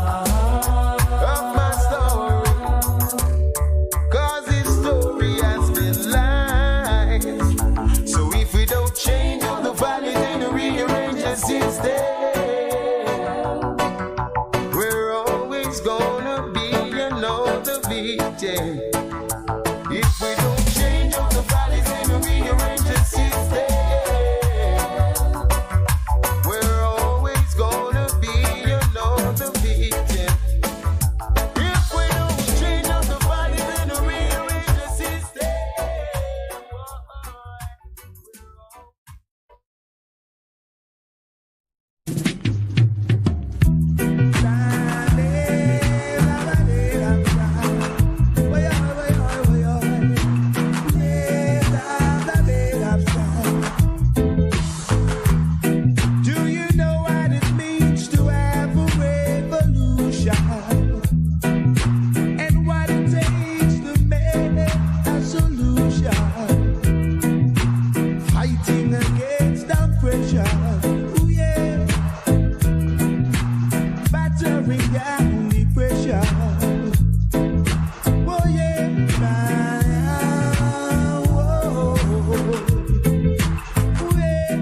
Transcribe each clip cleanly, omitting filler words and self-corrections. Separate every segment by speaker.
Speaker 1: of my story, 'cause his story has been lies. So if we don't change all the values and rearrange the system, we're always gonna be another victim. If we don't change all the values and rearrange the system, we're always gonna be another victim. If we don't change all the values and rearrange the system, do you know what it means to have a revolution? And what it takes to make a solution? Fighting against oppression, ooh yeah, battering down depression, oh yeah, whoa, ooh yeah,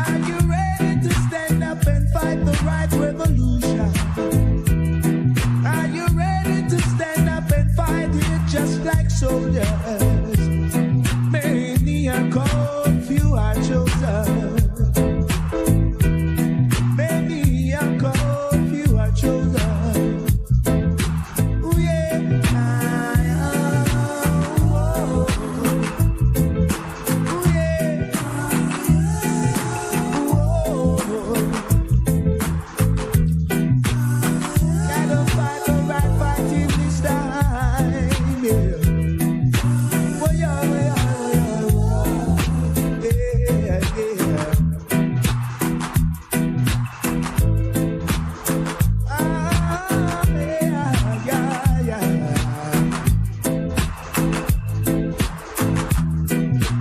Speaker 1: are you ready to stand up and fight the right revolution? Are you ready to stand up and fight it just like soldiers? Many are called, few are chosen. Many are called, few are chosen. Ooh yeah, whoa, ooh yeah, whoa. Gotta fight the right fight in this time, yeah. Whoa, yeah, yeah, yeah. Ah, yeah, yeah, yeah.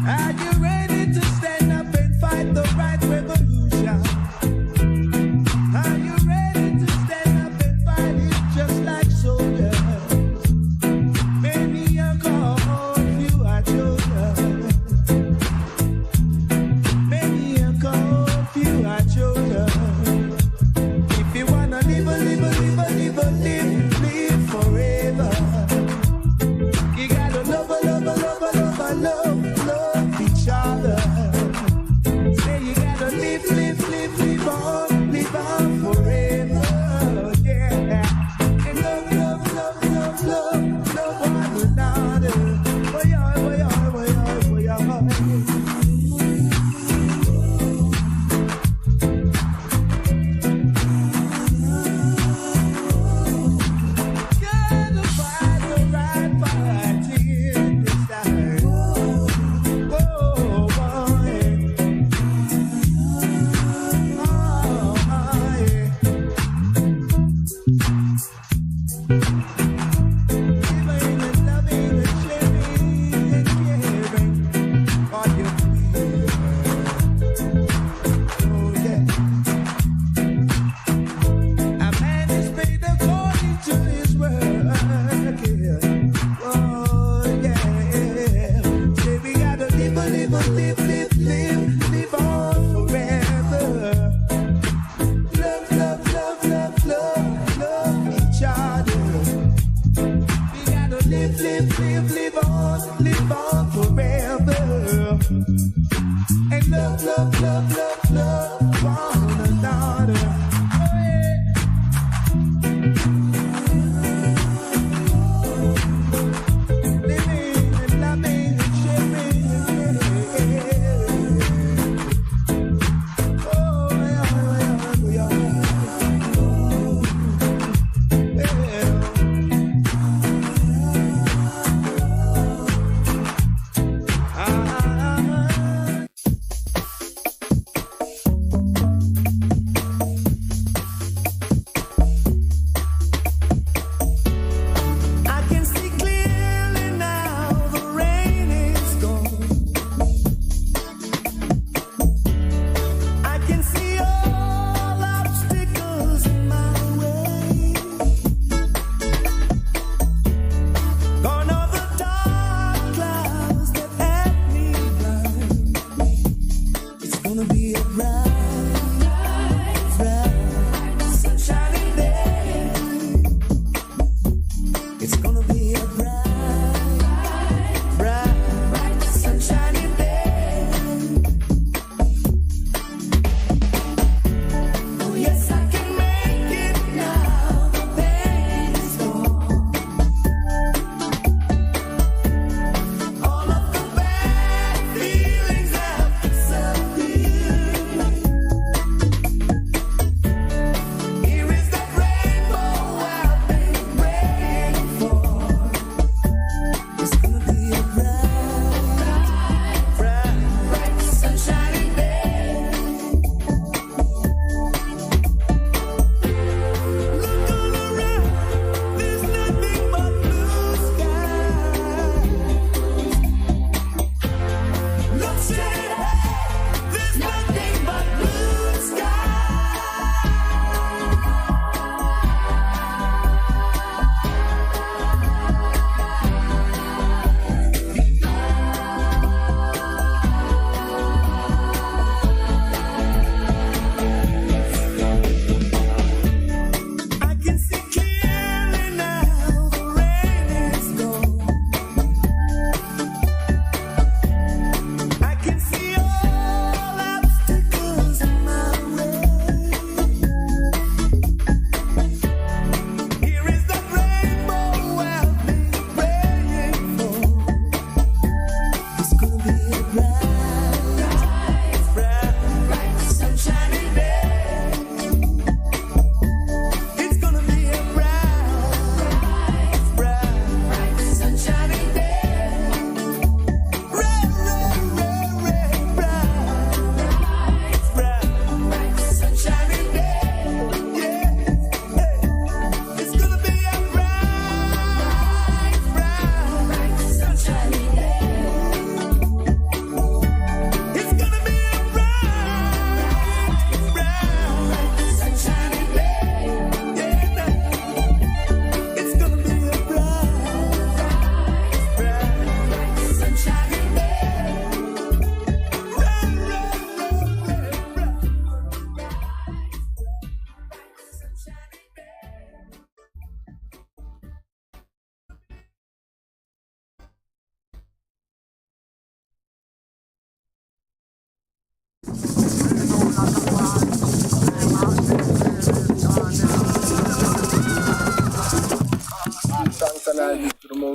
Speaker 1: Are you ready to stand up and fight the right revolution? Are you ready to stand up and fight it just like soldiers? Many are called, few are chosen. Many are called, few are chosen. If you wanna live forever, you gotta love each other. Say you gotta live on forever, yeah. And love one another. Oh yeah, oh yeah, oh yeah, oh yeah. Gotta fight the right fight in this time. Whoa, boy. Living and loving and sharing and caring all you feel. Oh yeah. A man is paid according to his work. Yeah. Oh yeah. Say we gotta live on forever. Love each other. We gotta live on forever. And love one another. Oh, yeah. Living and loving and sharing. Oh, yeah, yeah, yeah.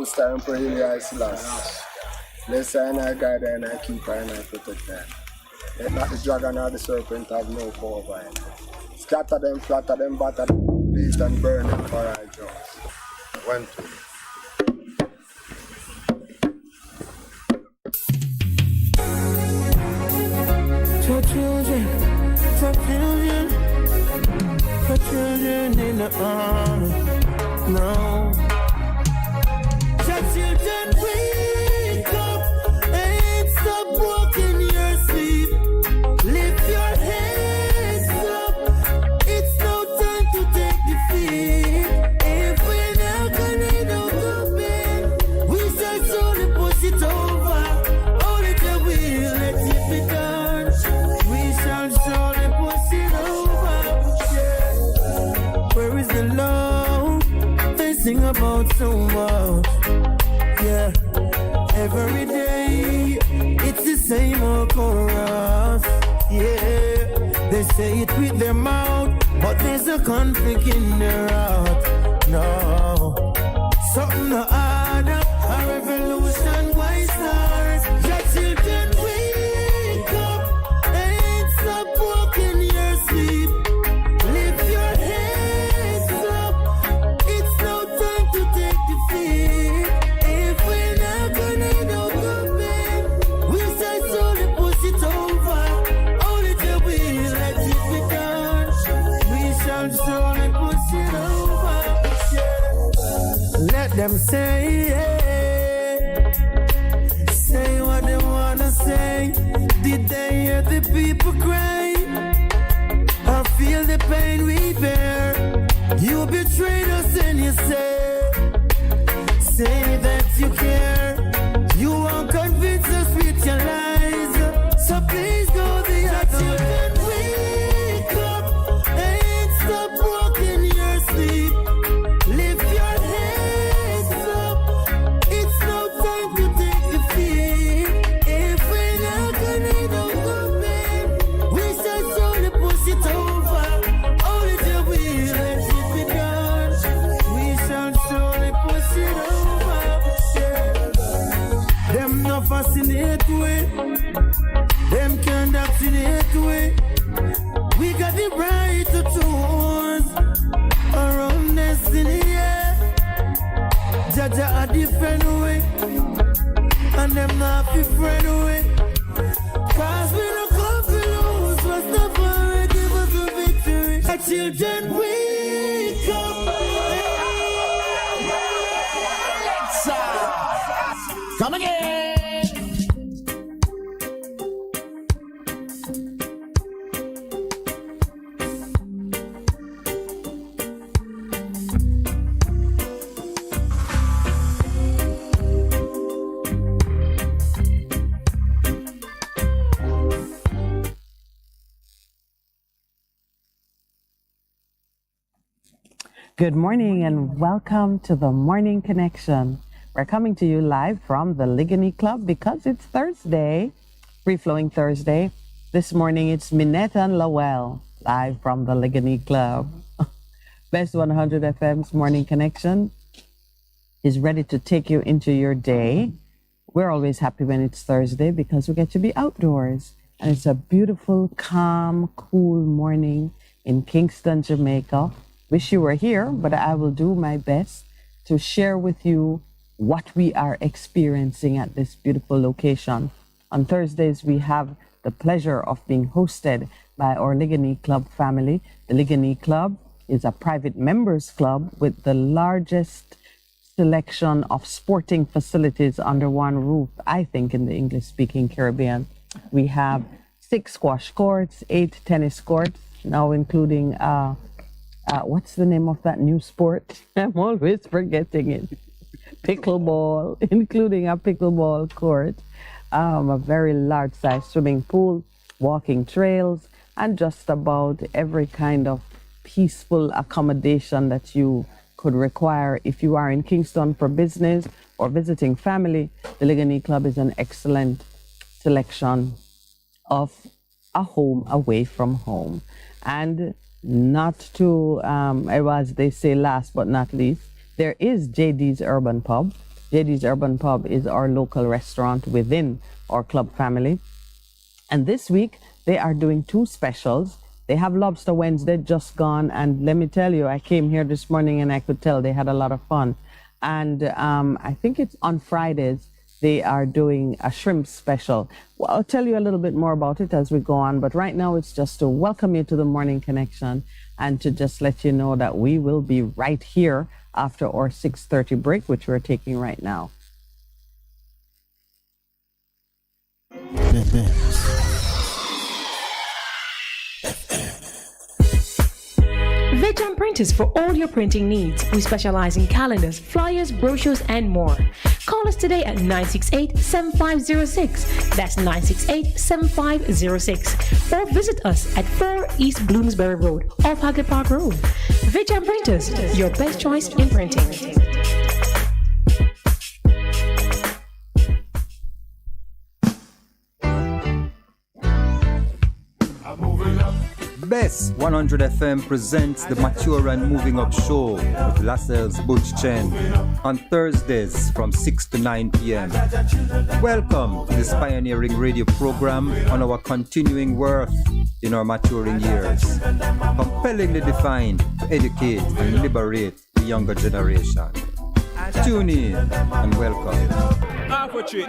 Speaker 2: Most time for you guys last. Bless and I guide and I keep and I protect them. Let not the dragon or the serpent have no power over him. Scatter them, flatter them, batter them, please and burn them for our jaws. 1, 2.
Speaker 1: For children in the army, no. For children, wake up and stop walking your sleep. Lift your heads up, it's no time to take defeat. If we're not gonna do bed, we shall slowly push it over. Only the will let it be done. We shall surely push it over. Where is the love? They sing about so much. Yeah, every day it's the same old chorus. Yeah, they say it with their mouth, but there's a conflict in their heart. No, something to add up, a revolution, why stars? Your children wake up and stop walking your sleep. Lift your heads up, it's no time to take defeat. If we're not gonna do bed, we shall slowly push it over. Only the will let it be done. We shall slowly push it over. Let them say, say what they wanna say. Did they hear the people cry? Or feel the pain we bear? You betrayed us and you say that you care. You won't convince us with your lies. So please go the other way. Wake up and stop walking your sleep. Lift your heads up. It's no time to take defeat. If we're not gonna do bed, we shall slowly push it over. Only the will let it be done. We shall slowly push it over. Them no fascinate way. Them can't vaccinate way. We got the right to choose our own destiny, yeah. Jaja a different way, and them not be friend way. Cause we don't come to lose, but stuff already give us a victory. Our children wake up.
Speaker 3: Come again.
Speaker 4: Good morning and welcome to the Morning Connection. We're coming to you live from the Ligony Club because it's Thursday, Free Flowing Thursday. This morning it's Minett and Lowell, live from the Ligony Club. Bess100 FM's Morning Connection is ready to take you into your day. We're always happy when it's Thursday because we get to be outdoors. And it's a beautiful, calm, cool morning in Kingston, Jamaica. Wish you were here, but I will do my best to share with you what we are experiencing at this beautiful location. On Thursdays, we have the pleasure of being hosted by our Ligony Club family. The Ligony Club is a private members club with the largest selection of sporting facilities under one roof, I think, in the English-speaking Caribbean. We have 6 squash courts, 8 tennis courts, now including what's the name of that new sport? I'm always forgetting it. Pickleball, including a pickleball court, a very large size swimming pool, walking trails, and just about every kind of peaceful accommodation that you could require if you are in Kingston for business or visiting family. The Ligony Club is an excellent selection of a home away from home. And not to, as they say, last but not least, there is JD's Urban Pub, JD's Urban Pub is our local restaurant within our club family. And this week, they are doing 2 specials. They have Lobster Wednesday just gone. And let me tell you, I came here this morning and I could tell they had a lot of fun. And I think it's on Fridays, they are doing a shrimp special. Well, I'll tell you a little bit more about it as we go on. But right now, it's just to welcome you to the Morning Connection and to just let you know that we will be right here after our 6:30 break, which we're taking right now.
Speaker 5: Veteran Printers for all your printing needs. We specialize in calendars, flyers, brochures, and more. Call us today at 968-7506. That's 968-7506. Or visit us at 4 East Bloomsbury Road, off Hagley Park Road. Veteran Printers, your best choice in printing.
Speaker 6: Bess100 FM presents the Mature and Moving Up Show with Lascelles Butch Chen on Thursdays from 6 to 9 p.m. Welcome to this pioneering radio program on our continuing worth in our maturing years. Compellingly defined to educate and liberate the younger generation. Tune in and welcome.
Speaker 7: Half a tree,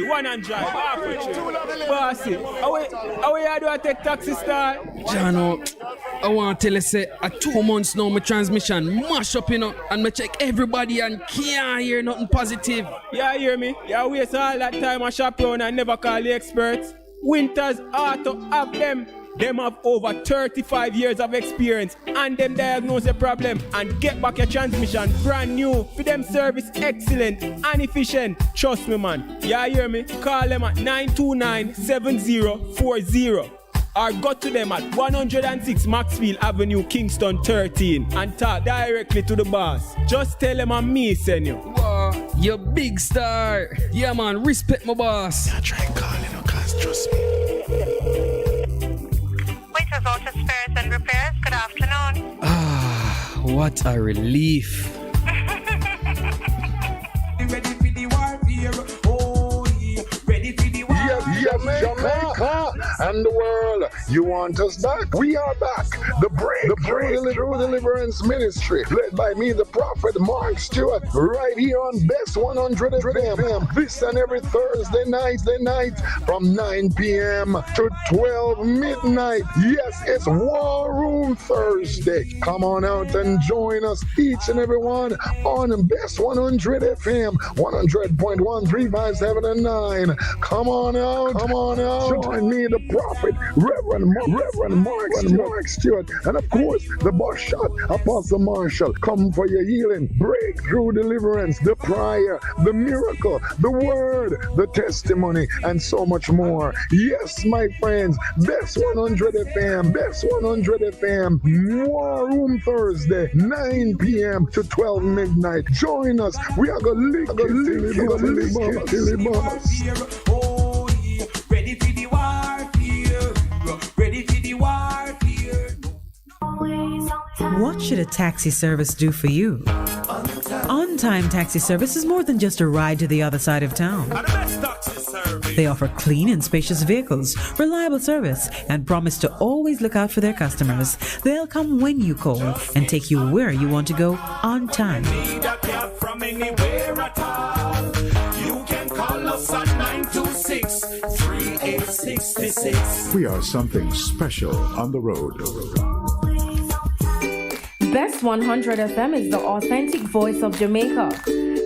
Speaker 7: 100, half a tree. Bossy, how you do I take taxi star?
Speaker 8: Jano, I want to tell you, say, 2 months now, my transmission mash up, and I check everybody and can't hear nothing positive.
Speaker 7: Yeah, hear me? You waste all that time I shop around and never call the experts. Winters Auto have them. Them have over 35 years of experience and them diagnose the problem and get back your transmission brand new. For them service excellent and efficient. Trust me, man. You hear me? Call them at 929-7040 or go to them at 106 Maxfield Avenue, Kingston 13 and talk directly to the boss. Just tell them I'm me, send you.
Speaker 8: Wow, you big star. Yeah, man, respect my boss.
Speaker 9: Yeah, try calling, cause trust me.
Speaker 10: Auto Spares and Repairs, good afternoon.
Speaker 8: Ah, what a relief.
Speaker 1: Ready for the warfare. Oh, yeah. Ready for the warfare.
Speaker 9: Yes, Jamaica and the world. You want us back? We are back. The Breakthrough Deliverance Ministry, led by me, the prophet Mark Stewart, right here on Bess100 FM. This and every Thursday night from 9 p.m. to 12 midnight. Yes, it's War Room Thursday. Come on out and join us, each and every one, on Bess100 FM, 100.1, 357 and 9. Come on out. Join me, the prophet, Reverend Mark Stewart, and of course, the boss shot, Apostle Marshall. Come for your healing, breakthrough, deliverance, the prayer, the miracle, the word, the testimony, and so much more. Yes, my friends, Bess100 FM, War Room Thursday, 9 p.m. to 12 midnight. Join us. We are going to lick it.
Speaker 1: Ready for the warfare. Ready for the warfare.
Speaker 11: What should a taxi service do for you? On-time taxi service is more than just a ride to the other side of town. They offer clean and spacious vehicles, reliable service, and promise to always look out for their customers. They'll come when you call and take you where you want to go on time.
Speaker 12: We are something special on the road.
Speaker 5: Bess100 FM is the authentic voice of Jamaica,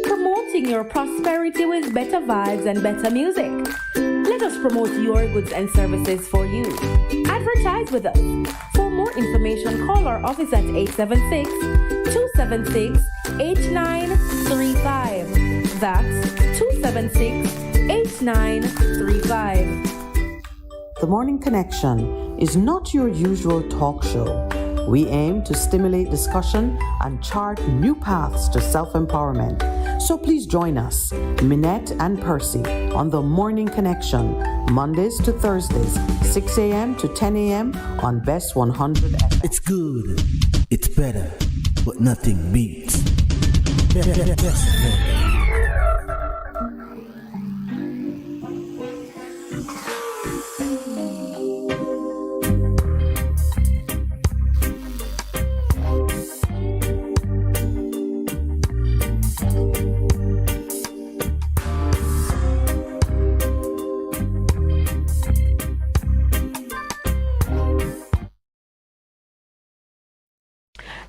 Speaker 5: promoting your prosperity with better vibes and better music. Let us promote your goods and services for you. Advertise with us. For more information, call our office at 876-276-8935. That's 276-8935.
Speaker 4: The Morning Connection is not your usual talk show. We aim to stimulate discussion and chart new paths to self-empowerment. So please join us, Minett and Percy, on The Morning Connection, Mondays to Thursdays, 6 a.m. to 10 a.m. on Bess100 FM.
Speaker 3: It's good, it's better, but nothing beats Bess FM.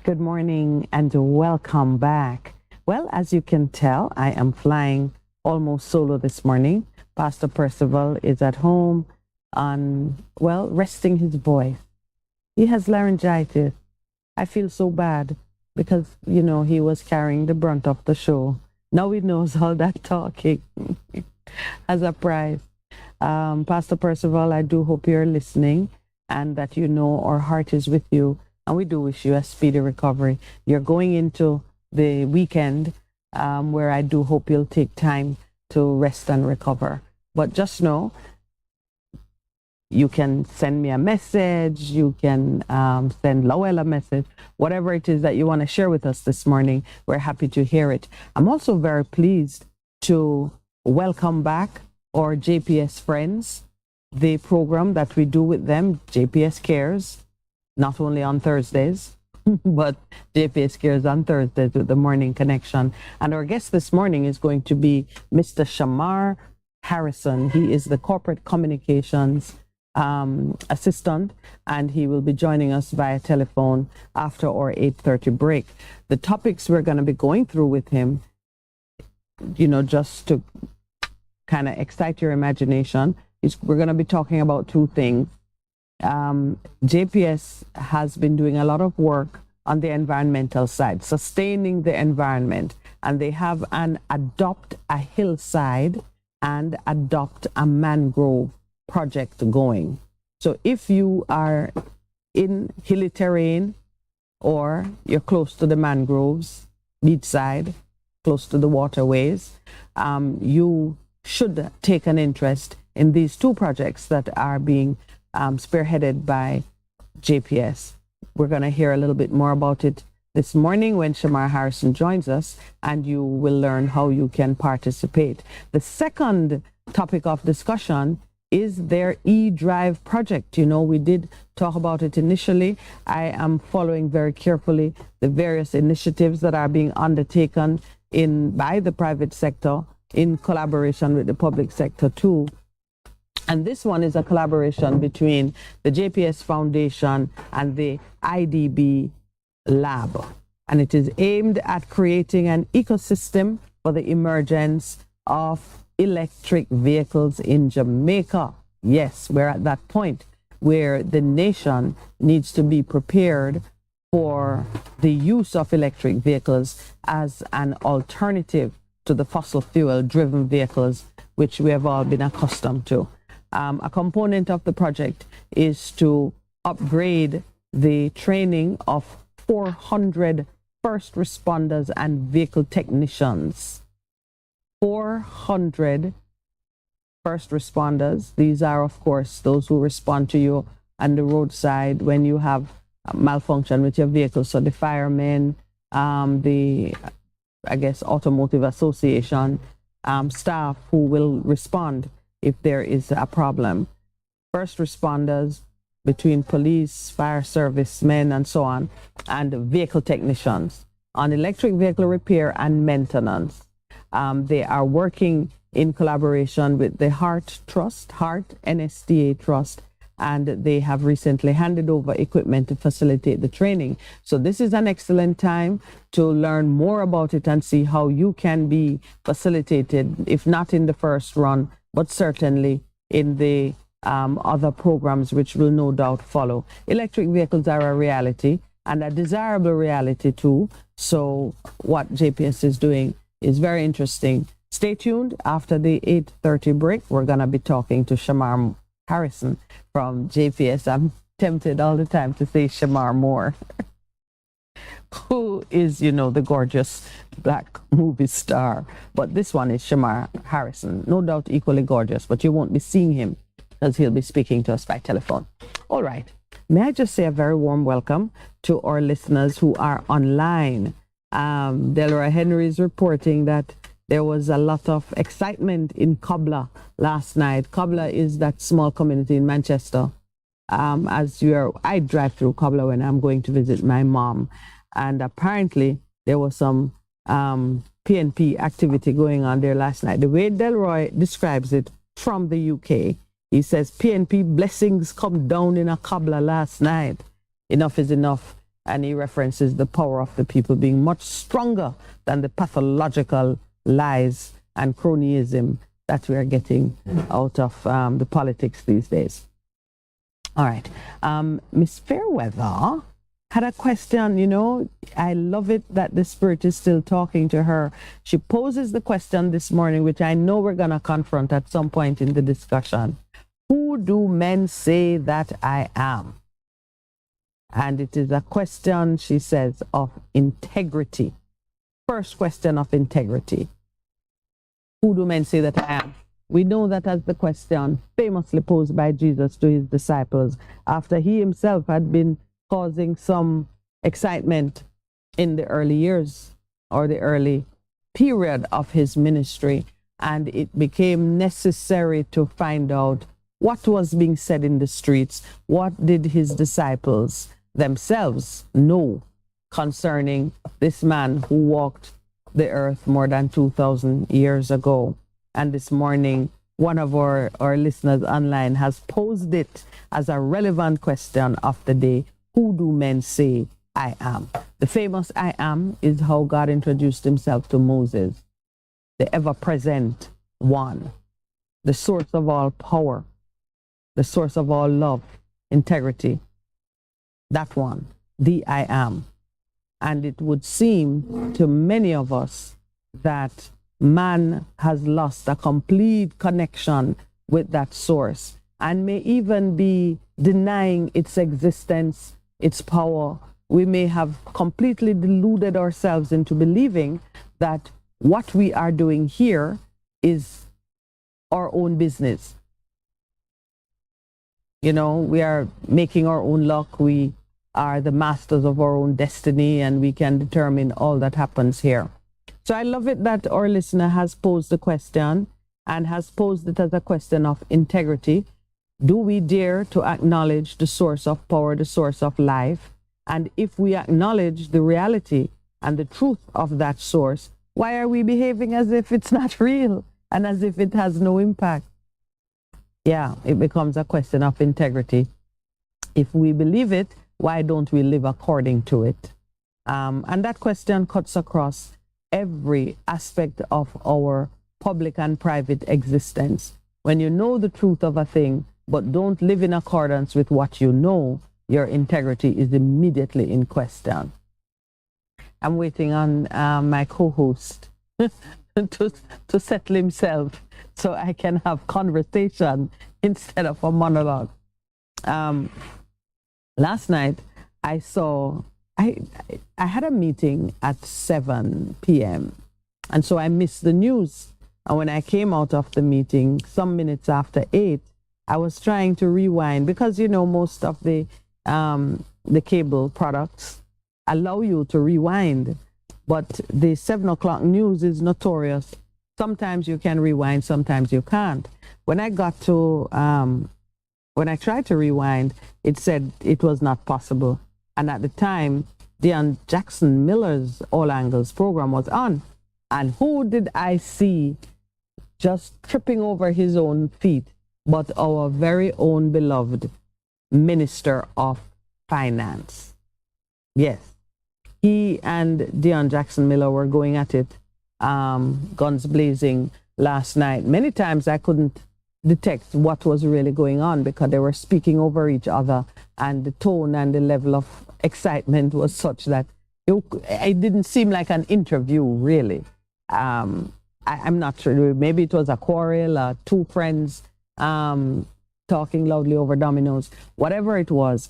Speaker 4: Good morning and welcome back. Well, as you can tell, I am flying almost solo this morning. Pastor Percival is at home resting his voice. He has laryngitis. I feel so bad because, he was carrying the brunt of the show. Now he knows all that talking as a prize. Pastor Percival, I do hope you're listening and that our heart is with you. And we do wish you a speedy recovery. You're going into the weekend where I do hope you'll take time to rest and recover. But just know, you can send me a message. You can send Lowell a message. Whatever it is that you want to share with us this morning, we're happy to hear it. I'm also very pleased to welcome back our JPS friends, the program that we do with them, JPS Cares. Not only on Thursdays, but JPS Cares on Thursdays with the Morning Connection. And our guest this morning is going to be Mr. Shamar Harrison. He is the Corporate Communications Assistant, and he will be joining us via telephone after our 8:30 break. The topics we're going to be going through with him, just to kind of excite your imagination, we're going to be talking about two things. JPS has been doing a lot of work on the environmental side, sustaining the environment, and they have an Adopt a Hillside and Adopt a Mangrove project going. So if you are in hilly terrain or you're close to the mangroves, beachside, close to the waterways, you should take an interest in these two projects that are being spearheaded by JPS. We're going to hear a little bit more about it this morning when Shamar Harrison joins us, and you will learn how you can participate. The second topic of discussion is their eDrive project. We did talk about it initially. I am following very carefully the various initiatives that are being undertaken by the private sector in collaboration with the public sector too. And this one is a collaboration between the JPS Foundation and the IDB Lab. And it is aimed at creating an ecosystem for the emergence of electric vehicles in Jamaica. Yes, we're at that point where the nation needs to be prepared for the use of electric vehicles as an alternative to the fossil fuel driven vehicles, which we have all been accustomed to. A component of the project is to upgrade the training of 400 first responders and vehicle technicians. 400 first responders. These are, of course, those who respond to you on the roadside when you have a malfunction with your vehicle. So the firemen, Automotive Association staff who will respond if there is a problem. First responders between police, fire service men, and so on, and vehicle technicians on electric vehicle repair and maintenance. They are working in collaboration with the Heart NSTA Trust, and they have recently handed over equipment to facilitate the training. So this is an excellent time to learn more about it and see how you can be facilitated, if not in the first run, but certainly in the other programs which will no doubt follow. Electric vehicles are a reality and a desirable reality too. So what JPS is doing is very interesting. Stay tuned. After the 8:30 break, we're going to be talking to Shamar Harrison from JPS. I'm tempted all the time to say Shamar Moore, who is, the gorgeous black movie star. But this one is Shamar Harrison, no doubt equally gorgeous, but you won't be seeing him because he'll be speaking to us by telephone. All right. May I just say a very warm welcome to our listeners who are online. Delora Henry is reporting that There was a lot of excitement in Cobler last night. Cobler is that small community in Manchester. I drive through Cobler when I'm going to visit my mom, and apparently there was some PNP activity going on there last night. The way Delroy describes it from the UK, he says PNP blessings come down in a Cobler last night. Enough is enough. And he references the power of the people being much stronger than the pathological lies and cronyism that we are getting out of the politics these days. All right. Miss Fairweather had a question. You know, I love it that the Spirit is still talking to her. She poses the question this morning, which I know we're going to confront at some point in the discussion. Who do men say that I am? And it is a question, she says, of integrity. First question of integrity. Who do men say that I am? We know that as the question famously posed by Jesus to his disciples after he himself had been causing some excitement in the early years or the early period of his ministry. And it became necessary to find out what was being said in the streets. What did his disciples themselves know concerning this man who walked the earth more than 2,000 years ago? And this morning, one of our listeners online has posed it as a relevant question of the day. Who do men say I am? The famous I am is how God introduced himself to Moses, the ever-present one, the source of all power, the source of all love, integrity. That one, the I am. And it would seem to many of us that man has lost a complete connection with that source and may even be denying its existence, its power. We may have completely deluded ourselves into believing that what we are doing here is our own business. You know, we are making our own luck. We are the masters of our own destiny, and we can determine all that happens here. So I love it that our listener has posed the question and has posed it as a question of integrity. Do we dare to acknowledge the source of power, the source of life? And if we acknowledge the reality and the truth of that source, why are we behaving as if it's not real and as if it has no impact? Yeah, it becomes a question of integrity. If we believe it, why don't we live according to it? And that question cuts across every aspect of our public and private existence. When you know the truth of a thing, but don't live in accordance with what you know, your integrity is immediately in question. I'm waiting on my co-host to settle himself so I can have conversation instead of a monologue. Last night, I had a meeting at 7 p.m. and so I missed the news. And when I came out of the meeting, some minutes after 8, I was trying to rewind because, you know, most of the cable products allow you to rewind, but the 7 o'clock news is notorious. Sometimes you can rewind, sometimes you can't. When I got to, when I tried to rewind, it said it was not possible. And at the time, Deion Jackson Miller's All Angles program was on. And who did I see just tripping over his own feet but our very own beloved Minister of Finance? Yes, he and Deion Jackson Miller were going at it, guns blazing last night. Many times I couldn't detect what was really going on because they were speaking over each other, and the tone and the level of excitement was such that it didn't seem like an interview, really. I'm not sure. Maybe it was a quarrel, two friends talking loudly over dominoes. Whatever it was,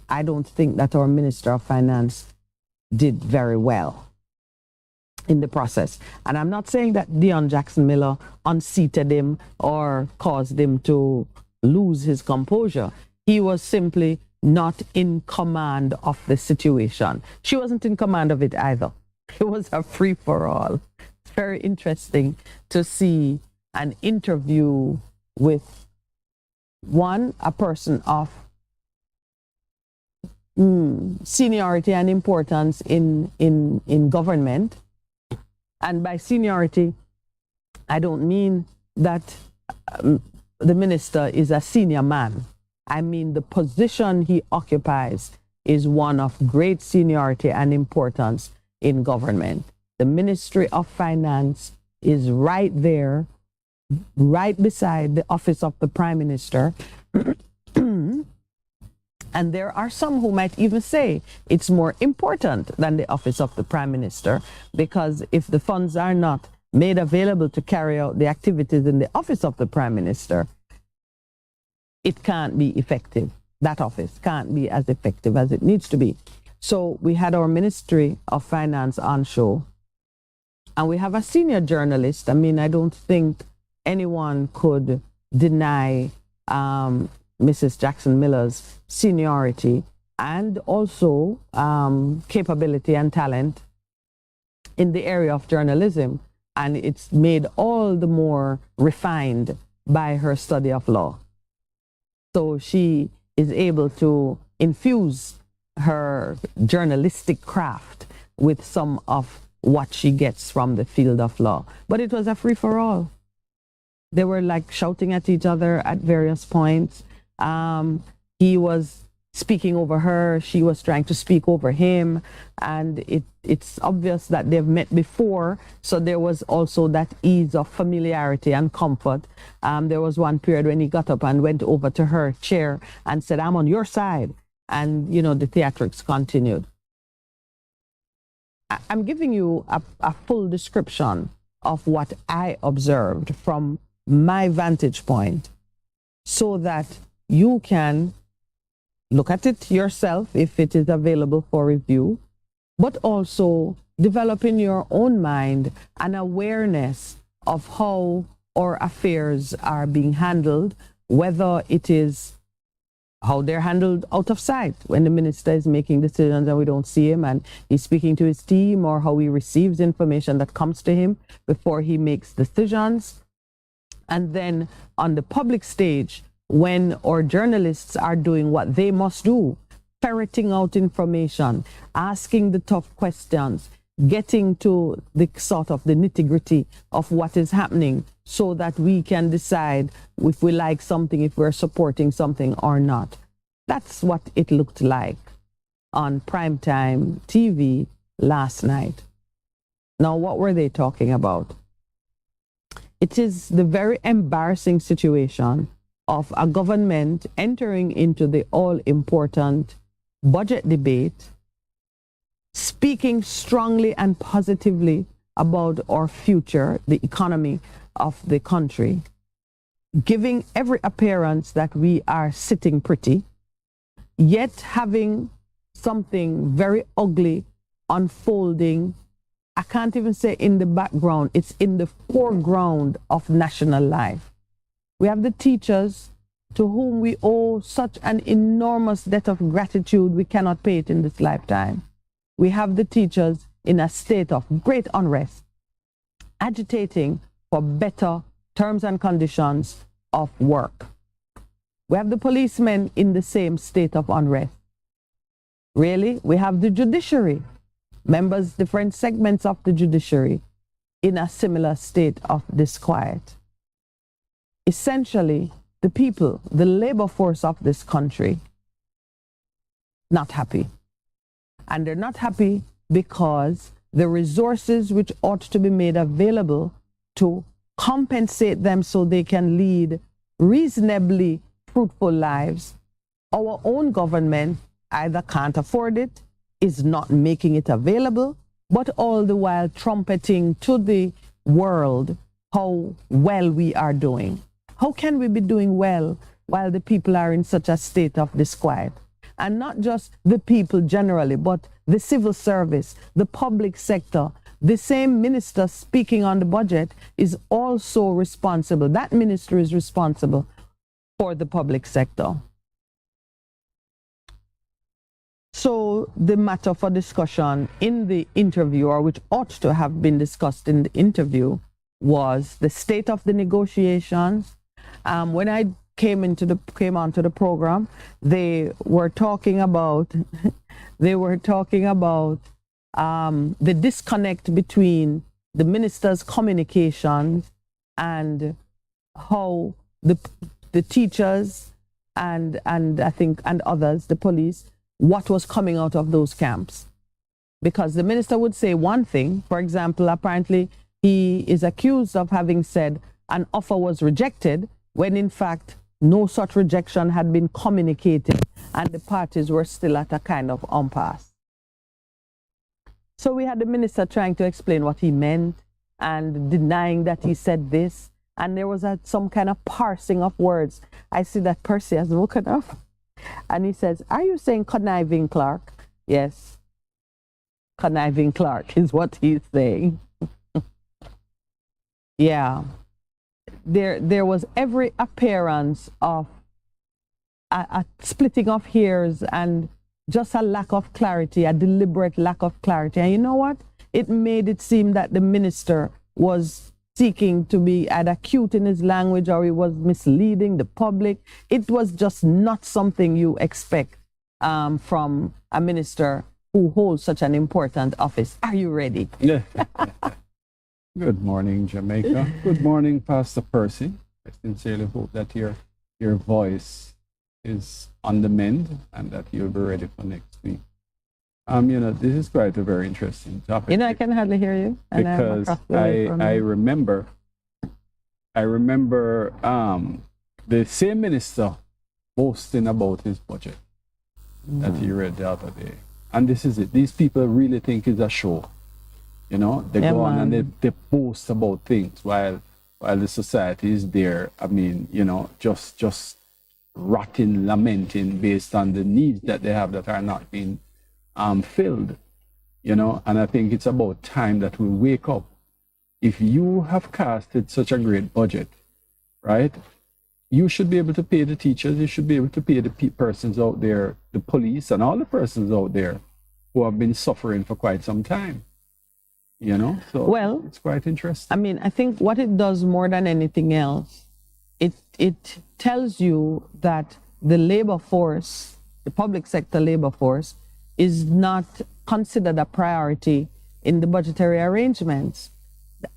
Speaker 4: I don't think that our Minister of Finance did very well in the process. And I'm not saying that Deion Jackson Miller unseated him or caused him to lose his composure. He was simply not in command of the situation. She wasn't in command of it either. It was a free-for-all. very interesting to see an interview with a person of seniority and importance in government. And by seniority, I don't mean that the minister is a senior man. I mean the position he occupies is one of great seniority and importance in government. The Ministry of Finance is right there, right beside the office of the Prime Minister. And there are some who might even say it's more important than the office of the Prime Minister, because if the funds are not made available to carry out the activities in the office of the Prime Minister, it can't be effective. That office can't be as effective as it needs to be. So we had our Ministry of Finance on show, and we have a senior journalist. I mean, I don't think anyone could deny Mrs. Jackson Miller's seniority and also capability and talent in the area of journalism. And it's made all the more refined by her study of law. So she is able to infuse her journalistic craft with some of what she gets from the field of law. But it was a free-for-all. They were like shouting at each other at various points. He was speaking over her, she was trying to speak over him, and it's obvious that they've met before, so there was also that ease of familiarity and comfort. There was one period when he got up and went over to her chair and said, "I'm on your side," and you know, the theatrics continued. I'm giving you a full description of what I observed from my vantage point, so that you can look at it yourself if it is available for review, but also develop in your own mind an awareness of how our affairs are being handled, whether it is how they're handled out of sight when the minister is making decisions and we don't see him and he's speaking to his team, or how he receives information that comes to him before he makes decisions. And then on the public stage, when our journalists are doing what they must do, ferreting out information, asking the tough questions, getting to the sort of the nitty-gritty of what is happening, so that we can decide if we like something, if we're supporting something or not. That's what it looked like on primetime TV last night. Now, what were they talking about? It is the very embarrassing situation of a government entering into the all-important budget debate, speaking strongly and positively about our future, the economy of the country, giving every appearance that we are sitting pretty, yet having something very ugly unfolding. I can't even say in the background, it's in the foreground of national life. We have the teachers, to whom we owe such an enormous debt of gratitude we cannot pay it in this lifetime. We have the teachers in a state of great unrest, agitating for better terms and conditions of work. We have the policemen in the same state of unrest. Really, we have the judiciary, members, different segments of the judiciary, in a similar state of disquiet. Essentially, the people, the labor force of this country, not happy. And they're not happy because the resources which ought to be made available to compensate them so they can lead reasonably fruitful lives, our own government either can't afford it, is not making it available, but all the while trumpeting to the world how well we are doing. How can we be doing well while the people are in such a state of disquiet? And not just the people generally, but the civil service, the public sector. The same minister speaking on the budget is also responsible. That minister is responsible for the public sector. So the matter for discussion in the interview, or which ought to have been discussed in the interview, was the state of the negotiations. When I came onto the program, they were talking about the disconnect between the minister's communications and how the teachers and I think and others, the police, what was coming out of those camps. Because the minister would say one thing, for example, apparently he is accused of having said an offer was rejected, when in fact no such rejection had been communicated and the parties were still at a kind of impasse. So we had the minister trying to explain what he meant and denying that he said this, and there was some kind of parsing of words. I see that Percy has woken up and he says, "Are you saying conniving Clark?" Yes, conniving Clark is what he's saying. Yeah, there was every appearance of a splitting of hairs and just a lack of clarity, a deliberate lack of clarity. And you know what? It made it seem that the minister was seeking to be either cute in his language or he was misleading the public. It was just not something you expect from a minister who holds such an important office. Are you ready?
Speaker 13: Yeah. Good morning, Jamaica. Good morning, Pastor Percy. I sincerely hope that your voice is on the mend and that you'll be ready for next week. This is quite a very interesting topic.
Speaker 4: I can hardly hear you. And
Speaker 13: because I remember the same minister boasting about his budget that he read the other day. And this is it. These people really think it's a show. They go on and they boast about things while the society is there. I mean, just rotting, lamenting based on the needs that they have that are not being filled. And I think it's about time that we wake up. If you have casted such a great budget, right, you should be able to pay the teachers, you should be able to pay the persons out there, the police and all the persons out there who have been suffering for quite some time. So well, it's quite interesting.
Speaker 4: I mean, I think what it does more than anything else, it tells you that the labor force, the public sector labor force, is not considered a priority in the budgetary arrangements.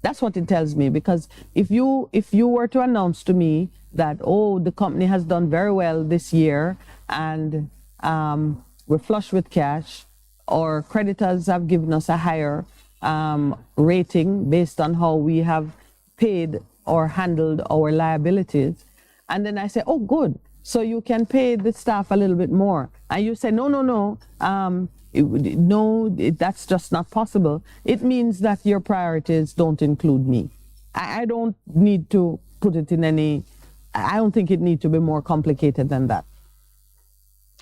Speaker 4: That's what it tells me, because if you were to announce to me that, the company has done very well this year and we're flush with cash, or creditors have given us a higher rating based on how we have paid or handled our liabilities, and then I say, oh, good, so you can pay the staff a little bit more, and you say, no, that's just not possible. It means that your priorities don't include me. I don't need to put it in I don't think it needs to be more complicated than that.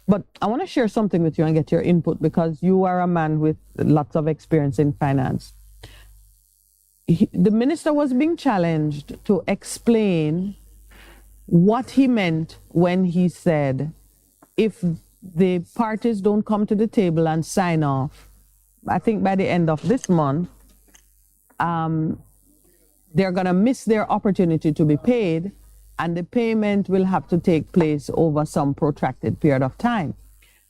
Speaker 4: But I want to share something with you and get your input, because you are a man with lots of experience in finance. The minister was being challenged to explain what he meant when he said, if the parties don't come to the table and sign off, I think by the end of this month, they're going to miss their opportunity to be paid, and the payment will have to take place over some protracted period of time.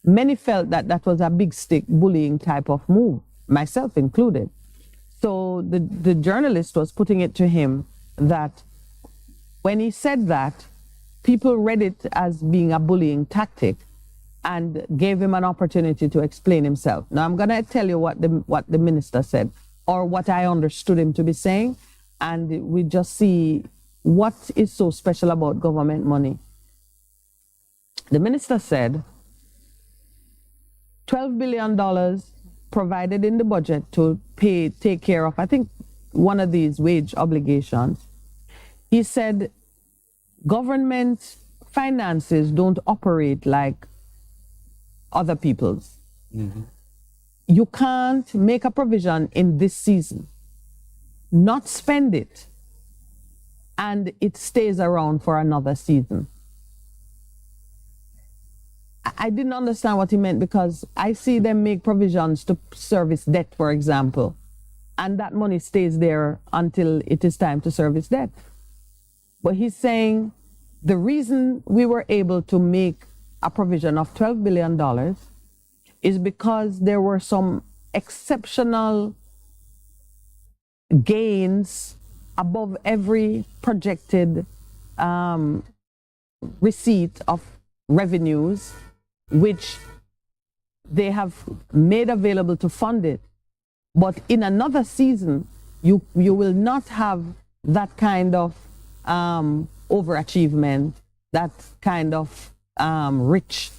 Speaker 4: Many felt that that was a big stick bullying type of move, myself included. So the journalist was putting it to him that when he said that, people read it as being a bullying tactic and gave him an opportunity to explain himself. Now I'm going to tell you what the minister said, or what I understood him to be saying, and we just see what is so special about government money. The minister said $12 billion provided in the budget to take care of, I think, one of these wage obligations. He said government finances don't operate like other people's. Mm-hmm. You can't make a provision in this season, not spend it, and it stays around for another season. I didn't understand what he meant, because I see them make provisions to service debt, for example, and that money stays there until it is time to service debt. But he's saying the reason we were able to make a provision of $12 billion is because there were some exceptional gains above every projected receipt of revenues, which they have made available to fund it. But in another season, you will not have that kind of overachievement, that kind of rich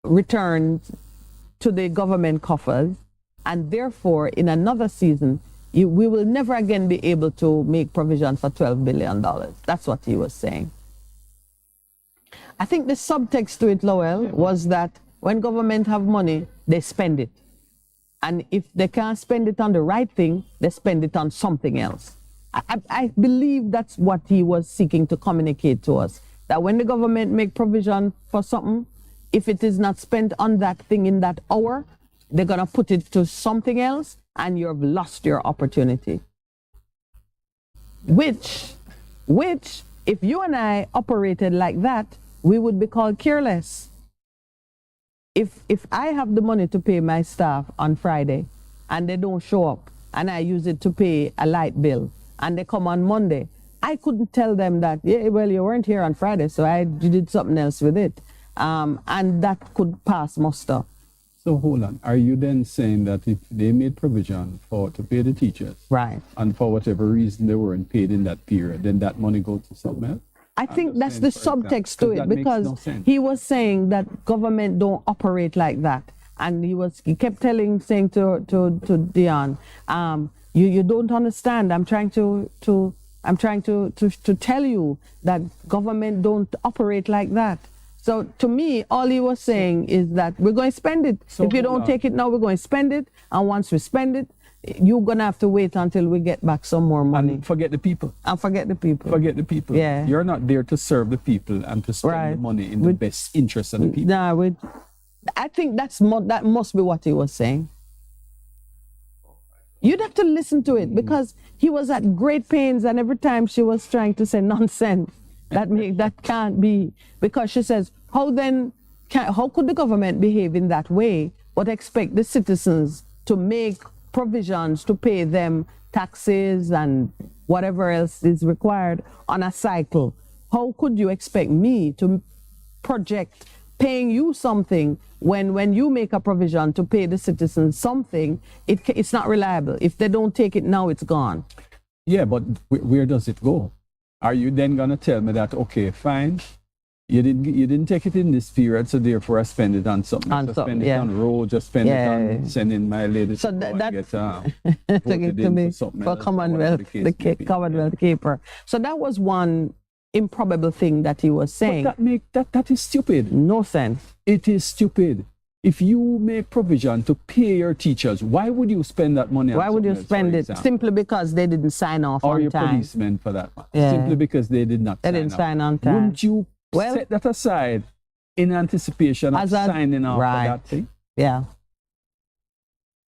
Speaker 4: return to the government coffers, and therefore in another season we will never again be able to make provision for $12 billion. That's what he was saying. I think the subtext to it, Lowell, was that when government have money, they spend it. And if they can't spend it on the right thing, they spend it on something else. I believe that's what he was seeking to communicate to us, that when the government make provision for something, if it is not spent on that thing in that hour, they're going to put it to something else, and you've lost your opportunity. Which, if you and I operated like that, we would be called careless. If I have the money to pay my staff on Friday and they don't show up, and I use it to pay a light bill, and they come on Monday, I couldn't tell them that, yeah, well, you weren't here on Friday, so I did something else with it. And that could pass muster.
Speaker 13: So hold on. Are you then saying that if they made provision to pay the teachers,
Speaker 4: right,
Speaker 13: and for whatever reason they weren't paid in that period, then that money goes to something else?
Speaker 4: I think that's the subtext to it, because he was saying that government don't operate like that, and he kept saying to Dion, you don't understand. I'm trying to tell you that government don't operate like that. So to me, all he was saying is that we're going to spend it. So if you don't take it now, we're going to spend it. And once we spend it, you're going to have to wait until we get back some more money.
Speaker 13: And forget the people.
Speaker 4: Forget the people.
Speaker 13: Forget the people.
Speaker 4: Yeah.
Speaker 13: You're not there to serve the people and to spend the money in the best interest of the people.
Speaker 4: I think that must be what he was saying. You'd have to listen to it, because he was at great pains, and every time she was trying to say nonsense. That can't be, because she says, how could the government behave in that way but expect the citizens to make provisions to pay them taxes and whatever else is required on a cycle? How could you expect me to project paying you something when you make a provision to pay the citizens something? It's not reliable. If they don't take it now, it's gone.
Speaker 13: Yeah, but where does it go? Are you then going to tell me that, okay, fine, you didn't take it in this period, so therefore I spend it on something. Just spend it on road, just spend it on sending my lady to get for
Speaker 4: Commonwealth, the Commonwealth Keeper. So that was one improbable thing that he was saying.
Speaker 13: But that is stupid.
Speaker 4: No sense.
Speaker 13: It is stupid. If you make provision to pay your teachers, why would you spend that money?
Speaker 4: Why would you spend it? Simply because they didn't sign off on time. Or your
Speaker 13: policemen, for that matter. Yeah. Simply because they did not
Speaker 4: sign on time.
Speaker 13: Wouldn't you set that aside in anticipation of signing off for that thing?
Speaker 4: Yeah.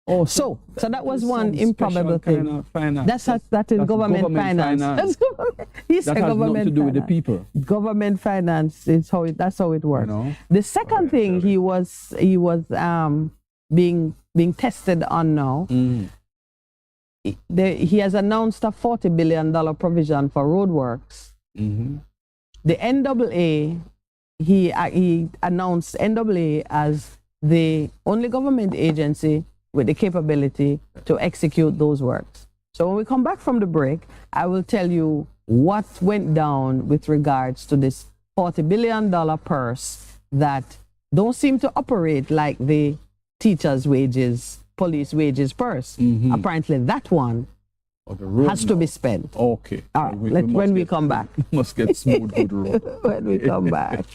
Speaker 4: Oh, so that was one improbable thing. That is government finance. He said government
Speaker 13: to do with the people.
Speaker 4: Government finance is that's how it works. The second thing he was being tested on now. He has announced a $40 billion provision for roadworks. The NAA, he announced NAA as the only government agency with the capability to execute those works. So when we come back from the break, I will tell you what went down with regards to this $40 billion purse that don't seem to operate like the teachers' wages, police wages purse. Apparently that one has to be spent.
Speaker 13: Okay.
Speaker 4: All right, when we come back.
Speaker 13: Must get smooth good road.
Speaker 4: When we come back.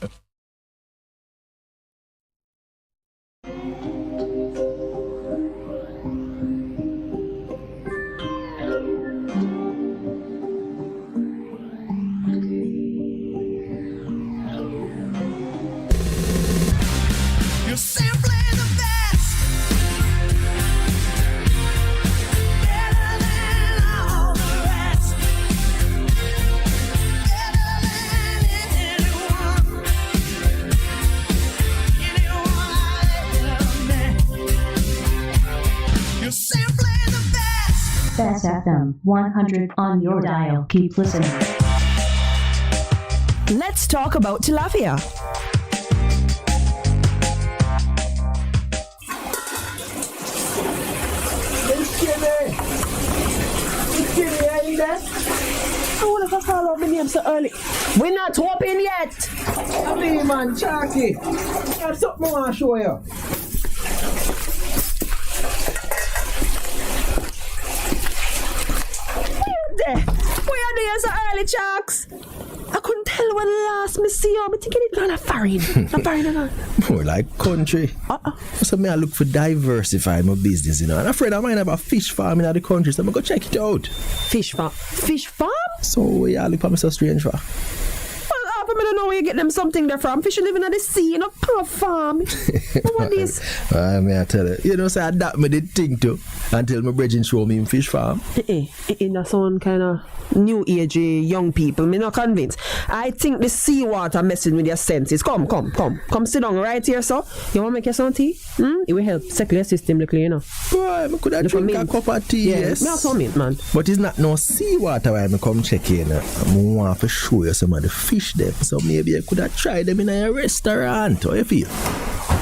Speaker 14: FM-100 on your dial. Keep listening.
Speaker 15: Let's talk about tilapia.
Speaker 16: I wonder if I call out my name so early. We're not open yet.
Speaker 17: I mean, man, Chalky. I have something I want to show you.
Speaker 16: Where are they so early, Chucks? I couldn't tell when last me see you. I'm thinking it's kind of foreign. Not foreign enough.
Speaker 17: More like country. So me I look for diversify my business, you know. And a friend of mine have a fish farm in the country, so I'm go check it out.
Speaker 16: Fish farm? Fish farm?
Speaker 17: So yeah, look for me so strange for.
Speaker 16: I don't know where you get them something there from. Fish living on the sea, you know, poor farm. What is this?
Speaker 17: I tell you. You know, say that me did think too until my brethren show me in fish farm.
Speaker 16: That sound kind of new age young people. Me not convinced. I think the seawater messing with your senses. Come sit down right here, so. You want to make your some tea? It will help settle your system, you know.
Speaker 17: Boy, I could have drink a cup of tea, yes.
Speaker 16: Me also mint, man.
Speaker 17: But it's not no seawater why I come check in. I want to show you some of the fish there. So maybe I could have tried them in a restaurant. How you feel?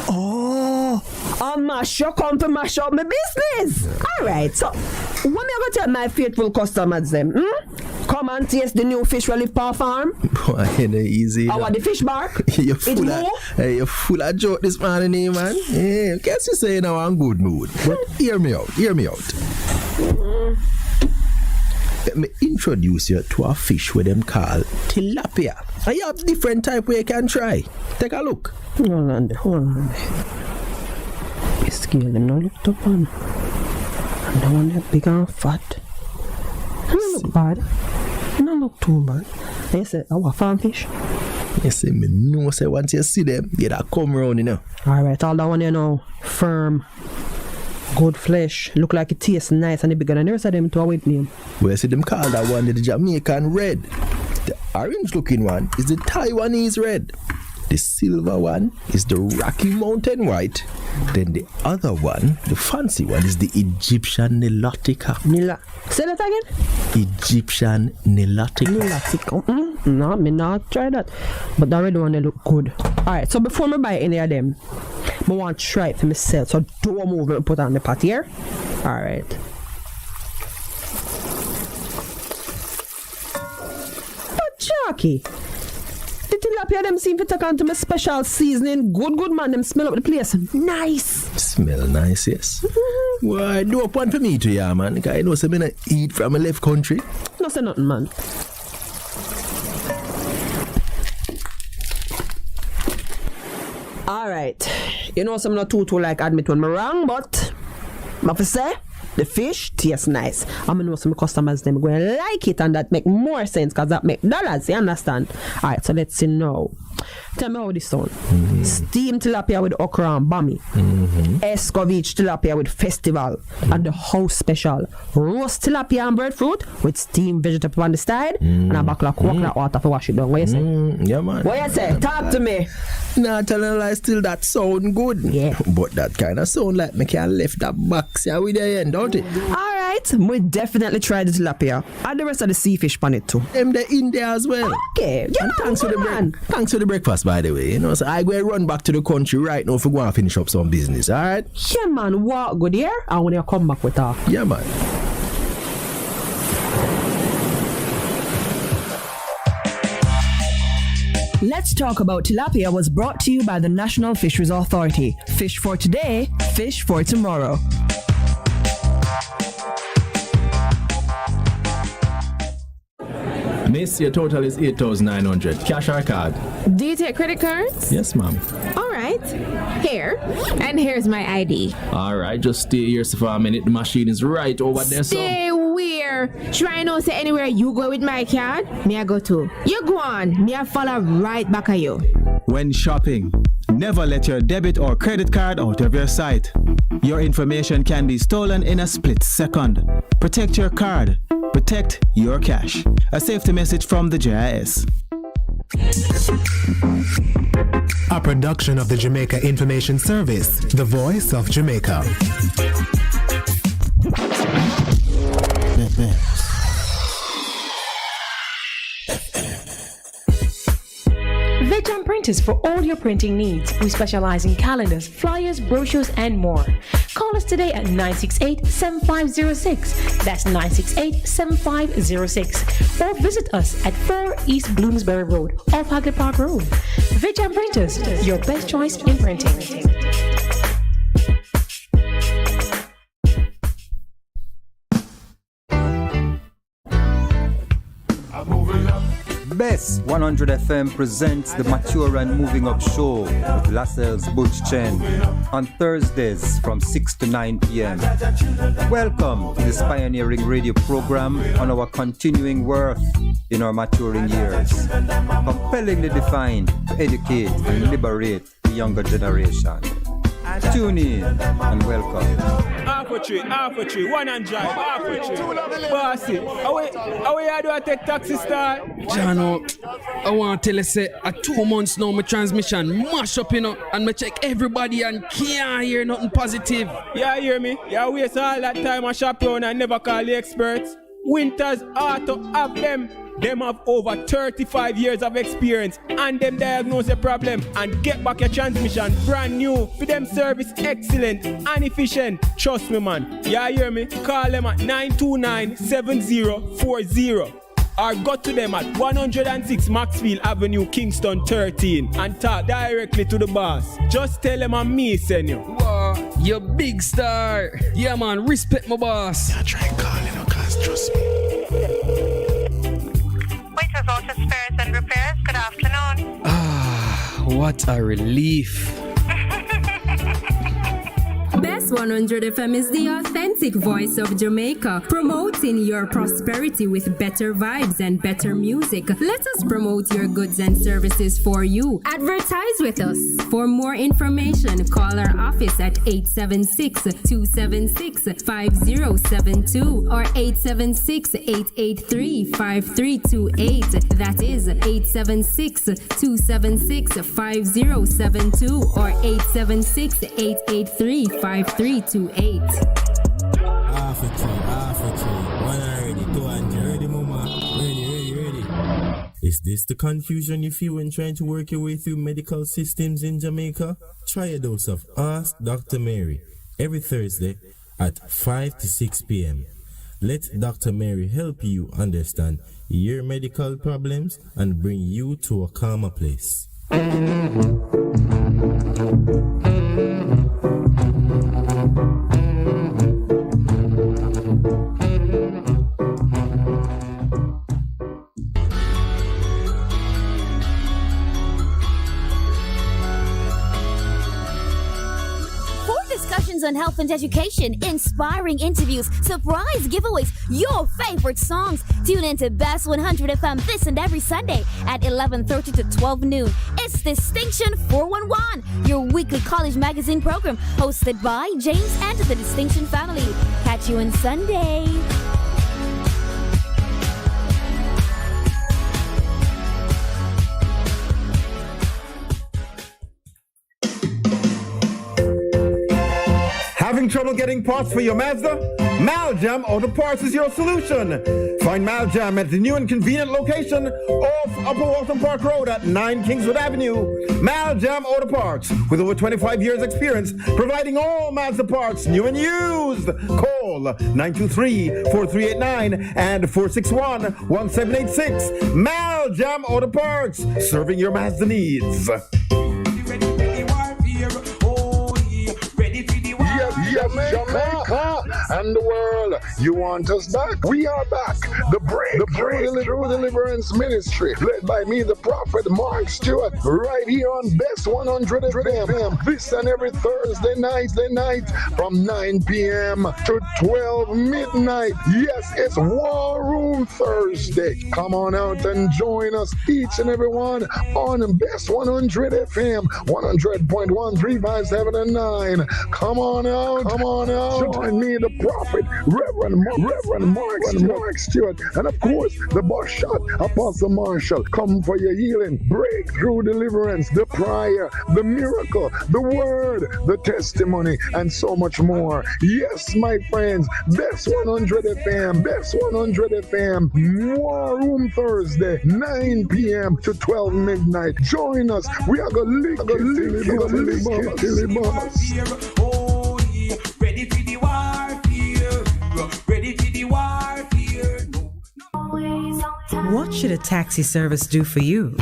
Speaker 16: Oh, mash, you come to mash up my business. Alright, so when me I go tell my faithful customers them, come and taste the new fish we live per farm.
Speaker 17: Boy, ain't easy.
Speaker 16: How the fish bark?
Speaker 17: You're full of joke this morning, man. Yeah, guess you say now I'm good mood. But hear me out. Let me introduce you to a fish with them call tilapia. I have different type where you can try. Take a look.
Speaker 16: Hold on. The scale them now looked up on. And the one that big and fat. Don't look bad. Don't look too bad. They say, our farm fish.
Speaker 17: You see, me know say once you see them, you gotta come round, you know.
Speaker 16: Alright, all that one you know, firm. Good flesh, look like it tastes nice and it bigger than the rest of them to a wet name.
Speaker 17: Well, see them call that one the Jamaican red. The orange looking one is the Taiwanese red. The silver one is the Rocky Mountain white. Then the other one, the fancy one, is the Egyptian Nilotica.
Speaker 16: Say that again?
Speaker 17: Egyptian Nilotica.
Speaker 16: No, me not try that. But the red one, they look good. Alright, so before me buy any of them, I want to try it for myself. So don't move and put on the pot here. Alright. But Jackie, the tilapia them seem to take on to my special seasoning. Good man, them smell up the place. Nice.
Speaker 17: Smell nice, yes. Why, do a point for me to ya, man. Because I know some men eat from a left country.
Speaker 16: No say nothing, man. Alright. You know some not too like admit when I'm wrong, but I say the fish tastes nice. I know some customers them going to like it and that make more sense because that make dollars, you understand? Alright, so let's see now. Tell me how this sound. Steamed tilapia with okra and bami. Escovitch tilapia with festival. And the house special. Roast tilapia and breadfruit with steamed vegetable on the side. And a buckle of coconut water for wash it down. What you say?
Speaker 17: Yeah, man.
Speaker 16: What you say? Talk to me.
Speaker 17: Nah, telling a lie, still that sound good.
Speaker 16: Yeah.
Speaker 17: But that kind of sound like me can lift that box here with the end, don't it?
Speaker 16: Alright, we definitely try the tilapia. And the rest of the sea fish pan it too.
Speaker 17: Them they in there as well.
Speaker 16: Okay.
Speaker 17: And thanks for the breakfast, by the way. You know, so I go run back to the country right now for go and finish up some business, alright?
Speaker 16: Yeah, man, walk good here. And when you come back with talk.
Speaker 17: Yeah, man.
Speaker 15: Let's Talk About Tilapia was brought to you by the National Fisheries Authority. Fish for today, fish for tomorrow.
Speaker 18: Miss, your total is 8,900. Cash or card?
Speaker 19: Do you take credit cards?
Speaker 18: Yes, ma'am.
Speaker 19: All right. Here. And here's my ID.
Speaker 18: All right, just stay here for a minute. The machine is right over there.
Speaker 19: Stay where? Try not say anywhere you go with my card. Me I go to. You go on. Me I follow right back at you.
Speaker 6: When shopping, never let your debit or credit card out of your sight. Your information can be stolen in a split second. Protect your card. Protect your cash. A safety message from the JIS.
Speaker 20: A production of the Jamaica Information Service, the voice of Jamaica.
Speaker 21: Printers for all your printing needs. We specialize in calendars, flyers, brochures, and more. Call us today at 968-7506. That's 968-7506. Or visit us at 4 East Bloomsbury Road, off Hagley Park Road. Vijam Printers, your best choice in printing.
Speaker 6: Bess100 FM presents the Mature and Moving Up Show with Lascelles Butch Chen on Thursdays from 6 to 9 p.m. Welcome to this pioneering radio program on our continuing worth in our maturing years, compellingly defined to educate and liberate the younger generation. Tune in and welcome.
Speaker 7: Half a tree, 100, half a tree. Bossy, how you do I take taxi star?
Speaker 8: Jano, I want to tell you, say, 2 months now, my transmission mash up, and me check everybody and can't hear nothing positive.
Speaker 7: Yeah, hear me? Yeah, waste all that time I shop around and never call the experts. Winters Auto have them. Them have over 35 years of experience and them diagnose the problem and get back your transmission brand new. For them service excellent and efficient. Trust me, man. Yeah, hear me? Call them at 929-7040 or go to them at 106 Maxfield Avenue, Kingston 13 and talk directly to the boss. Just tell them I'm me, send you.
Speaker 8: Wow, you big star. Yeah, man, respect my boss.
Speaker 20: Yeah, try calling, cause trust me.
Speaker 10: Auto Spares and Repairs, good afternoon.
Speaker 8: What a relief.
Speaker 22: Bess100 FM is the authentic voice of Jamaica, promoting your prosperity with better vibes and better music. Let us promote your goods and services for you. Advertise with us. For more information, call our office at 876-276-5072 or 876-883-5328. That is 876-276-5072 or 876-883-5328.
Speaker 23: Half a tree. One already, 200. Ready, mama? Ready. Is this the confusion you feel when trying to work your way through medical systems in Jamaica? Try a dose of Ask Dr. Mary every Thursday at 5 to 6 p.m. Let Dr. Mary help you understand your medical problems and bring you to a calmer place.
Speaker 24: On health and education, inspiring interviews, surprise giveaways, your favorite songs. Tune in to Bess100 FM this and every Sunday at 11:30 to 12 noon. It's Distinction 411, your weekly college magazine program hosted by James and the Distinction family. Catch you on Sunday.
Speaker 25: Having trouble getting parts for your Mazda? Maljam Auto Parts is your solution. Find Maljam at the new and convenient location off Upper Walton Park Road at 9 Kingswood Avenue. Maljam Auto Parts, with over 25 years experience, providing all Mazda parts, new and used. Call 923-4389 and 461-1786. Maljam Auto Parts, serving your Mazda needs.
Speaker 9: Yes, Jamaica and the world, you want us back? We are back. The True Deliverance Ministry, led by me, the prophet Mark Stewart, right here on Bess100 FM. This and every Thursday night from 9 p.m. to 12 midnight. Yes, it's War Room Thursday. Come on out and join us, each and every one, on Bess100 FM, 100.1, 357 and 9. Come on out. Join me, the prophet prophet, Reverend Mark Stewart, and of course, the boss shot, Apostle Marshall. Come for your healing, breakthrough, deliverance, the prayer, the miracle, the word, the testimony, and so much more. Yes, my friends, Bess100 FM, Bess100 FM, War Room Thursday, 9 p.m. to 12 midnight. Join us. We are going to lick it till it busts.
Speaker 3: Oh, yeah. Ready for the warfare. Ready for the warfare.
Speaker 1: What should a taxi service do for you?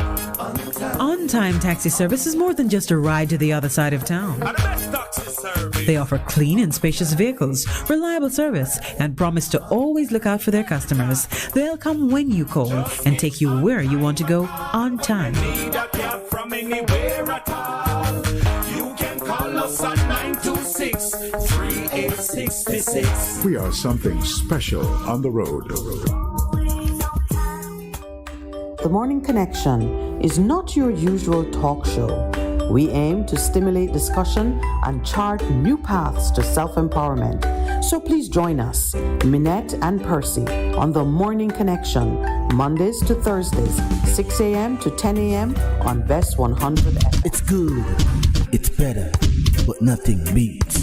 Speaker 1: On-time taxi service is more than just a ride to the other side of town. They offer clean and spacious vehicles, reliable service, and promise to always look out for their customers. They'll come when you call and take you where you want to go on time.
Speaker 3: From anywhere at all. You can call us at 926-3866.
Speaker 2: We are something special on the road.
Speaker 4: The Morning Connection is not your usual talk show. We aim to stimulate discussion and chart new paths to self-empowerment. So please join us, Minett and Percy, on The Morning Connection, Mondays to Thursdays, 6 a.m. to 10 a.m. on Bess100 FM.
Speaker 5: It's good, it's better, but nothing beats.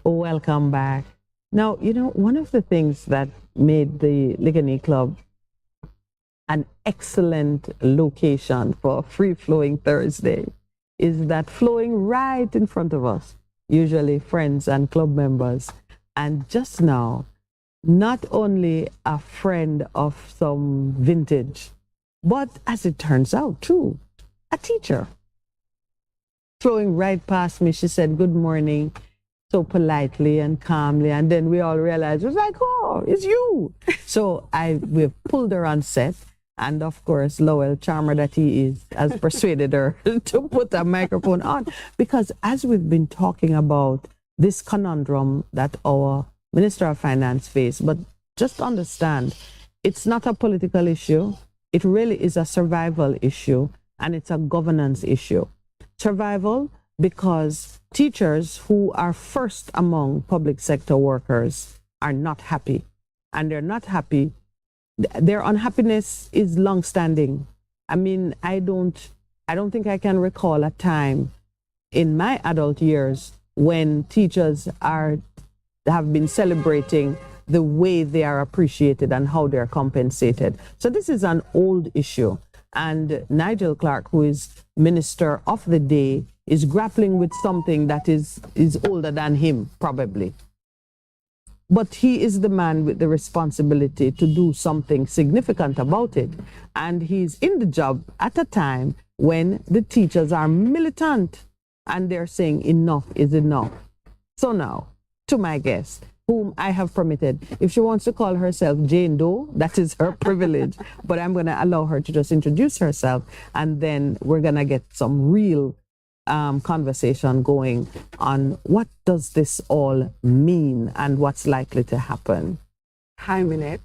Speaker 4: Welcome back. Now, you know, one of the things that made the Ligani Club an excellent location for Free Flowing Thursday is that flowing right in front of us, usually friends and club members. And just now, not only a friend of some vintage, but as it turns out, too, a teacher. Flowing right past me, she said, "Good morning," so politely and calmly, and then we all realized, it was like, oh, it's you. So we pulled her on set, and of course, Lowell, charmer that he is, has persuaded her to put a microphone on, because as we've been talking about this conundrum that our Minister of Finance faced, but just understand, it's not a political issue, it really is a survival issue, and it's a governance issue. Survival, because teachers who are first among public sector workers are not happy. And they're not happy. Their unhappiness is long-standing. I mean, I don't think I can recall a time in my adult years when teachers have been celebrating the way they are appreciated and how they're compensated. So this is an old issue. And Nigel Clark, who is Minister of the Day, is grappling with something that is older than him, probably. But he is the man with the responsibility to do something significant about it. And he's in the job at a time when the teachers are militant and they're saying enough is enough. So now, to my guest, whom I have permitted, if she wants to call herself Jane Doe, that is her privilege. But I'm going to allow her to just introduce herself, and then we're going to get some real conversation going on what does this all mean and what's likely to happen.
Speaker 11: Hi, Minett.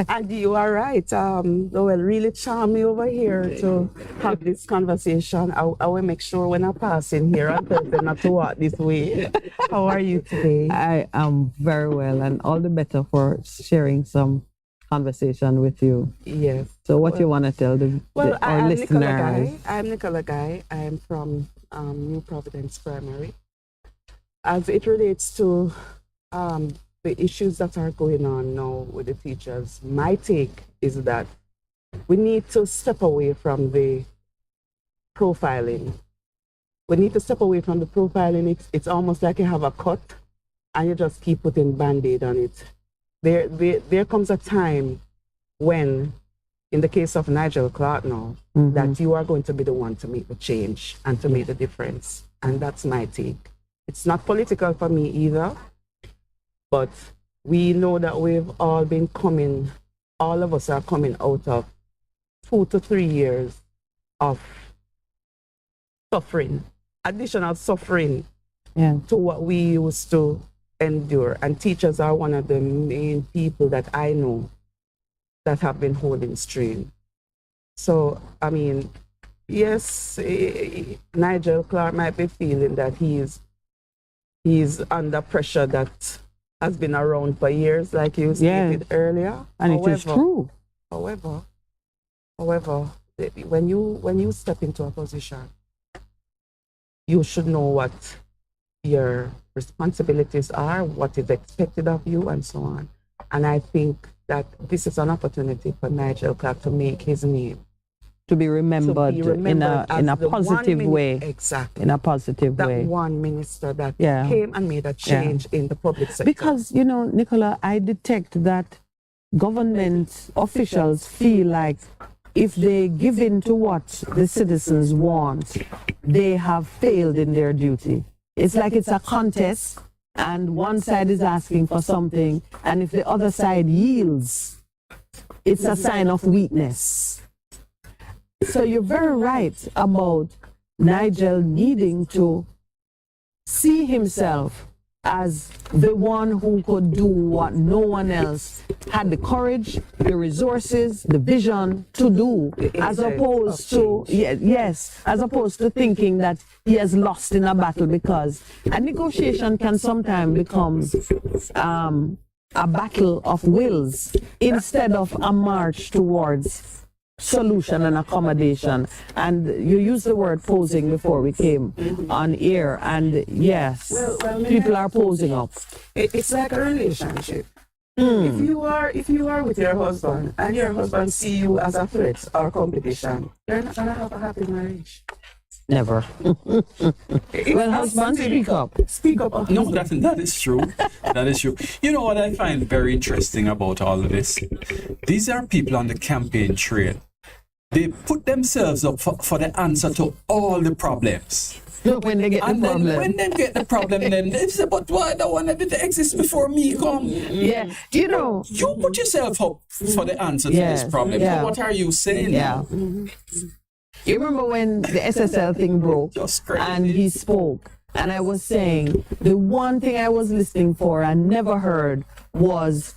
Speaker 11: And you are right. Well, really charm me over here to have this conversation. I will make sure when I pass in here on Thursday not to walk this way. How are you today?
Speaker 4: I am very well, and all the better for sharing some conversation with you.
Speaker 11: Yes.
Speaker 4: So what you want to tell our listeners?
Speaker 11: I'm Nicola Guy. I'm from New Providence Primary. As it relates to the issues that are going on now with the teachers, my take is that we need to step away from the profiling. We need to step away from the profiling. It's almost like you have a cut and you just keep putting Band-Aid on it. There comes a time when, in the case of Nigel Clark now, that you are going to be the one to make the change and to make the difference. And that's my take. It's not political for me either, but we know that we've all been coming, all of us are coming out of 2 to 3 years of suffering, additional suffering to what we used to endure. And teachers are one of the main people that I know that have been holding strain. So, I mean, yes, Nigel Clark might be feeling that he's under pressure that has been around for years, like you stated earlier.
Speaker 4: And it is true.
Speaker 11: However, when you step into a position, you should know what your responsibilities are, what is expected of you, and so on. And I think that this is an opportunity for Nigel Clark to make his name.
Speaker 4: To be remembered in a positive way.
Speaker 11: Exactly.
Speaker 4: In a positive way.
Speaker 11: That one minister that came and made a change in the public sector.
Speaker 4: Because, you know, Nicola, I detect that government officials feel like if they give in to what the citizens want, they have failed in their duty. It's like it's a contest and one side is asking for something, and if the other side yields, it's a sign of weakness. So you're very right about Nigel needing to see himself as the one who could do what no one else had the courage, the resources, the vision to do, as opposed to, as opposed to thinking that he has lost in a battle, because a negotiation can sometimes become a battle of wills instead of a march towards solution and accommodation. And you used the word posing before we came on air, and yes, people are posing up.
Speaker 11: It's like a relationship. If you are with your husband and your husband see you as a threat or competition, you're not gonna have a happy marriage.
Speaker 4: Never. Well, husband, speak up.
Speaker 11: Speak up.
Speaker 12: No, that is true. That is true. You know what I find very interesting about all of this? These are people on the campaign trail. They put themselves up for the answer to all the problems.
Speaker 4: Look, when they get the problem.
Speaker 12: Then when they get the problem, then they say, but why the one that did exist before me come?
Speaker 4: Yeah, you know.
Speaker 12: You put yourself up for the answer to this problem. So what are you saying now?
Speaker 4: You remember when the SSL thing broke and he spoke, and I was saying the one thing I was listening for and never heard was,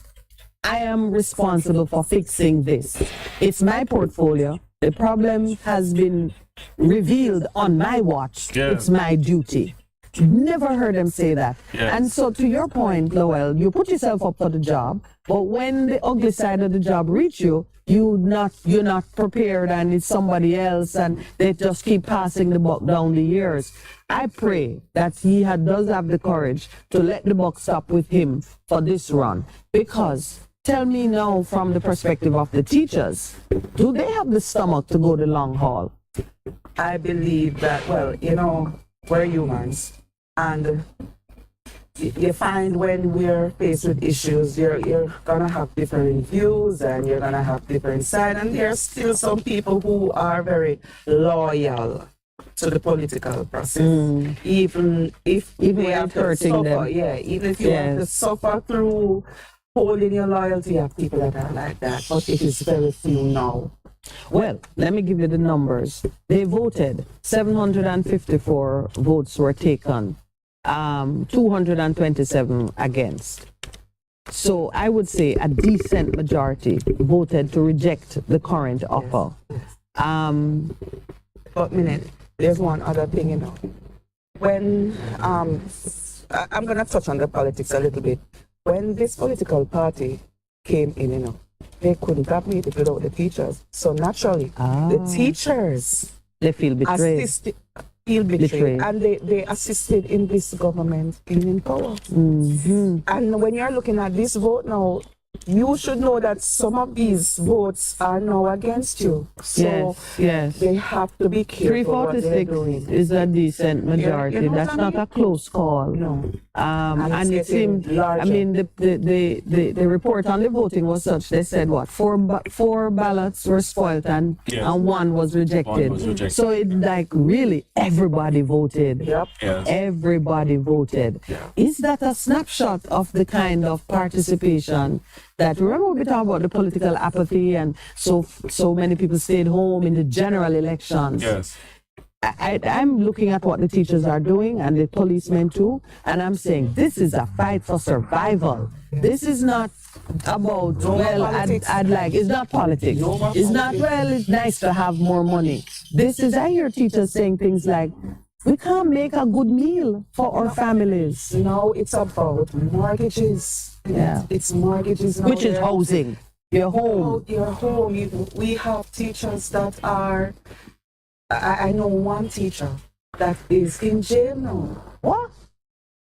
Speaker 4: I am responsible for fixing this. It's my portfolio. The problem has been revealed on my watch. It's my duty. never heard them say that.
Speaker 12: Yes.
Speaker 4: And so to your point, Lowell, you put yourself up for the job, but when the ugly side of the job reach you, you're not prepared, and it's somebody else, and they just keep passing the buck down the years. I pray that he does have the courage to let the buck stop with him for this run. Because tell me now, from the perspective of the teachers, do they have the stomach to go the long haul?
Speaker 11: I believe that, well, we're humans, and you find when we're faced with issues, you're gonna have different views, and you're gonna have different sides, and there's still some people who are very loyal to the political process, even if you have to suffer.
Speaker 4: them.
Speaker 11: Yeah, even if you have to suffer through holding your loyalty, you have people that are like that, but it is very few now.
Speaker 4: Well, let me give you the numbers. They voted. 754 votes were taken. 227 against. So I would say a decent majority voted to reject the current offer.
Speaker 11: But Minett, there's one other thing, When I'm going to touch on the politics a little bit. When this political party came in, they couldn't have made it without the teachers. So naturally, the teachers,
Speaker 4: they feel betrayed.
Speaker 11: And they assisted in this government in power. And when you're looking at this vote now, you should know that some of these votes are now against you. So
Speaker 4: yes.
Speaker 11: They have to be careful what they're doing.
Speaker 4: 346 is a decent majority. That's not a close call.
Speaker 11: No.
Speaker 4: And it seemed, the report on the voting was such, they said what, four ballots were spoiled and one was rejected. So it really everybody voted.
Speaker 11: Yep.
Speaker 12: Yes.
Speaker 4: Everybody voted. Is that a snapshot of the kind of participation that, remember we talked about the political apathy, and so many people stayed home in the general elections.
Speaker 12: Yes.
Speaker 4: I'm looking at what the teachers are doing, and the policemen too, and I'm saying this is a fight for survival. This is not about, it's not politics. It's not, it's nice to have more money. I hear teachers saying things like, we can't make a good meal for our families.
Speaker 11: No, it's about mortgages.
Speaker 4: Yeah.
Speaker 11: It's mortgages now.
Speaker 4: Which is housing. Your home.
Speaker 11: Your home. We have teachers that are, I know one teacher that is in jail now.
Speaker 4: What?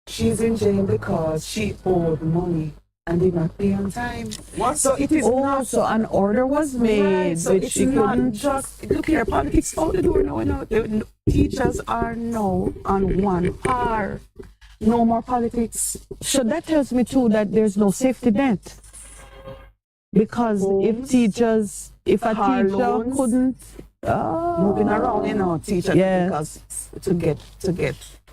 Speaker 11: She's in jail because she owed money and did not pay on time. What? So it is not.
Speaker 4: So an order was made,
Speaker 11: right, so
Speaker 4: which
Speaker 11: it's
Speaker 4: she
Speaker 11: not
Speaker 4: couldn't.
Speaker 11: Just look here, politics out the door now. The teachers are now on one par. No more politics.
Speaker 4: So that tells me too that there's no safety net. Because if a teacher couldn't
Speaker 11: moving around, teachers because to get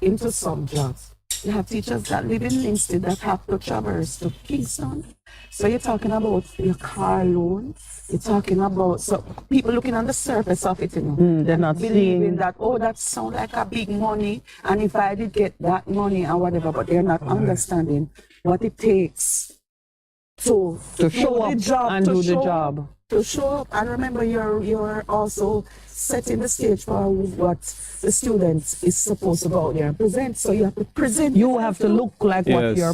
Speaker 11: into some jobs. You have teachers that live in Linstead that have to traverse to Kingston. So you're talking about your car loan. You're talking about people looking on the surface of it,
Speaker 4: they're not
Speaker 11: believing that that sounds like a big money, and if I did get that money or whatever, but they're not understanding what it takes to
Speaker 4: show up and do the job.
Speaker 11: To show up, and remember, you're also setting the stage for what the student is supposed to go out there and present. So you have to present.
Speaker 4: You have to look like what you're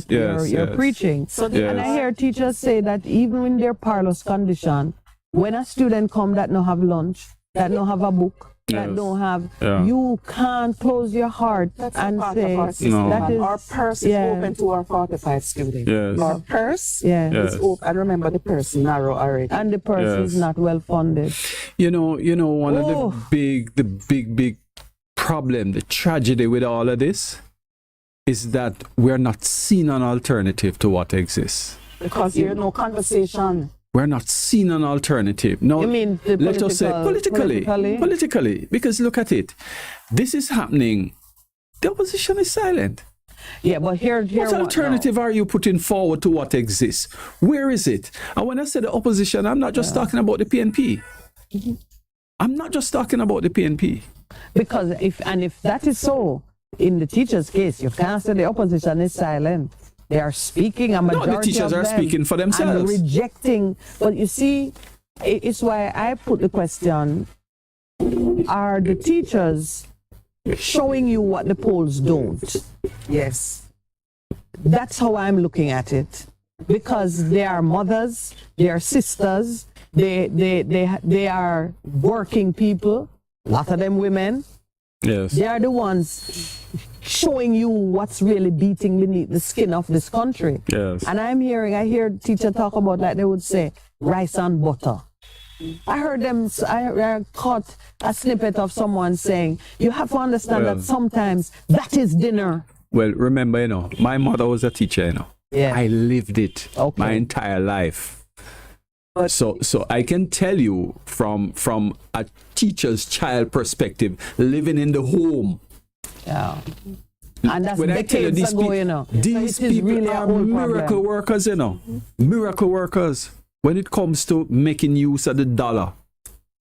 Speaker 4: preaching.
Speaker 11: So
Speaker 4: and I hear teachers say that even in their parlous condition, when a student come that don't have lunch, that don't have a book, that don't have, you can't close your heart and say
Speaker 11: that is, our purse is open to our 45 students.
Speaker 12: Yes.
Speaker 11: Our purse is open, and remember the purse is narrow already,
Speaker 4: and the purse is not well funded.
Speaker 12: One of the big problem, the tragedy with all of this is that we're not seeing an alternative to what exists.
Speaker 11: Because there's no conversation.
Speaker 12: We're not seeing an alternative. No,
Speaker 4: you mean
Speaker 12: let us say politically, because look at it. This is happening. The opposition is silent.
Speaker 4: Yeah, but here
Speaker 12: what alternative are you putting forward to what exists? Where is it? And when I say the opposition, I'm not just talking about the PNP. I'm not just talking about the PNP.
Speaker 4: Because if that is so, in the teachers' case, you can't say the opposition is silent. They are speaking, a majority
Speaker 12: the teachers
Speaker 4: of
Speaker 12: are
Speaker 4: them,
Speaker 12: speaking for themselves.
Speaker 4: And rejecting. But you see, it's why I put the question, are the teachers showing you what the polls don't.
Speaker 11: Yes.
Speaker 4: That's how I'm looking at it. Because they are mothers, they are sisters, they are working people, a lot of them women.
Speaker 12: Yes.
Speaker 4: They are the ones showing you what's really beating beneath the skin of this country.
Speaker 12: Yes.
Speaker 4: And I hear teacher talk about, like they would say, rice and butter. I heard them, I caught a snippet of someone saying, you have to understand that sometimes that is dinner.
Speaker 12: Well, remember, my mother was a teacher,
Speaker 4: Yeah.
Speaker 12: I lived it my entire life. So I can tell you from a teacher's child perspective, living in the home.
Speaker 4: Yeah. And that's
Speaker 12: when
Speaker 4: decades ago,
Speaker 12: These
Speaker 4: so it is
Speaker 12: people
Speaker 4: really
Speaker 12: are
Speaker 4: a whole
Speaker 12: miracle
Speaker 4: problem.
Speaker 12: workers, Miracle workers when it comes to making use of the dollar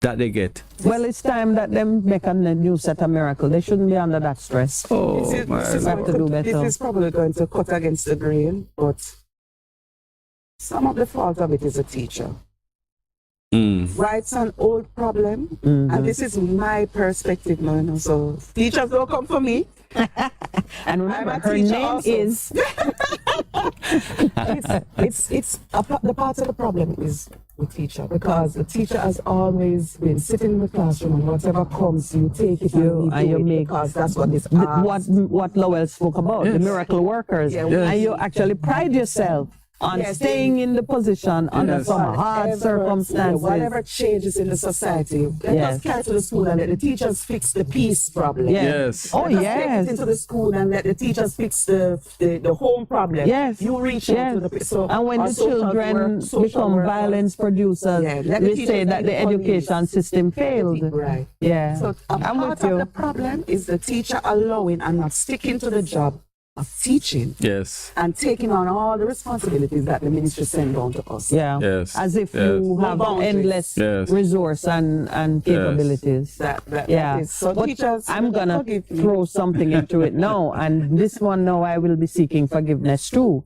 Speaker 12: that they get.
Speaker 4: Well, it's time that them make a new set of miracle. They shouldn't be under that stress.
Speaker 12: Oh,
Speaker 11: This
Speaker 4: my
Speaker 11: is probably going to cut against the grain, but some of the fault of it is a teacher. Right, it's an old problem, and this is my perspective, man. So teachers don't come for me.
Speaker 4: And remember, her
Speaker 11: teacher
Speaker 4: name
Speaker 11: also.
Speaker 4: is.
Speaker 11: The part of the problem is the teacher, because the teacher has always been sitting in the classroom, and whatever comes, you take it and you make, because that's what this
Speaker 4: what Lowell spoke about, the miracle workers.
Speaker 11: Yeah,
Speaker 4: And you actually pride yourself on staying in the position under some hard circumstances.
Speaker 11: Whatever changes in the society, let us carry to the school and let the teachers fix the peace problem.
Speaker 12: Yes.
Speaker 4: Oh,
Speaker 11: Let us
Speaker 4: yes.
Speaker 11: take it into the school and let the teachers fix the home problem.
Speaker 4: Yes.
Speaker 11: You reach out to the so
Speaker 4: and when
Speaker 11: our
Speaker 4: the
Speaker 11: social
Speaker 4: children
Speaker 11: social
Speaker 4: become
Speaker 11: workers,
Speaker 4: violence producers,
Speaker 11: let the
Speaker 4: we
Speaker 11: teachers
Speaker 4: say that
Speaker 11: be
Speaker 4: the education
Speaker 11: police.
Speaker 4: system failed.
Speaker 11: Right.
Speaker 4: Yeah.
Speaker 11: So
Speaker 4: I'm
Speaker 11: part
Speaker 4: with
Speaker 11: of
Speaker 4: you.
Speaker 11: the problem is the teacher allowing and not sticking to the job of teaching
Speaker 12: Yes.
Speaker 11: and taking on all the responsibilities that the ministry send down to us.
Speaker 4: Yeah.
Speaker 12: Yes.
Speaker 4: As if
Speaker 12: Yes.
Speaker 4: you have endless resource and capabilities.
Speaker 11: That
Speaker 4: Yeah.
Speaker 11: is. So
Speaker 4: But
Speaker 11: teachers,
Speaker 4: I'm gonna
Speaker 11: forgive me.
Speaker 4: throw something into it now, and this one now I will be seeking forgiveness too,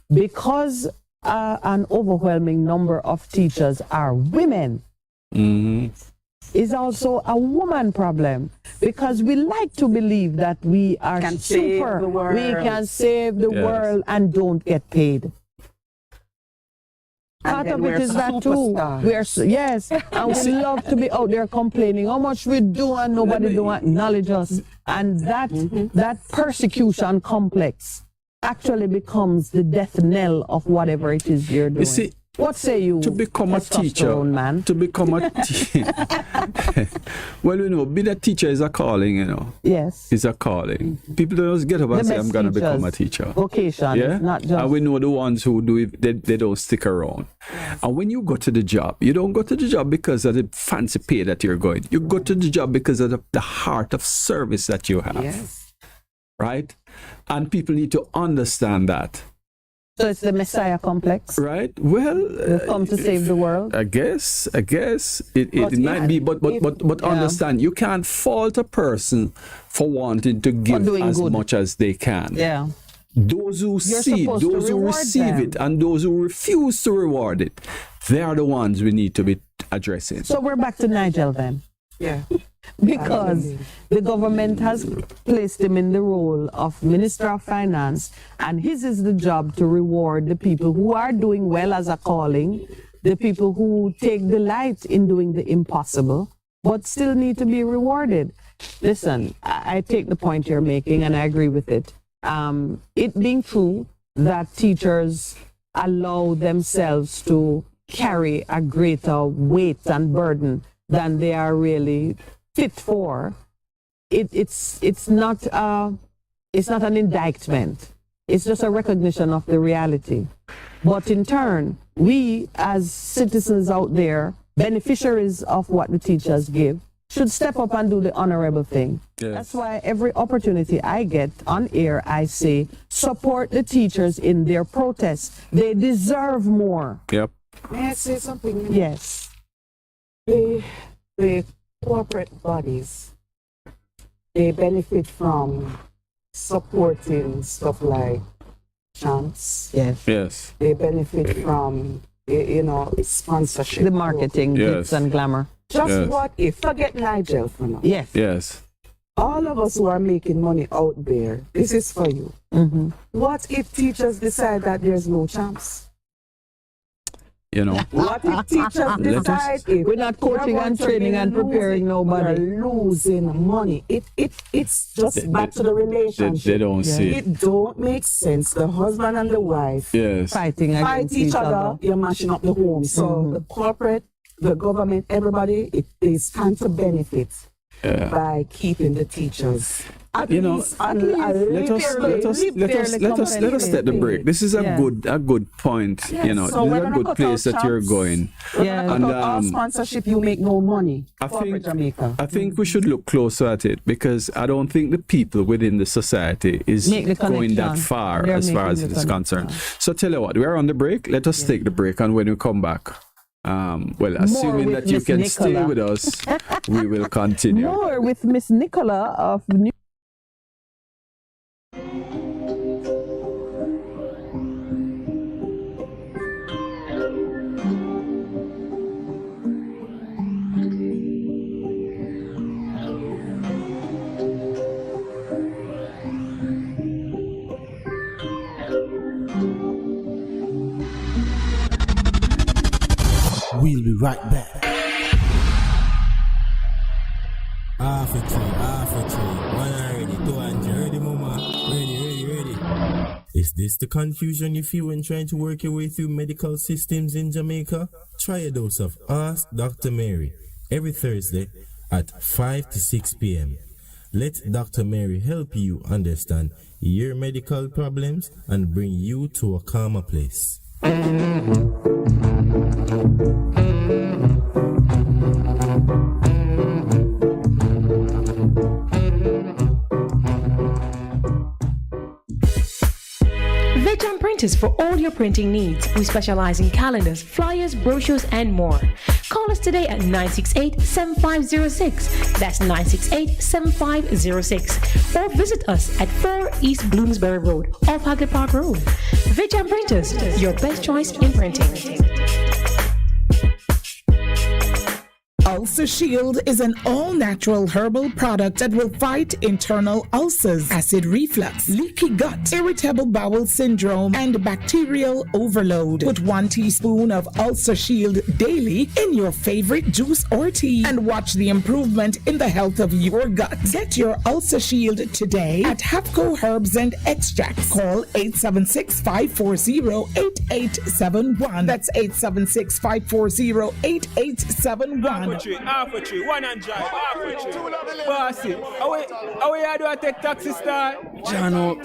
Speaker 4: because an overwhelming number of teachers are women. Is also a woman problem, because we like to believe that we are
Speaker 11: Can save
Speaker 4: super,
Speaker 11: the world.
Speaker 4: we can save the
Speaker 12: Yes.
Speaker 4: world and don't get paid. Part
Speaker 11: then
Speaker 4: of
Speaker 11: we're
Speaker 4: it is that too.
Speaker 11: superstars.
Speaker 4: We are yes, and we love to be out there complaining how much we do and nobody don't acknowledge us, and that persecution complex actually becomes the death knell of whatever it is you're doing.
Speaker 12: You see,
Speaker 4: what say you?
Speaker 12: To become a teacher,
Speaker 4: testosterone man?
Speaker 12: to become a well, being a teacher is a calling,
Speaker 4: Yes.
Speaker 12: It's a calling. People don't just get up and
Speaker 4: The
Speaker 12: say,
Speaker 4: best
Speaker 12: I'm going to
Speaker 4: teachers,
Speaker 12: become a teacher.
Speaker 4: Vocation,
Speaker 12: Yeah?
Speaker 4: it's not just.
Speaker 12: And we know the ones who do it, they don't stick around. And when you go to the job, you don't go to the job because of the fancy pay that you're going. You go to the job because of the heart of service that you have.
Speaker 11: Yes.
Speaker 12: Right? And people need to understand that.
Speaker 4: So it's the Messiah complex.
Speaker 12: Right? Well,
Speaker 4: We've come to save the world.
Speaker 12: I guess it
Speaker 4: But
Speaker 12: might
Speaker 4: yeah,
Speaker 12: be, but
Speaker 4: yeah.
Speaker 12: understand, you can't fault a person for wanting to give
Speaker 4: doing
Speaker 12: as
Speaker 4: good.
Speaker 12: much as they can.
Speaker 4: Yeah.
Speaker 12: Those who
Speaker 4: You're
Speaker 12: see,
Speaker 4: supposed to
Speaker 12: those who
Speaker 4: reward
Speaker 12: receive
Speaker 4: them.
Speaker 12: it, and those who refuse to reward it, they are the ones we need to be addressing.
Speaker 4: So we're back to Nigel then.
Speaker 11: Yeah.
Speaker 4: Because the government has placed him in the role of Minister of Finance, and his is the job to reward the people who are doing well as a calling, the people who take delight in doing the impossible, but still need to be rewarded. Listen, I take the point you're making, and I agree with it. It being true that teachers allow themselves to carry a greater weight and burden than they are really fit for, it's not an indictment. It's just a recognition of the reality. But in turn, we as citizens out there, beneficiaries of what the teachers give, should step up and do the honorable thing.
Speaker 12: Yes.
Speaker 4: That's why every opportunity I get on air, I say, support the teachers in their protests. They deserve more.
Speaker 12: Yep.
Speaker 11: May I say something?
Speaker 4: Yes.
Speaker 11: The corporate bodies, they benefit from supporting stuff like chants.
Speaker 4: Yes.
Speaker 12: Yes.
Speaker 11: They benefit from, sponsorship.
Speaker 4: The marketing,
Speaker 12: Yes.
Speaker 4: glitz and glamour.
Speaker 11: Just
Speaker 12: Yes.
Speaker 11: what if, forget Nigel for now.
Speaker 4: Yes.
Speaker 12: Yes.
Speaker 11: all of us who are making money out there, this is for you. What if teachers decide that there's no chance?
Speaker 12: You know,
Speaker 11: what if teachers decide
Speaker 4: we're not coaching and training and preparing nobody?
Speaker 11: We're losing money. It's just back to the relationship.
Speaker 12: They don't see it.
Speaker 11: It don't make sense. The husband and the wife
Speaker 4: fight
Speaker 11: each other. You're mashing up the home. So the corporate, the government, everybody, it stands to benefit by keeping the teachers. Let us take
Speaker 12: the break. This is a good point. You know,
Speaker 11: so
Speaker 12: this is a good place that you're going.
Speaker 11: And all sponsorship, you make no money.
Speaker 12: I think we should look closer at it, because I don't think the people within the society is going that far as far as it is concerned. So tell you what, we're on the break. Let us take the break, and when we come back, assuming that you can stay with us, we will continue.
Speaker 4: More with Miss Nicola of New.
Speaker 5: We'll be right back.
Speaker 23: Half a tree, 100, 200, ready, mama? Ready. Is this the confusion you feel when trying to work your way through medical systems in Jamaica? Try a dose of Ask Dr. Mary every Thursday at 5 to 6 p.m. Let Dr. Mary help you understand your medical problems and bring you to a calmer place.
Speaker 21: Vejan Printers for all your printing needs. We specialize in calendars, flyers, brochures, and more. Call us today at 968-7506. That's 968-7506. Or visit us at 4 East Bloomsbury Road, off Haggard Park Road. Vejan Printers, your best choice in printing.
Speaker 13: Ulcer Shield is an all-natural herbal product that will fight internal ulcers, acid reflux, leaky gut, irritable bowel syndrome, and bacterial overload. Put 1 teaspoon of Ulcer Shield daily in your favorite juice or tea and watch the improvement in the health of your gut. Get your Ulcer Shield today at Hapco Herbs and Extracts. Call 876-540-8871. That's 876-540-8871.
Speaker 7: Half a tree, 100, half a tree. Bossy, how you do I take taxi star?
Speaker 8: Jano,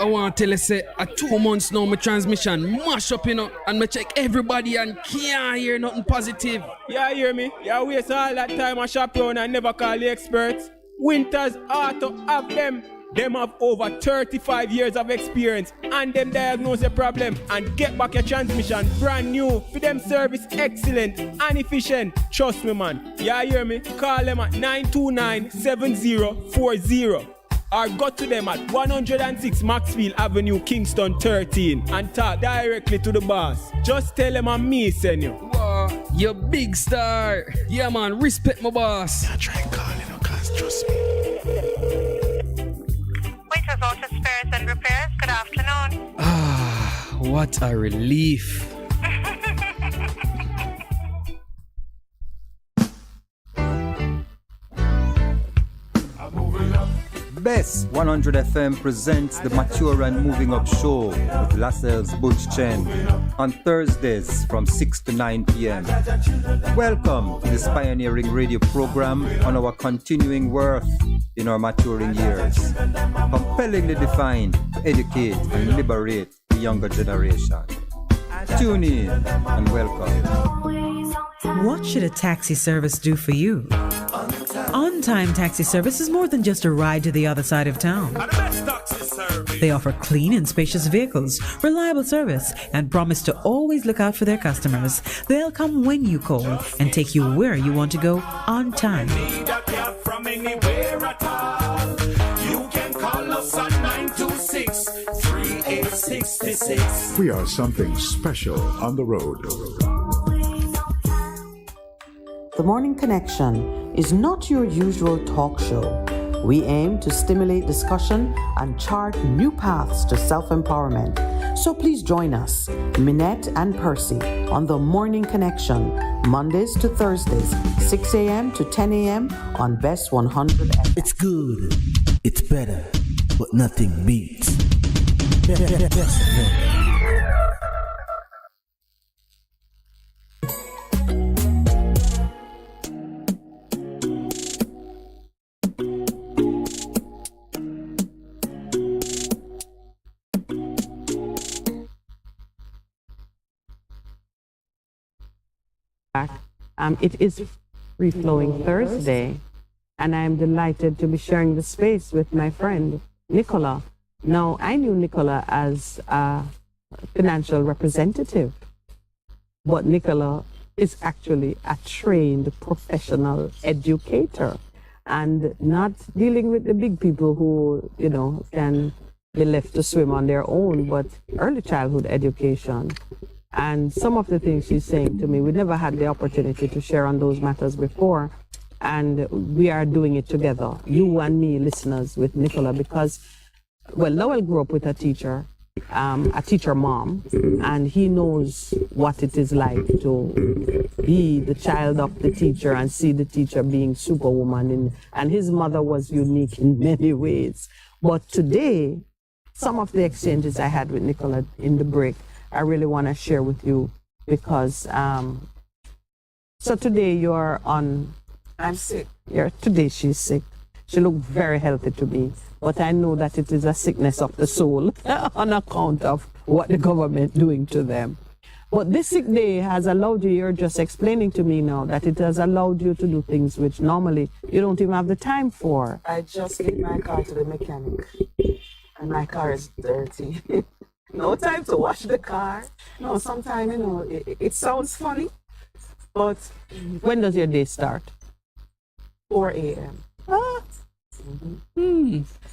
Speaker 8: I want to tell you, say, 2 months now, my transmission mash up, and me check everybody and can't hear nothing positive.
Speaker 7: Yeah, hear me? Yeah, waste all that time I shop around and never call the experts. Winters Auto have them. Them have over 35 years of experience, and them diagnose the problem and get back your transmission brand new. For them service excellent and efficient. Trust me, man. Yeah, hear me? Call them at 929-7040 or go to them at 106 Maxfield Avenue, Kingston 13 and talk directly to the boss. Just tell them I'm me, send you.
Speaker 8: Wow, you big star. Yeah, man, respect my boss.
Speaker 23: I try calling her, cause trust me.
Speaker 10: Winters Auto Spares and Repairs, good afternoon.
Speaker 8: Ah, what a relief.
Speaker 6: Bess100 FM presents the Mature and Moving Up Show with Lascelles Butch Chen on Thursdays from 6 to 9 p.m. Welcome to this pioneering radio program on our continuing worth in our maturing years. Compellingly defined to educate and liberate the younger generation. Tune in and welcome.
Speaker 1: What should a taxi service do for you? On-time taxi service is more than just a ride to the other side of town. They offer clean and spacious vehicles, reliable service, and promise to always look out for their customers. They'll come when you call and take you where you want to go on time.
Speaker 3: From anywhere at all. You can call us at 926-3866.
Speaker 2: We are something special on the road.
Speaker 4: The Morning Connection is not your usual talk show. We aim to stimulate discussion and chart new paths to self-empowerment. So please join us, Minett and Percy, on The Morning Connection, Mondays to Thursdays, 6 a.m. to 10 a.m. on Bess100 FM.
Speaker 5: It's good, it's better, but nothing beats. Best.
Speaker 4: It is Free Flowing Thursday, and I'm delighted to be sharing the space with my friend Nicola. Now, I knew Nicola as a financial representative, but Nicola is actually a trained professional educator and not dealing with the big people who, can be left to swim on their own, but early childhood education. And some of the things she's saying to me, we never had the opportunity to share on those matters before. And we are doing it together, you and me, listeners, with Nicola, because, Lowell grew up with a teacher mom, and he knows what it is like to be the child of the teacher and see the teacher being superwoman. And his mother was unique in many ways. But today, some of the exchanges I had with Nicola in the break, I really want to share with you because, so today you're on...
Speaker 11: I'm sick.
Speaker 4: Today she's sick. She looked very healthy to me, but I know that it is a sickness of the soul on account of what the government doing to them. But this sick day has allowed you, you're just explaining to me now, that it has allowed you to do things which normally you don't even have the time for.
Speaker 11: I just gave my car to the mechanic, and my car is dirty. No time to wash the car. No, sometimes, it sounds funny, but...
Speaker 4: When does your day start?
Speaker 11: 4 a.m.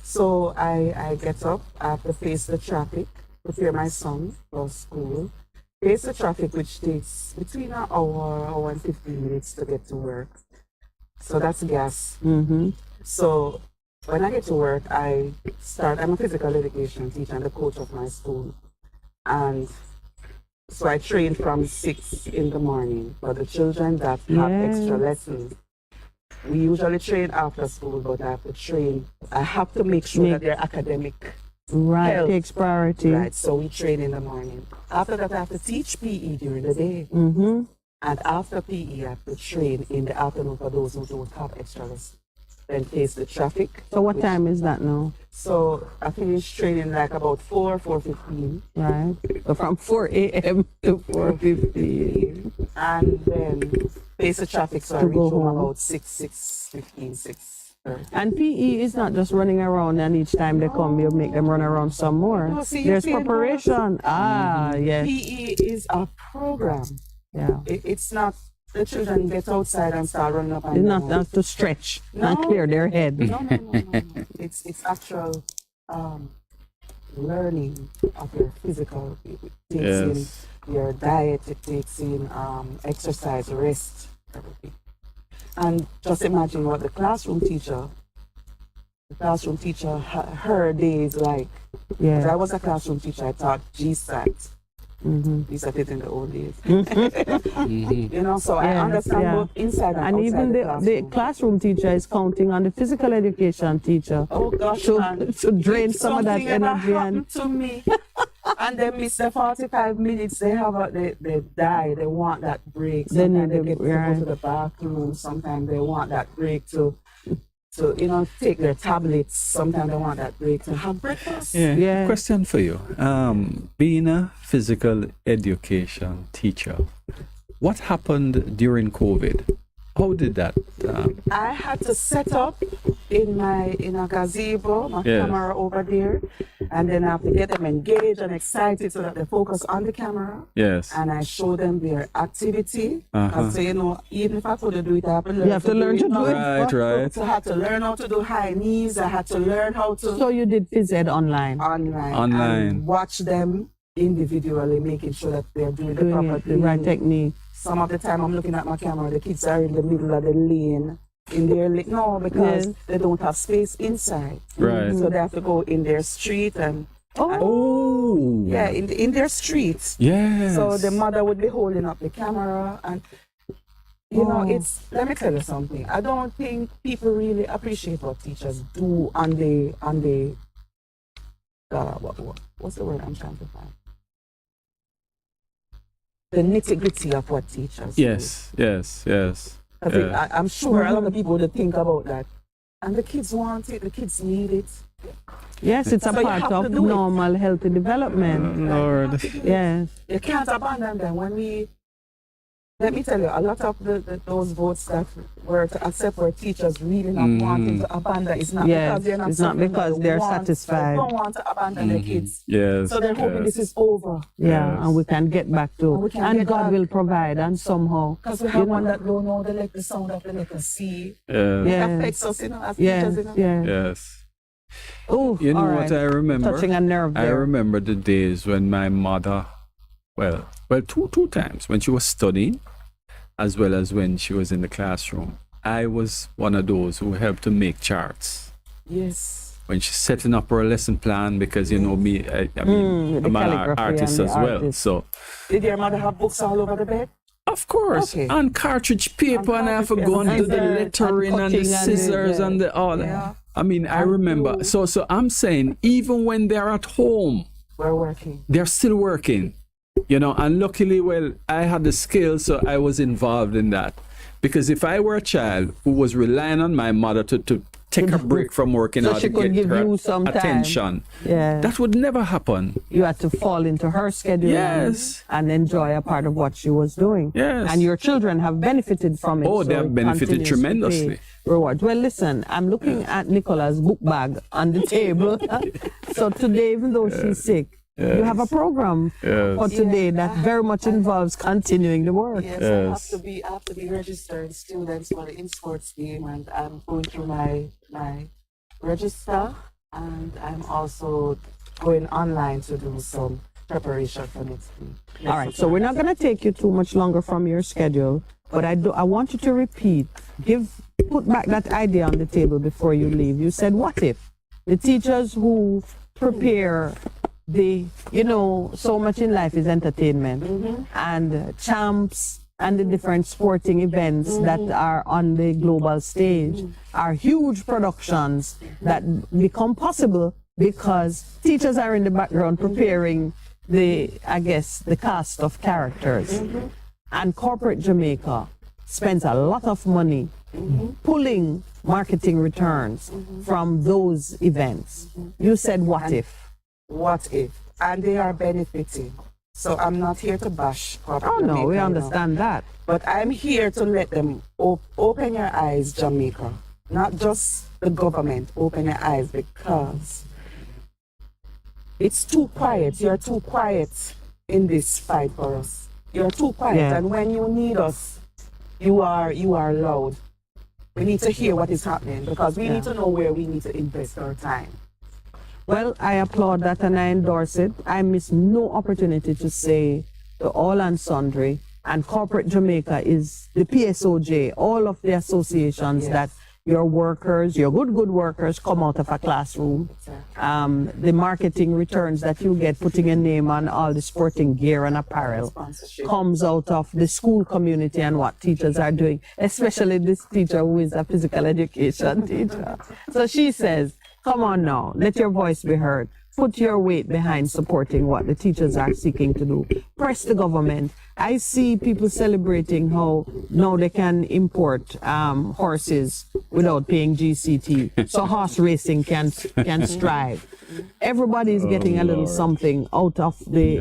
Speaker 11: So I get up, I have to face the traffic, prepare my son for school, face the traffic, which takes between an hour and 15 minutes to get to work. So that's gas. So when I get to work, I'm a physical education teacher and the coach of my school. And so I train from 6 in the morning for the children that have extra lessons. We usually train after school, but I have to make sure that their academic health
Speaker 4: takes priority.
Speaker 11: Right, so we train in the morning. After that, I have to teach PE during the day. And after PE, I have to train in the afternoon for those who don't have extra lessons. Then face the traffic.
Speaker 4: So what time is that now?
Speaker 11: So I finish training like about 4:15.
Speaker 4: Right. So from 4 a.m. to 4:15.
Speaker 11: And then face the traffic, so I reach home about 6:15, 6:30.
Speaker 4: And PE is not just running around, and each time they come, you make them run around some more.
Speaker 11: No, see,
Speaker 4: there's preparation. Yes.
Speaker 11: PE is a program.
Speaker 4: Yeah.
Speaker 11: It's not the children get outside and start running up and down.
Speaker 4: It's not to stretch and clear their head.
Speaker 11: No. It's actual learning of your physical. It takes in your diet, it takes in exercise, rest, everything. And just imagine what the classroom teacher, her days like.
Speaker 4: Yeah.
Speaker 11: I was a classroom teacher, I taught GSAT. GSAT is in the old days. So I understand both inside and outside
Speaker 4: even the classroom teacher is counting on the physical education teacher.
Speaker 11: Oh gosh,
Speaker 4: to drain some of that energy.
Speaker 11: And to me, and they miss the 45 minutes. They die. They want that break. Sometimes they get to go to the bathroom. Sometimes they want that break to take their tablets. Sometimes they want that break to have breakfast.
Speaker 12: Yeah. Question for you. Being a physical education teacher, what happened during COVID? How did that?
Speaker 11: I had to set up in a gazebo, my camera over there, and then I have to get them engaged and excited so that they focus on the camera.
Speaker 12: Yes.
Speaker 11: And I show them their activity. So, even if I couldn't do it, I have to learn.
Speaker 4: You have to learn to do it.
Speaker 12: Right.
Speaker 11: So I had to learn how to do high knees. I had to learn how to.
Speaker 4: So you did phys ed online?
Speaker 11: Online. And watch them individually, making sure that they're doing the proper
Speaker 4: the right technique.
Speaker 11: Some of the time I'm looking at my camera, the kids are in the middle of the lane in their because they don't have space inside.
Speaker 12: Right.
Speaker 11: So they have to go in their street and
Speaker 12: yeah,
Speaker 11: in their streets.
Speaker 12: Yes.
Speaker 11: So the mother would be holding up the camera and let me tell you something. I don't think people really appreciate what teachers do on the what's the word I'm trying to find? The nitty-gritty of what teachers
Speaker 12: Yes.
Speaker 11: I'm sure a lot of people would think about that. And the kids want it, the kids need it.
Speaker 4: Yes, it's a part of normal healthy development.
Speaker 12: Lord.
Speaker 4: Yes.
Speaker 11: You can't abandon them. Let me tell you, a lot of those votes that were to accept were teachers really not wanting to abandon. It's not because they're not.
Speaker 4: It's not because they're satisfied.
Speaker 11: They don't want to abandon their kids.
Speaker 12: Yes.
Speaker 11: So they're hoping this is over.
Speaker 4: Yeah, and we can get back to, and God will provide, and somehow.
Speaker 11: Because we have one that don't know the sound of the letter C.
Speaker 12: Yes.
Speaker 11: It affects us, as teachers,
Speaker 12: Yes.
Speaker 4: Oh,
Speaker 12: you know what I remember?
Speaker 4: Touching a nerve there.
Speaker 12: I remember the days when my mother, well, two times, when she was studying, as well as when she was in the classroom. I was one of those who helped to make charts.
Speaker 11: Yes.
Speaker 12: When she's setting up her lesson plan, because I'm an artist as well. So,
Speaker 11: did your mother have books all over the bed?
Speaker 12: Of course, and cartridge paper, and I have to go and do the lettering and the scissors and the all. Yeah. I mean, I remember. So I'm saying, even when they're at home,
Speaker 11: we're working.
Speaker 12: They're still working, and luckily, I had the skills, so I was involved in that. Because if I were a child who was relying on my mother to take a break from working
Speaker 4: so
Speaker 12: out
Speaker 4: she
Speaker 12: to
Speaker 4: could
Speaker 12: get
Speaker 4: give
Speaker 12: her
Speaker 4: you some
Speaker 12: attention, that would never happen.
Speaker 4: You had to fall into her schedule and enjoy a part of what she was doing.
Speaker 12: Yes.
Speaker 4: And your children have benefited from it.
Speaker 12: Oh, they have benefited tremendously.
Speaker 4: Rewards. Well, listen, I'm looking at Nicola's book bag on the table. So today, even though she's sick, you have a program for today that very much involves continuing the work.
Speaker 11: Yes, I have to be registered students for the in-sports game, and I'm going through my register, and I'm also going online to do some preparation for next week.
Speaker 4: All right, so we're not going to take you too much longer from your schedule, but I want you to repeat, put back that idea on the table before you leave. You said, what if the teachers who prepare so much in life is entertainment and champs and the different sporting events that are on the global stage are huge productions that become possible because teachers are in the background preparing the cast of characters. And corporate Jamaica spends a lot of money pulling marketing returns from those events. You said, what if?
Speaker 11: What if? And they are benefiting. So I'm not here to bash corporate Jamaica.
Speaker 4: Oh no, we understand that.
Speaker 11: But I'm here to let them open your eyes, Jamaica. Not just the government, open your eyes, because it's too quiet. You're too quiet in this fight for us. You're too quiet, and when you need us, you are loud. We need to hear what is happening, because we need to know where we need to invest our time.
Speaker 4: Well, I applaud that and I endorse it. I miss no opportunity to say to all and sundry, and corporate Jamaica is the PSOJ, all of the associations that your workers, your good workers come out of a classroom. The marketing returns that you get putting your name on all the sporting gear and apparel comes out of the school community and what teachers are doing, especially this teacher who is a physical education teacher. So she says, come on now, let your voice be heard. Put your weight behind supporting what the teachers are seeking to do. Press the government. I see people celebrating how now they can import horses without paying GCT. So horse racing can strive. Everybody is getting a little something out of the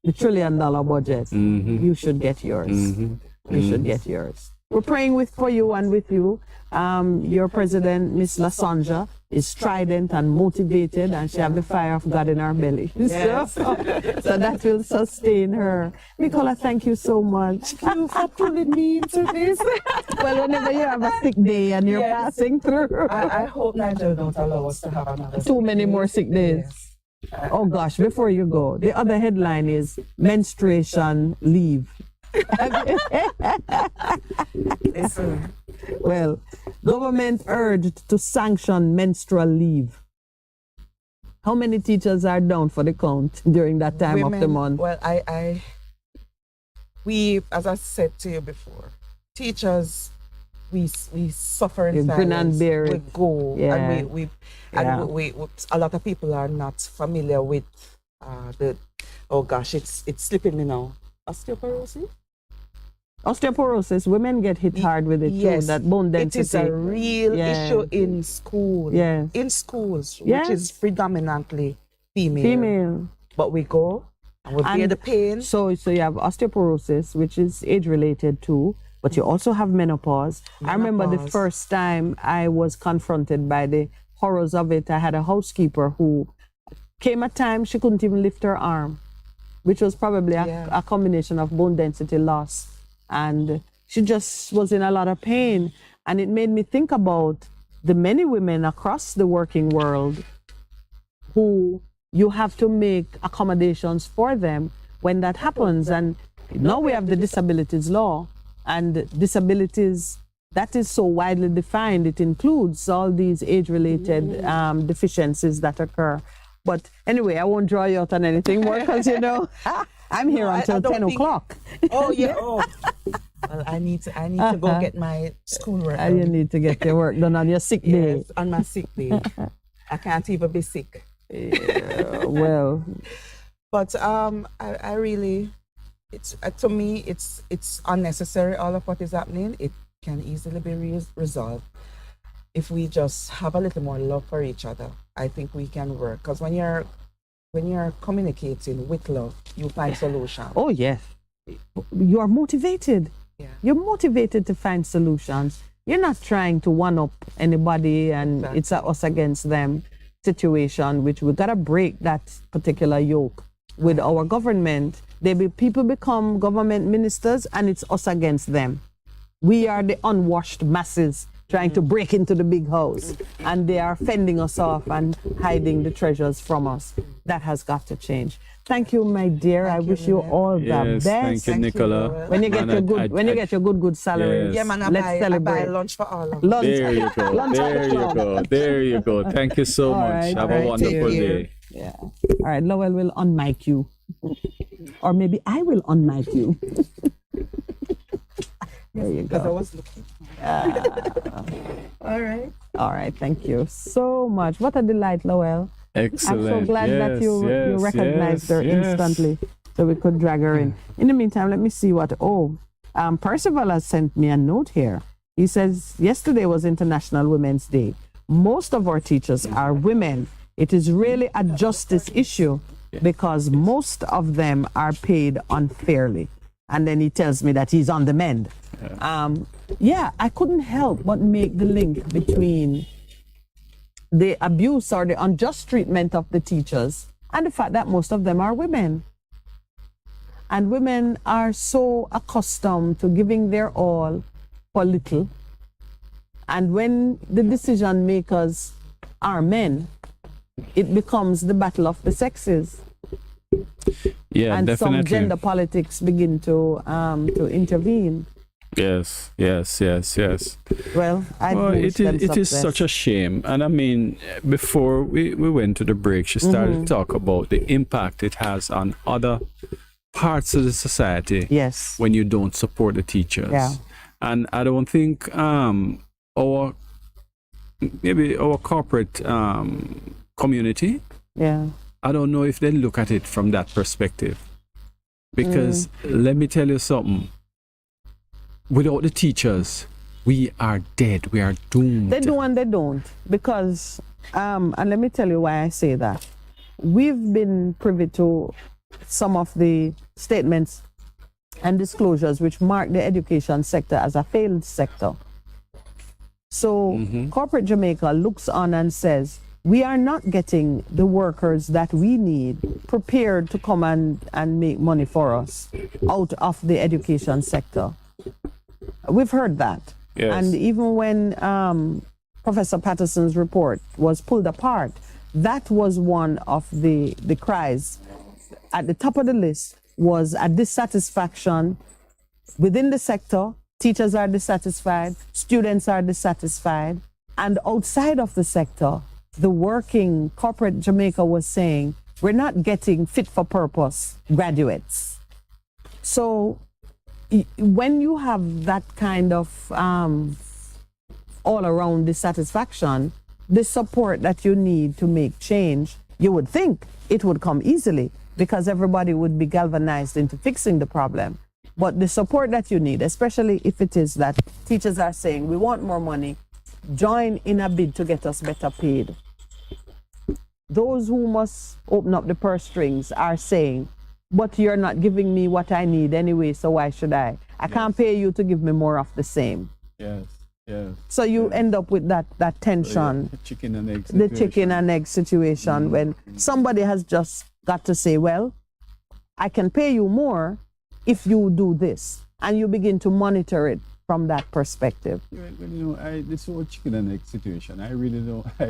Speaker 4: $1 trillion budget. You should get yours. You should get yours. We're praying for you and with you. Your president, Miss Lasanja, is strident and motivated, and she have the fire of God in her belly.
Speaker 11: Yes.
Speaker 4: So that will sustain her. Nicola, thank you so much.
Speaker 11: Thank you for pulling me into this.
Speaker 4: Well, whenever you have a sick day and you're passing through.
Speaker 11: I hope Nigel don't allow us to have another
Speaker 4: too many more sick days. Yes. Oh gosh, before you go, the other headline is menstruation leave.
Speaker 11: Listen,
Speaker 4: Well, government urged to sanction menstrual leave. How many teachers are down for the count during that time of the month?
Speaker 11: Well, we, as I said to you before, teachers, we suffer in silence.
Speaker 4: Grin and bear it.
Speaker 11: We go,
Speaker 4: Yeah.
Speaker 11: and we a lot of people are not familiar with oh gosh, it's slipping me now. Osteoporosis.
Speaker 4: Osteoporosis, women get hit hard with it
Speaker 11: Yes,
Speaker 4: too, that bone density.
Speaker 11: it is a real issue in school.
Speaker 4: Yeah.
Speaker 11: In schools,
Speaker 4: Yes.
Speaker 11: which is predominantly female.
Speaker 4: Female.
Speaker 11: But we go and we bear the pain.
Speaker 4: So you have osteoporosis, which is age-related too, but you also have menopause. I remember the first time I was confronted by the horrors of it. I had a housekeeper who came a time she couldn't even lift her arm, which was probably a combination of bone density loss. And she just was in a lot of pain. And it made me think about the many women across the working world who you have to make accommodations for them when that happens. And now we have the disabilities law, and disabilities, that is so widely defined. It includes all these age-related deficiencies that occur. But anyway, I won't draw you out on anything more because, you know, I'm here until 10 o'clock.
Speaker 11: Oh, yeah. Oh. Well, I need to go get my schoolwork done.
Speaker 4: You need to get your work done on your sick day.
Speaker 11: Yes, on my sick day. I can't even be sick.
Speaker 4: Yeah, well.
Speaker 11: But I really, it's to me, it's unnecessary, all of what is happening. It can easily be resolved if we just have a little more love for each other. I think we can work, because when you're communicating with love, you find solutions.
Speaker 4: Oh yes, you are motivated. Yeah. You're motivated to find solutions. You're not trying to one up anybody and it's a us against them situation, which we gotta break that particular yoke with our government. People become government ministers and it's us against them. We are the unwashed masses trying to break into the big house, and they are fending us off and hiding the treasures from us. That has got to change. Thank you, my dear. I wish you all the best.
Speaker 14: Thank you, Nicola.
Speaker 4: When you get your good salary,
Speaker 11: yeah, man,
Speaker 4: let's
Speaker 11: I
Speaker 4: celebrate.
Speaker 11: buy lunch for all of us.
Speaker 14: There you go. There you go. There you go. Thank you so much.
Speaker 4: Right,
Speaker 14: have a wonderful day.
Speaker 4: Yeah. All right, Lowell will unmic you, or maybe I will unmic you. There you go.
Speaker 11: Because I was looking. All right.
Speaker 4: All right. Thank you so much. What a delight, Lowell.
Speaker 14: Excellent.
Speaker 4: I'm so glad that you recognized her instantly, so we could drag her in. In the meantime, let me see what. Percival has sent me a note here. He says yesterday was International Women's Day. Most of our teachers are women. It is really a justice issue because most of them are paid unfairly. And then he tells me that he's on the mend. I couldn't help but make the link between the abuse or the unjust treatment of the teachers and the fact that most of them are women. And women are so accustomed to giving their all for little. And when the decision makers are men, it becomes the battle of the sexes.
Speaker 14: Yeah,
Speaker 4: and
Speaker 14: definitely.
Speaker 4: some gender politics begin to intervene.
Speaker 14: Yes.
Speaker 4: Well,
Speaker 14: it is such a shame. And I mean, before we went to the break, she started to talk about the impact it has on other parts of the society.
Speaker 4: Yes.
Speaker 14: When you don't support the teachers.
Speaker 4: Yeah.
Speaker 14: And I don't think our corporate community.
Speaker 4: Yeah.
Speaker 14: I don't know if they look at it from that perspective. Because let me tell you something. Without the teachers, we are dead. We are doomed.
Speaker 4: They do and they don't. Because, and let me tell you why I say that. We've been privy to some of the statements and disclosures which mark the education sector as a failed sector. So corporate Jamaica looks on and says, we are not getting the workers that we need prepared to come and make money for us out of the education sector. We've heard that.
Speaker 14: Yes.
Speaker 4: And even when Professor Patterson's report was pulled apart, that was one of the cries. At the top of the list was a dissatisfaction within the sector Teachers are dissatisfied, students are dissatisfied, and outside of the sector, the working corporate Jamaica was saying, we're not getting fit for purpose graduates. So when you have that kind of all around dissatisfaction, the support that you need to make change, you would think it would come easily because everybody would be galvanized into fixing the problem. But the support that you need, especially if it is that teachers are saying, we want more money, join in a bid to get us better paid. Those who must open up the purse strings are saying, but you're not giving me what I need anyway, so why should I? I can't pay you to give me more of the same.
Speaker 14: Yes, yes.
Speaker 4: So you end up with that tension.
Speaker 14: The chicken and egg
Speaker 4: situation. The chicken and egg situation when somebody has just got to say, well, I can pay you more if you do this. And you begin to monitor it from that perspective.
Speaker 14: This whole chicken and egg situation, I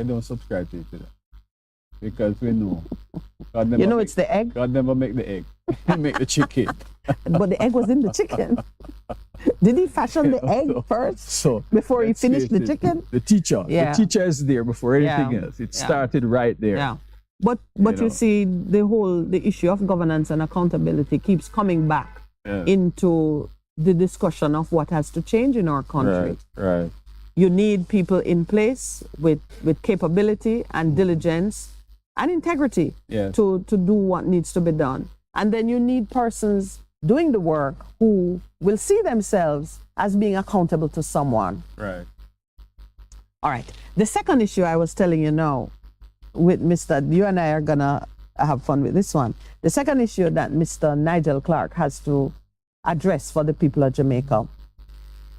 Speaker 14: don't subscribe to that. Because we know.
Speaker 4: It's the egg?
Speaker 14: God never make the egg. He make the chicken.
Speaker 4: But the egg was in the chicken. Did he fashion the egg first before he finished the chicken?
Speaker 14: The teacher. Yeah. The teacher is there before anything else. It started right there.
Speaker 4: Yeah. But you see, the issue of governance and accountability keeps coming back into the discussion of what has to change in our country.
Speaker 14: Right.
Speaker 4: You need people in place with capability and diligence and integrity to do what needs to be done. And then you need persons doing the work who will see themselves as being accountable to someone.
Speaker 14: Right.
Speaker 4: All right. The second issue I was telling you now, with you and I are gonna have fun with this one. The second issue that Mr. Nigel Clark has to address for the people of Jamaica.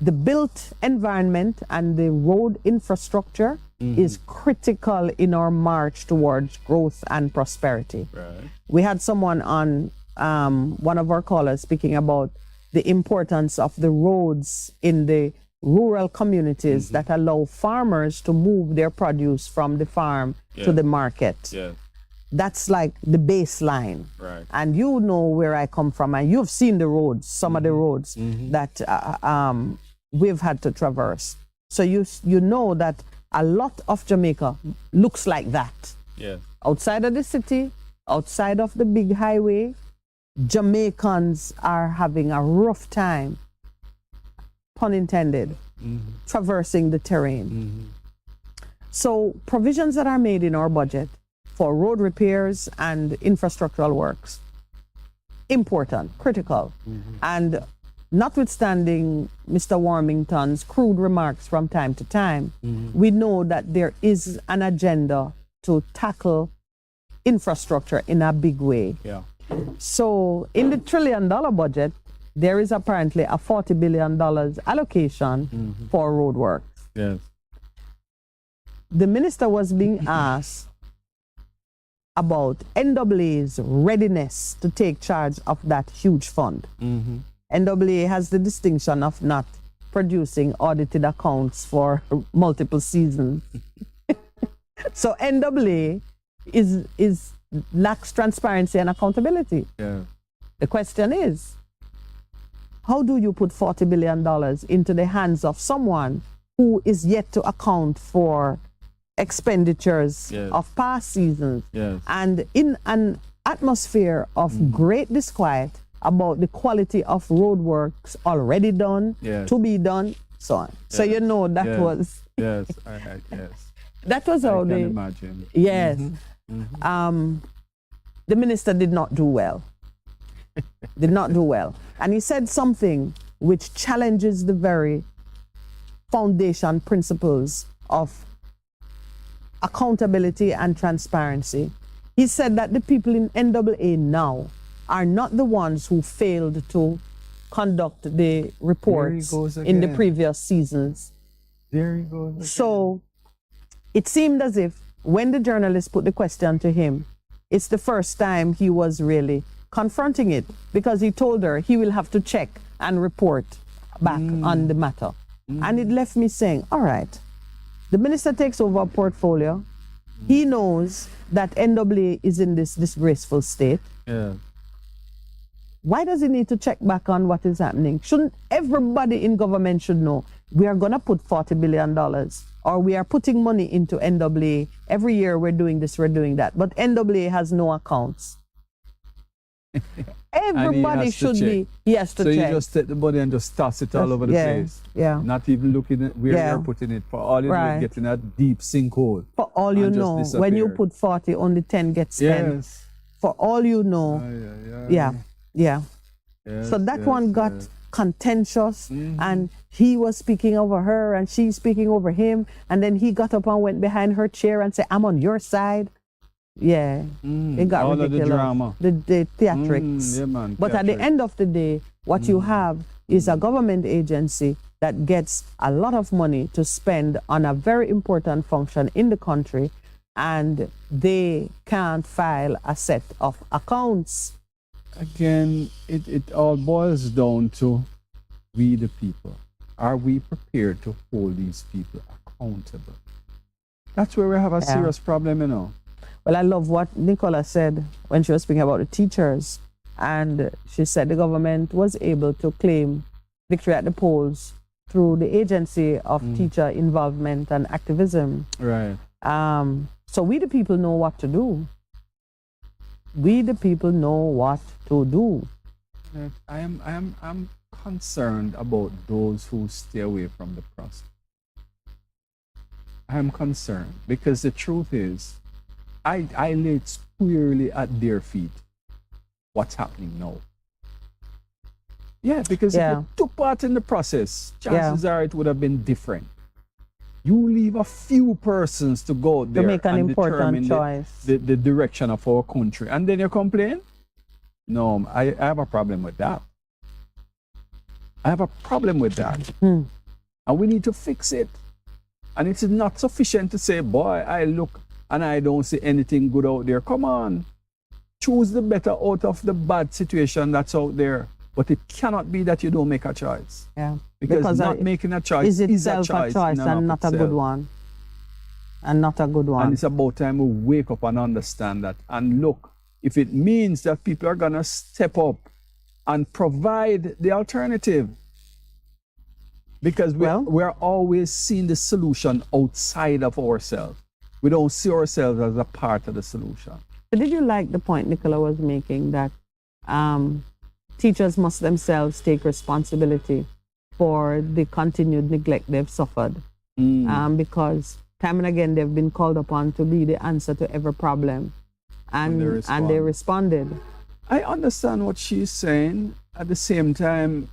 Speaker 4: The built environment and the road infrastructure is critical in our march towards growth and prosperity.
Speaker 14: Right.
Speaker 4: We had someone on one of our callers speaking about the importance of the roads in the rural communities that allow farmers to move their produce from the farm to the market.
Speaker 14: Yeah.
Speaker 4: That's like the baseline.
Speaker 14: Right.
Speaker 4: And you know where I come from, and you've seen the roads, some of the roads that we've had to traverse. So you know that a lot of Jamaica looks like that.
Speaker 14: Yeah.
Speaker 4: Outside of the city, outside of the big highway, Jamaicans are having a rough time, pun intended, traversing the terrain. So provisions that are made in our budget for road repairs and infrastructural works, important, critical. And notwithstanding Mr. Warmington's crude remarks from time to time, we know that there is an agenda to tackle infrastructure in a big way.
Speaker 14: Yeah.
Speaker 4: So in the $1 trillion budget, there is apparently a $40 billion allocation for road work.
Speaker 14: Yes.
Speaker 4: The minister was being asked about NAA's readiness to take charge of that huge fund. NAA has the distinction of not producing audited accounts for multiple seasons. So NAA lacks transparency and accountability.
Speaker 14: Yeah.
Speaker 4: The question is, how do you put $40 billion into the hands of someone who is yet to account for expenditures of past seasons? And in an atmosphere of great disquiet about the quality of roadworks already done, to be done, so on. So you know that was...
Speaker 14: yes.
Speaker 4: That was how they...
Speaker 14: imagine.
Speaker 4: Yes. The minister did not do well. And he said something which challenges the very foundation principles of accountability and transparency. He said that the people in NAA now are not the ones who failed to conduct the reports in the previous seasons.
Speaker 14: There he goes again.
Speaker 4: So it seemed as if when the journalist put the question to him, it's the first time he was really confronting it, because he told her he will have to check and report back on the matter. And it left me saying, all right, the minister takes over a portfolio. He knows that NAA is in this disgraceful state.
Speaker 14: Yeah.
Speaker 4: Why does he need to check back on what is happening? Shouldn't everybody in government should know we are going to put $40 billion or we are putting money into NAA. Every year we're doing this, we're doing that. But NAA has no accounts. Everybody should be, he has to
Speaker 14: so
Speaker 4: check.
Speaker 14: So you just take the money and just toss it all over the place.
Speaker 4: Yeah.
Speaker 14: Not even looking at where you're putting it. For all you know, getting a deep sinkhole.
Speaker 4: For all you know, when you put 40, only 10 get spent.
Speaker 14: Yes.
Speaker 4: For all you know. Yeah. So that one got contentious, and he was speaking over her and she's speaking over him, and then he got up and went behind her chair and said, I'm on your side. Yeah, it got
Speaker 14: all
Speaker 4: ridiculous.
Speaker 14: Of the drama.
Speaker 4: The theatrics.
Speaker 14: Yeah, man,
Speaker 4: but at the end of the day, what you have is a government agency that gets a lot of money to spend on a very important function in the country, and they can't file a set of accounts.
Speaker 14: Again, it all boils down to we the people. Are we prepared to hold these people accountable? That's where we have a serious problem, you know.
Speaker 4: Well, I love what Nicola said when she was speaking about the teachers. And she said the government was able to claim victory at the polls through the agency of teacher involvement and activism.
Speaker 14: Right.
Speaker 4: So we the people know what to do. We the people know what to do.
Speaker 14: I'm concerned about those who stay away from the process. I'm concerned because the truth is, I lay it squarely at their feet what's happening now. Yeah, because if you took part in the process, chances are it would have been different. You leave a few persons to go there
Speaker 4: to make an
Speaker 14: and
Speaker 4: important choice.
Speaker 14: The direction of our country, and then you complain? No, I have a problem with that. I have a problem with that. And we need to fix it. And it is not sufficient to say, boy, I look and I don't see anything good out there. Come on. Choose the better out of the bad situation that's out there. But it cannot be that you don't make a choice.
Speaker 4: Yeah.
Speaker 14: Because not making a choice is a choice
Speaker 4: and not a good one. And not a good one.
Speaker 14: And it's about time we wake up and understand that. And look, if it means that people are going to step up and provide the alternative, because we're always seeing the solution outside of ourselves. We don't see ourselves as a part of the solution.
Speaker 4: But did you like the point Nicola was making that teachers must themselves take responsibility for the continued neglect they've suffered? Because time and again they've been called upon to be the answer to every problem. And they responded.
Speaker 14: I understand what she's saying. At the same time,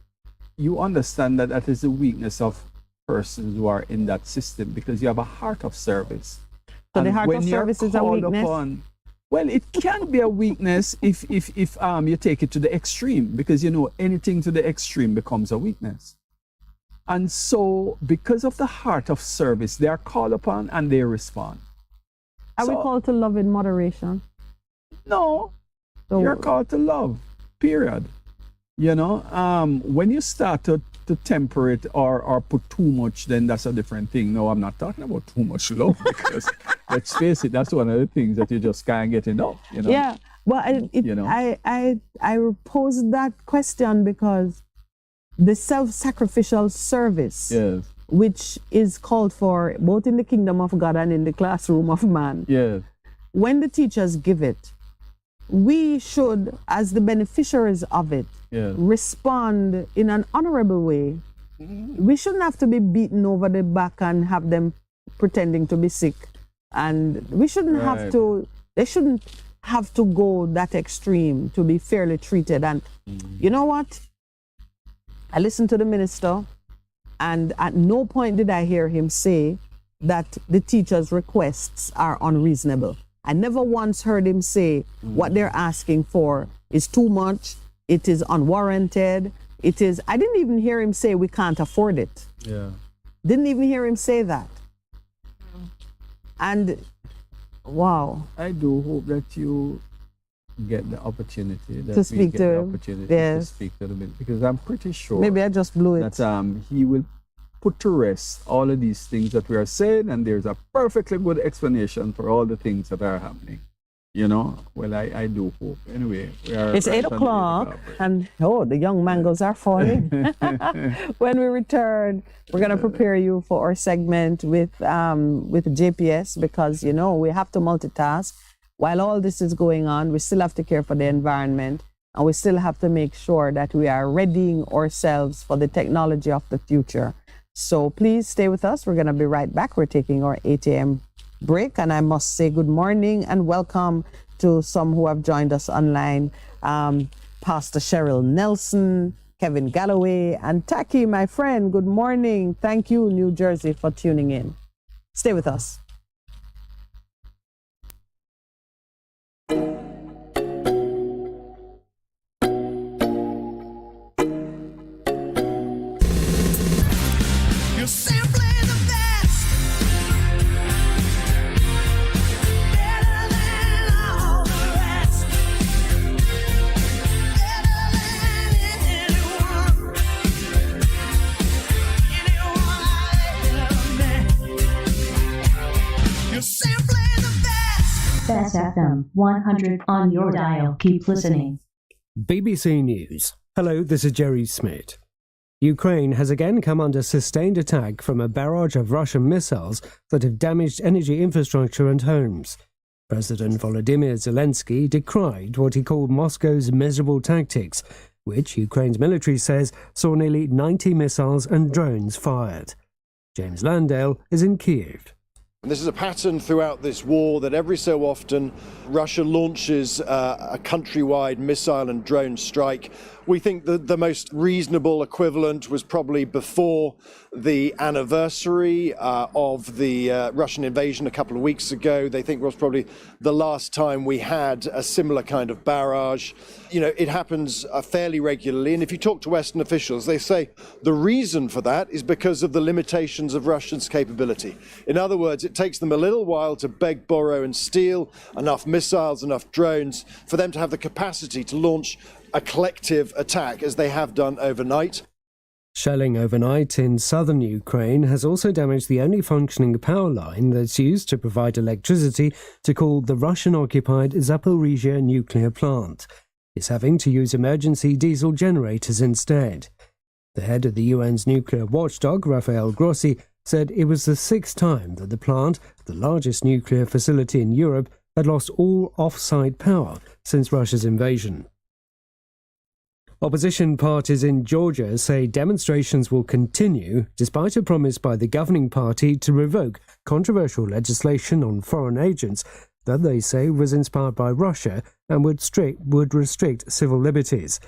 Speaker 14: you understand that that is the weakness of persons who are in that system, because you have a heart of service.
Speaker 4: So the heart of service is a weakness?
Speaker 14: Well, it can be a weakness if you take it to the extreme, because you know anything to the extreme becomes a weakness. And so, because of the heart of service, they are called upon and they respond.
Speaker 4: Are we called to love in moderation?
Speaker 14: No, you're called to love, period. You know, when you start to temper it or put too much, then that's a different thing. No, I'm not talking about too much love, because let's face it, that's one of the things that you just can't get enough. You know?
Speaker 4: Yeah, well, I posed that question because the self-sacrificial service, which is called for both in the kingdom of God and in the classroom of man, when the teachers give it, we should, as the beneficiaries of it, respond in an honorable way. We shouldn't have to be beaten over the back and have them pretending to be sick. And we shouldn't have to, they shouldn't have to go that extreme to be fairly treated. And you know what? I listened to the minister, and at no point did I hear him say that the teachers' requests are unreasonable. I never once heard him say what they're asking for is too much, it is unwarranted, it is... I didn't even hear him say we can't afford it. Didn't even hear him say that. And, wow.
Speaker 14: I do hope that you get the opportunity,
Speaker 4: to speak to him.
Speaker 14: To speak to him, because I'm pretty sure...
Speaker 4: Maybe I just blew it.
Speaker 14: That he will put to rest all of these things that we are saying, and there's a perfectly good explanation for all the things that are happening. Well, I do hope. Anyway,
Speaker 4: it's 8 o'clock, and the young mangoes are falling. When we return, we're going to prepare you for our segment with JPS, because, we have to multitask. While all this is going on, we still have to care for the environment, and we still have to make sure that we are readying ourselves for the technology of the future. So please stay with us. We're going to be right back. We're taking our 8 a.m. break, and I must say good morning and welcome to some who have joined us online. Pastor Cheryl Nelson, Kevin Galloway, and Taki, my friend. Good morning. Thank you, New Jersey, for tuning in. Stay with us.
Speaker 21: Bess FM-100 on your dial. Keep listening.
Speaker 15: BBC News. Hello, this is Jerry Smith. Ukraine has again come under sustained attack from a barrage of Russian missiles that have damaged energy infrastructure and homes. President Volodymyr Zelensky decried what he called Moscow's miserable tactics, which Ukraine's military says saw nearly 90 missiles and drones fired. James Landale is in Kiev.
Speaker 16: This is a pattern throughout this war that every so often Russia launches a countrywide missile and drone strike. We think that the most reasonable equivalent was probably before the anniversary of the Russian invasion a couple of weeks ago. They think it was probably the last time we had a similar kind of barrage. It happens fairly regularly, and if you talk to Western officials, they say the reason for that is because of the limitations of Russia's capability. In other words, it takes them a little while to beg, borrow, and steal enough missiles, enough drones for them to have the capacity to launch a collective attack, as they have done overnight.
Speaker 15: Shelling overnight in southern Ukraine has also damaged the only functioning power line that's used to provide electricity to cool the Russian-occupied Zaporizhia nuclear plant. It's having to use emergency diesel generators instead. The head of the UN's nuclear watchdog, Rafael Grossi, said it was the 6th time that the plant, the largest nuclear facility in Europe, had lost all off-site power since Russia's invasion. Opposition parties in Georgia say demonstrations will continue despite a promise by the governing party to revoke controversial legislation on foreign agents that they say was inspired by Russia and would restrict civil liberties.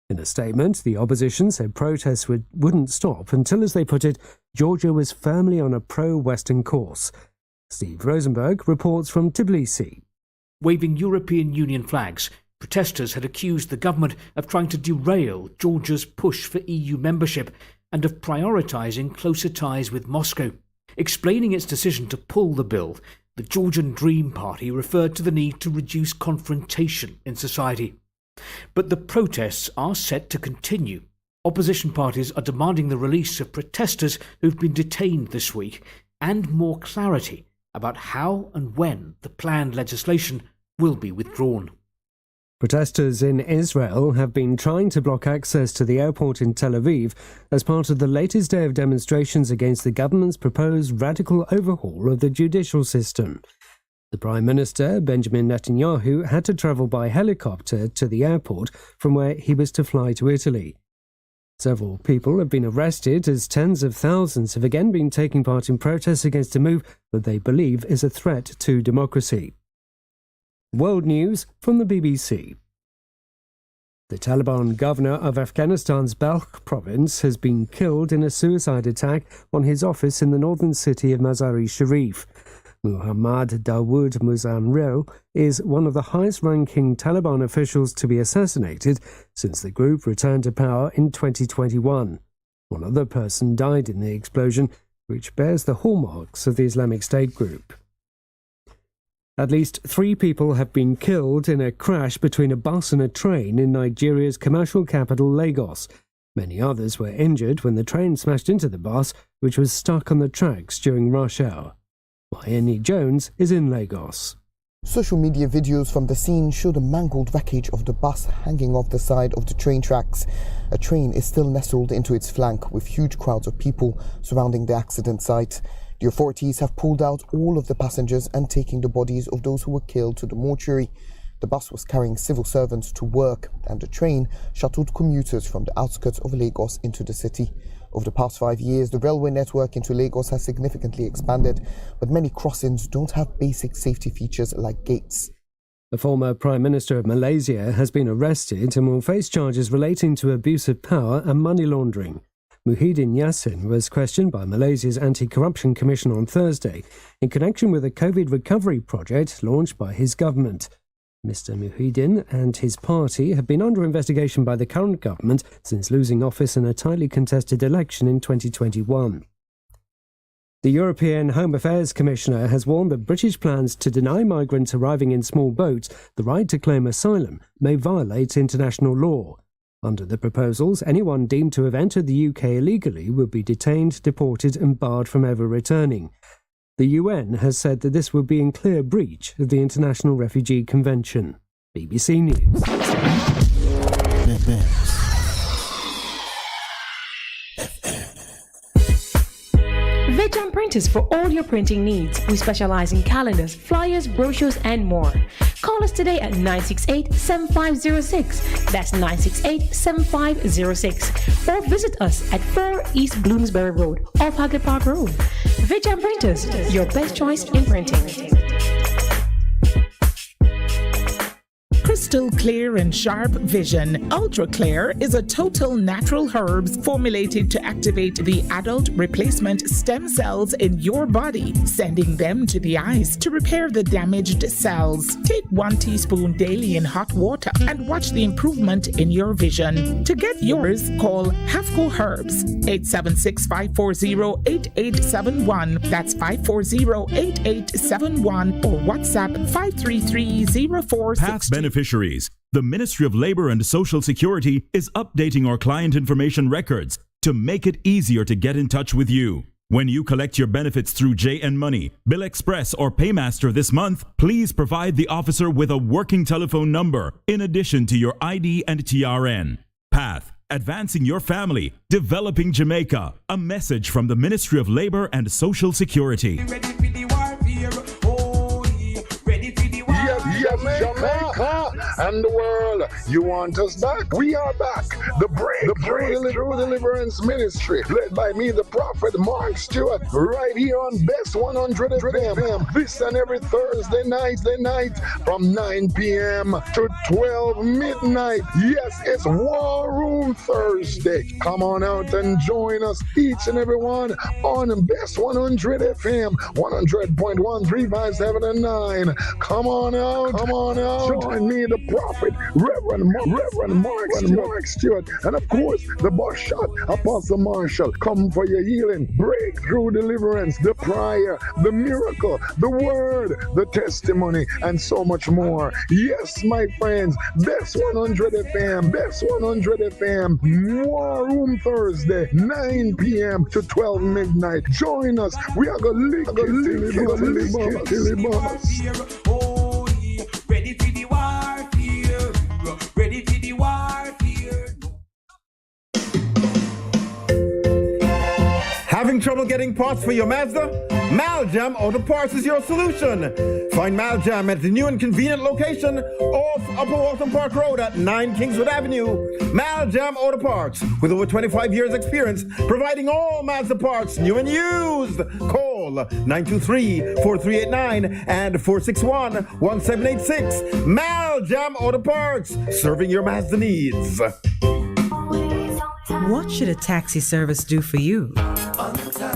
Speaker 15: In a statement, the opposition said protests wouldn't stop until, as they put it, Georgia was firmly on a pro-Western course. Steve Rosenberg reports from Tbilisi.
Speaker 17: Waving European Union flags, protesters had accused the government of trying to derail Georgia's push for EU membership and of prioritising closer ties with Moscow. Explaining its decision to pull the bill, the Georgian Dream Party referred to the need to reduce confrontation in society. But the protests are set to continue. Opposition parties are demanding the release of protesters who've been detained this week and more clarity about how and when the planned legislation will be withdrawn.
Speaker 15: Protesters in Israel have been trying to block access to the airport in Tel Aviv as part of the latest day of demonstrations against the government's proposed radical overhaul of the judicial system. The Prime Minister, Benjamin Netanyahu, had to travel by helicopter to the airport from where he was to fly to Italy. Several people have been arrested as tens of thousands have again been taking part in protests against a move that they believe is a threat to democracy. World news from the BBC. The Taliban governor of Afghanistan's Balkh province has been killed in a suicide attack on his office in the northern city of Mazar-e-Sharif. Muhammad Dawood Muzamil is one of the highest-ranking Taliban officials to be assassinated since the group returned to power in 2021. One other person died in the explosion, which bears the hallmarks of the Islamic State group. At least 3 people have been killed in a crash between a bus and a train in Nigeria's commercial capital, Lagos. Many others were injured when the train smashed into the bus, which was stuck on the tracks during rush hour. Mayeni Jones is in Lagos.
Speaker 18: Social media videos from the scene show the mangled wreckage of the bus hanging off the side of the train tracks. A train is still nestled into its flank with huge crowds of people surrounding the accident site. The authorities have pulled out all of the passengers and taken the bodies of those who were killed to the mortuary. The bus was carrying civil servants to work, and the train shuttled commuters from the outskirts of Lagos into the city. Over the past 5 years, the railway network into Lagos has significantly expanded, but many crossings don't have basic safety features like gates.
Speaker 15: The former Prime Minister of Malaysia has been arrested and will face charges relating to abuse of power and money laundering. Muhyiddin Yassin was questioned by Malaysia's Anti-Corruption Commission on Thursday in connection with a COVID recovery project launched by his government. Mr. Muhyiddin and his party have been under investigation by the current government since losing office in a tightly contested election in 2021. The European Home Affairs Commissioner has warned that British plans to deny migrants arriving in small boats the right to claim asylum may violate international law. Under the proposals, anyone deemed to have entered the UK illegally will be detained, deported and barred from ever returning. The UN has said that this would be in clear breach of the International Refugee Convention. BBC News.
Speaker 21: Veg Printers for all your printing needs. We specialize in calendars, flyers, brochures, and more. Call us today at 968-7506. That's 968-7506. Or visit us at 4 East Bloomsbury Road, off Hagley Park Road. Veg Printers, your best choice in printing.
Speaker 13: Crystal clear and sharp vision. Ultra Clear is a total natural herbs formulated to activate the adult replacement stem cells in your body, sending them to the eyes to repair the damaged cells. Take 1 teaspoon daily in hot water and watch the improvement in your vision. To get yours, call Hafco Herbs 876-540-8871. That's 540-8871 or WhatsApp 533-0462.
Speaker 19: Past beneficiaries. The Ministry of Labor and Social Security is updating our client information records to make it easier to get in touch with you. When you collect your benefits through JN Money, Bill Express, or Paymaster this month, please provide the officer with a working telephone number in addition to your ID and TRN. PATH, advancing your family, developing Jamaica. A message from the Ministry of Labor and Social Security.
Speaker 9: Yes, Jamaica and the world, you want us back? We are back. The Breakthrough Deliverance Ministry, led by me, the Prophet Mark Stewart, right here on Bess100 FM. This and every Thursday night, from 9 p.m. to 12 midnight. Yes, it's War Room Thursday. Come on out and join us, each and every one, on Bess100 FM, 100.1, 3, 5, 7, and 9. Come on out. Join me, the Prophet, Reverend Mark Stewart, and of course, the boss shot, Apostle Marshall. Come for your healing, breakthrough, deliverance, the prayer, the miracle, the word, the testimony, and so much more. Yes, my friends, Bess100 FM, War Room Thursday, 9 p.m. to 12 midnight. Join us. We are going to lick it.
Speaker 3: Ready for the warfare. Ready for the warfare.
Speaker 25: Having trouble getting parts for your Mazda? Maljam Auto Parts is your solution. Find Maljam at the new and convenient location off Upper Waltham Park Road at 9 Kingswood Avenue. Maljam Auto Parts, with over 25 years experience, providing all Mazda parts, new and used. Call 923-4389 and 461-1786. Maljam Auto Parts, serving your Mazda needs.
Speaker 1: What should a taxi service do for you?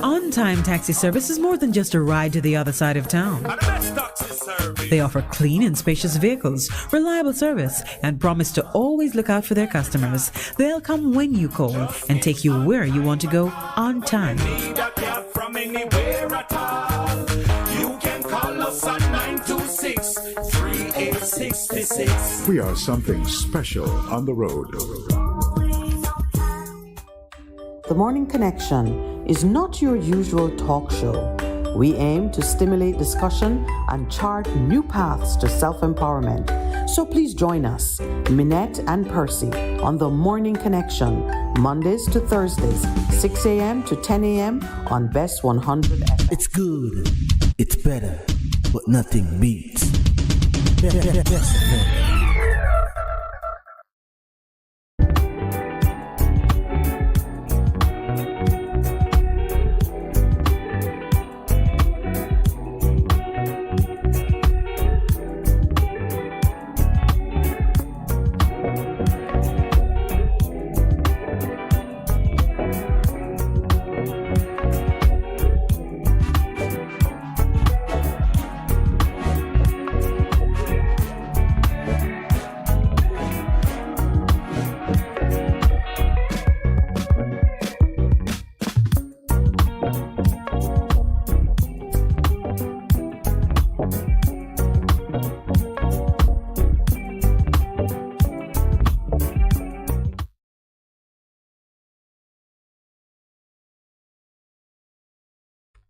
Speaker 1: On-Time Taxi Service is more than just a ride to the other side of town. They offer clean and spacious vehicles, reliable service, and promise to always look out for their customers. They'll come when you call and take you where you want to go on time.
Speaker 3: From anywhere at all. You can call us at 926-3866.
Speaker 2: We are something special on the road.
Speaker 4: The Morning Connection is not your usual talk show. We aim to stimulate discussion and chart new paths to self-empowerment. So please join us, Minett and Percy, on The Morning Connection, Mondays to Thursdays, 6 a.m. to 10 a.m. on Bess100 FM.
Speaker 5: It's good, it's better, but nothing beats. Bess FM.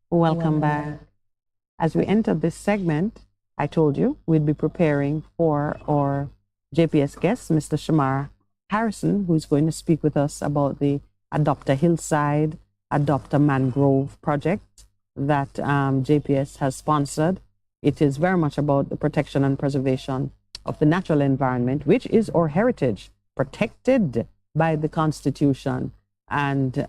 Speaker 4: Welcome back. As we enter this segment, I told you we'd be preparing for our JPS guest, Mr. Shamar Harrison, who's going to speak with us about the Adopt a Hillside, Adopt a Mangrove project that JPS has sponsored. It is very much about the protection and preservation of the natural environment, which is our heritage, protected by the Constitution. And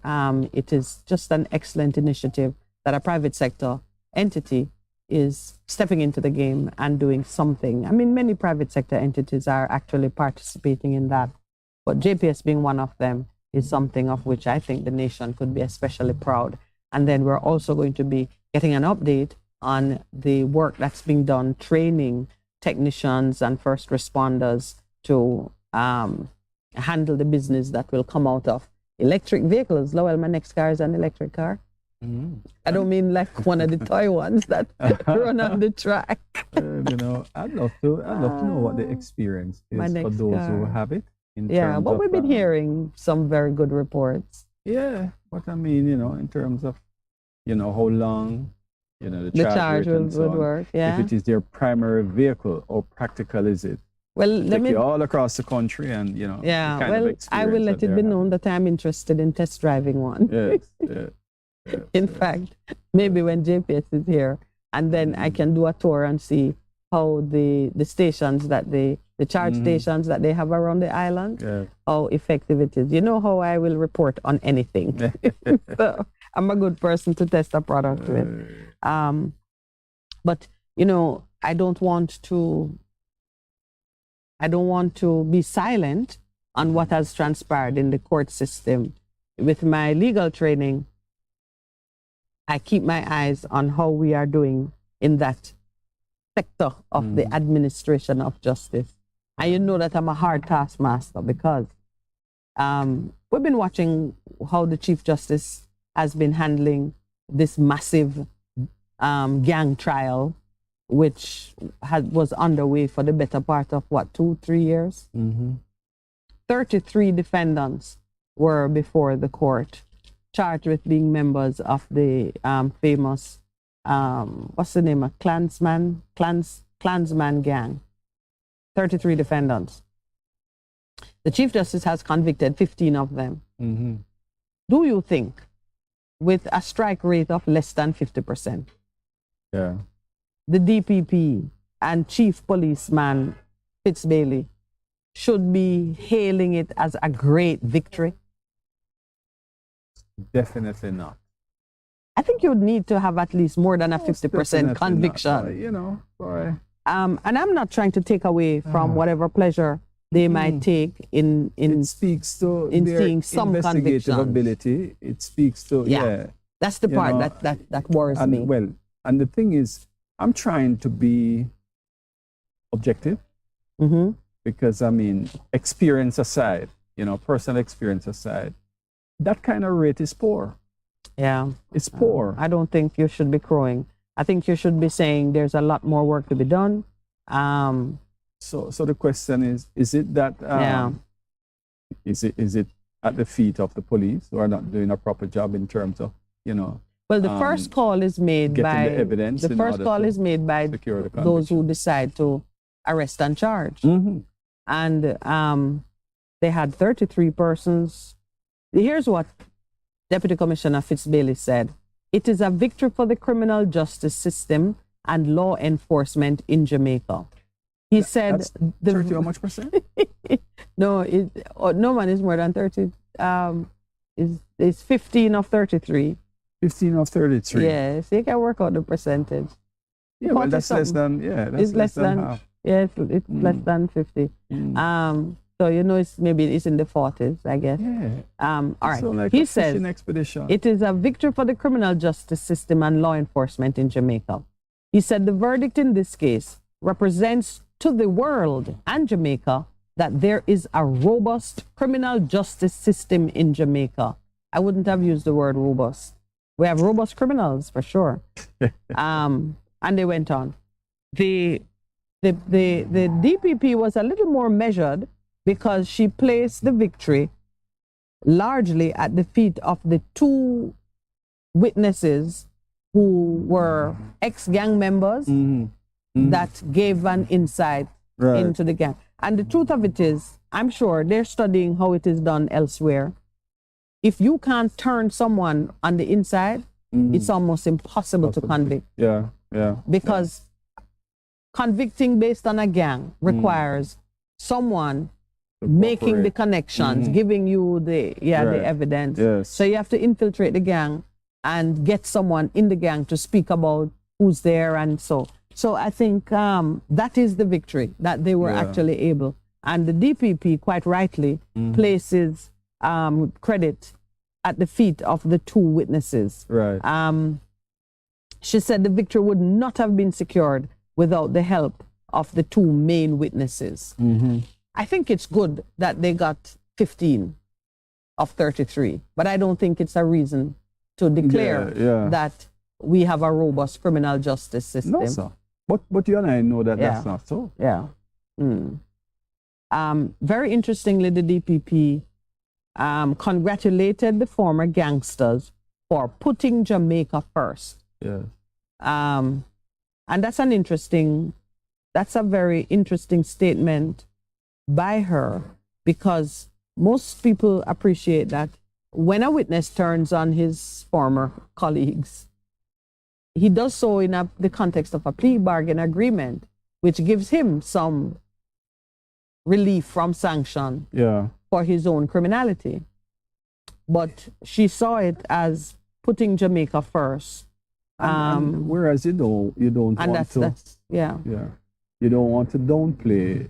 Speaker 4: it is just an excellent initiative that a private sector entity is stepping into the game and doing something. I mean, many private sector entities are actually participating in that, but JPS being one of them is something of which I think the nation could be especially proud. And then we're also going to be getting an update on the work that's being done, training technicians and first responders to handle the business that will come out of electric vehicles. Lowell, my next car is an electric car. I don't mean like one of the toy ones that run on the track.
Speaker 14: I'd love to know what the experience is for those who have it.
Speaker 4: But we've been hearing some very good reports.
Speaker 14: Yeah, but I mean, in terms of, how long, the
Speaker 4: charge would work. Yeah.
Speaker 14: If it is their primary vehicle, how practical is it?
Speaker 4: Well, let me
Speaker 14: all across the country, and
Speaker 4: I will let it be known that I'm interested in test driving one.
Speaker 14: Yes.
Speaker 4: In fact, maybe when JPS is here, and then I can do a tour and see how the stations that the charge stations that they have around the island, how effective it is. You know how I will report on anything. So I'm a good person to test a product with. But I don't want to be silent on what has transpired in the court system. With my legal training, I keep my eyes on how we are doing in that sector of the administration of justice. And you know that I'm a hard taskmaster because we've been watching how the Chief Justice has been handling this massive gang trial, which was underway for the better part of 2-3 years? 33 defendants were before the court, charged with being members of the famous, what's the name, Klansman gang. 33 defendants. The Chief Justice has convicted 15 of them. Do you think, with a strike rate of less than 50%, the DPP and Chief Policeman Fitzbailey should be hailing it as a great victory?
Speaker 14: Definitely not.
Speaker 4: I think you would need to have at least more than a 50% conviction.
Speaker 14: Not, boy.
Speaker 4: And I'm not trying to take away from whatever pleasure they might take in
Speaker 14: it speaks to their
Speaker 4: seeing some
Speaker 14: investigative ability. It speaks to
Speaker 4: that's the part that worries me.
Speaker 14: Well, and the thing is, I'm trying to be objective because I mean, experience aside, personal experience aside, that kind of rate is poor.
Speaker 4: Yeah,
Speaker 14: it's poor.
Speaker 4: I don't think you should be crowing. I think you should be saying there's a lot more work to be done.
Speaker 14: So the question is it that is it at the feet of the police who are not doing a proper job in terms of
Speaker 4: Well, the first call is made by
Speaker 14: the evidence.
Speaker 4: The first call is made by those who decide to arrest and charge. And they had 33 persons. Here's what Deputy Commissioner Fitzbailey said: "It is a victory for the criminal justice system and law enforcement in Jamaica." He said,
Speaker 14: that's 30 how much percent?
Speaker 4: No, no man is more than 30. It's 15 of 33.
Speaker 14: 15 of 33.
Speaker 4: Yes, you can work out the percentage.
Speaker 14: Yeah, well, that's less than, that's less than half.
Speaker 4: Yeah, it's less than 50. So it's in the 40s, I guess.
Speaker 14: Yeah.
Speaker 4: All right.
Speaker 14: So like
Speaker 4: he
Speaker 14: a
Speaker 4: says
Speaker 14: fishing expedition.
Speaker 4: It is a victory for the criminal justice system and law enforcement in Jamaica. He said the verdict in this case represents to the world and Jamaica that there is a robust criminal justice system in Jamaica. I wouldn't have used the word robust. We have robust criminals for sure. And they went on. The DPP was a little more measured because she placed the victory largely at the feet of the two witnesses who were ex-gang members that gave an insight into the gang. And the truth of it is, I'm sure they're studying how it is done elsewhere. If you can't turn someone on the inside, it's almost impossible to convict.
Speaker 14: Yeah.
Speaker 4: Because convicting based on a gang requires someone making the connections, giving you the evidence.
Speaker 14: Yes.
Speaker 4: So you have to infiltrate the gang and get someone in the gang to speak about who's there and so. So I think that is the victory that they were actually able. And the DPP, quite rightly, places credit at the feet of the two witnesses.
Speaker 14: Right.
Speaker 4: She said the victory would not have been secured without the help of the two main witnesses. I think it's good that they got 15 of 33, but I don't think it's a reason to declare that we have a robust criminal justice system.
Speaker 14: No, sir. But you and I know that that's not so.
Speaker 4: Yeah. Very interestingly, the DPP congratulated the former gangsters for putting Jamaica first.
Speaker 14: Yeah.
Speaker 4: And that's a very interesting statement by her, because most people appreciate that when a witness turns on his former colleagues, he does so in the context of a plea bargain agreement, which gives him some relief from sanction for his own criminality. But she saw it as putting Jamaica first.
Speaker 14: And whereas you don't want to you don't want to downplay,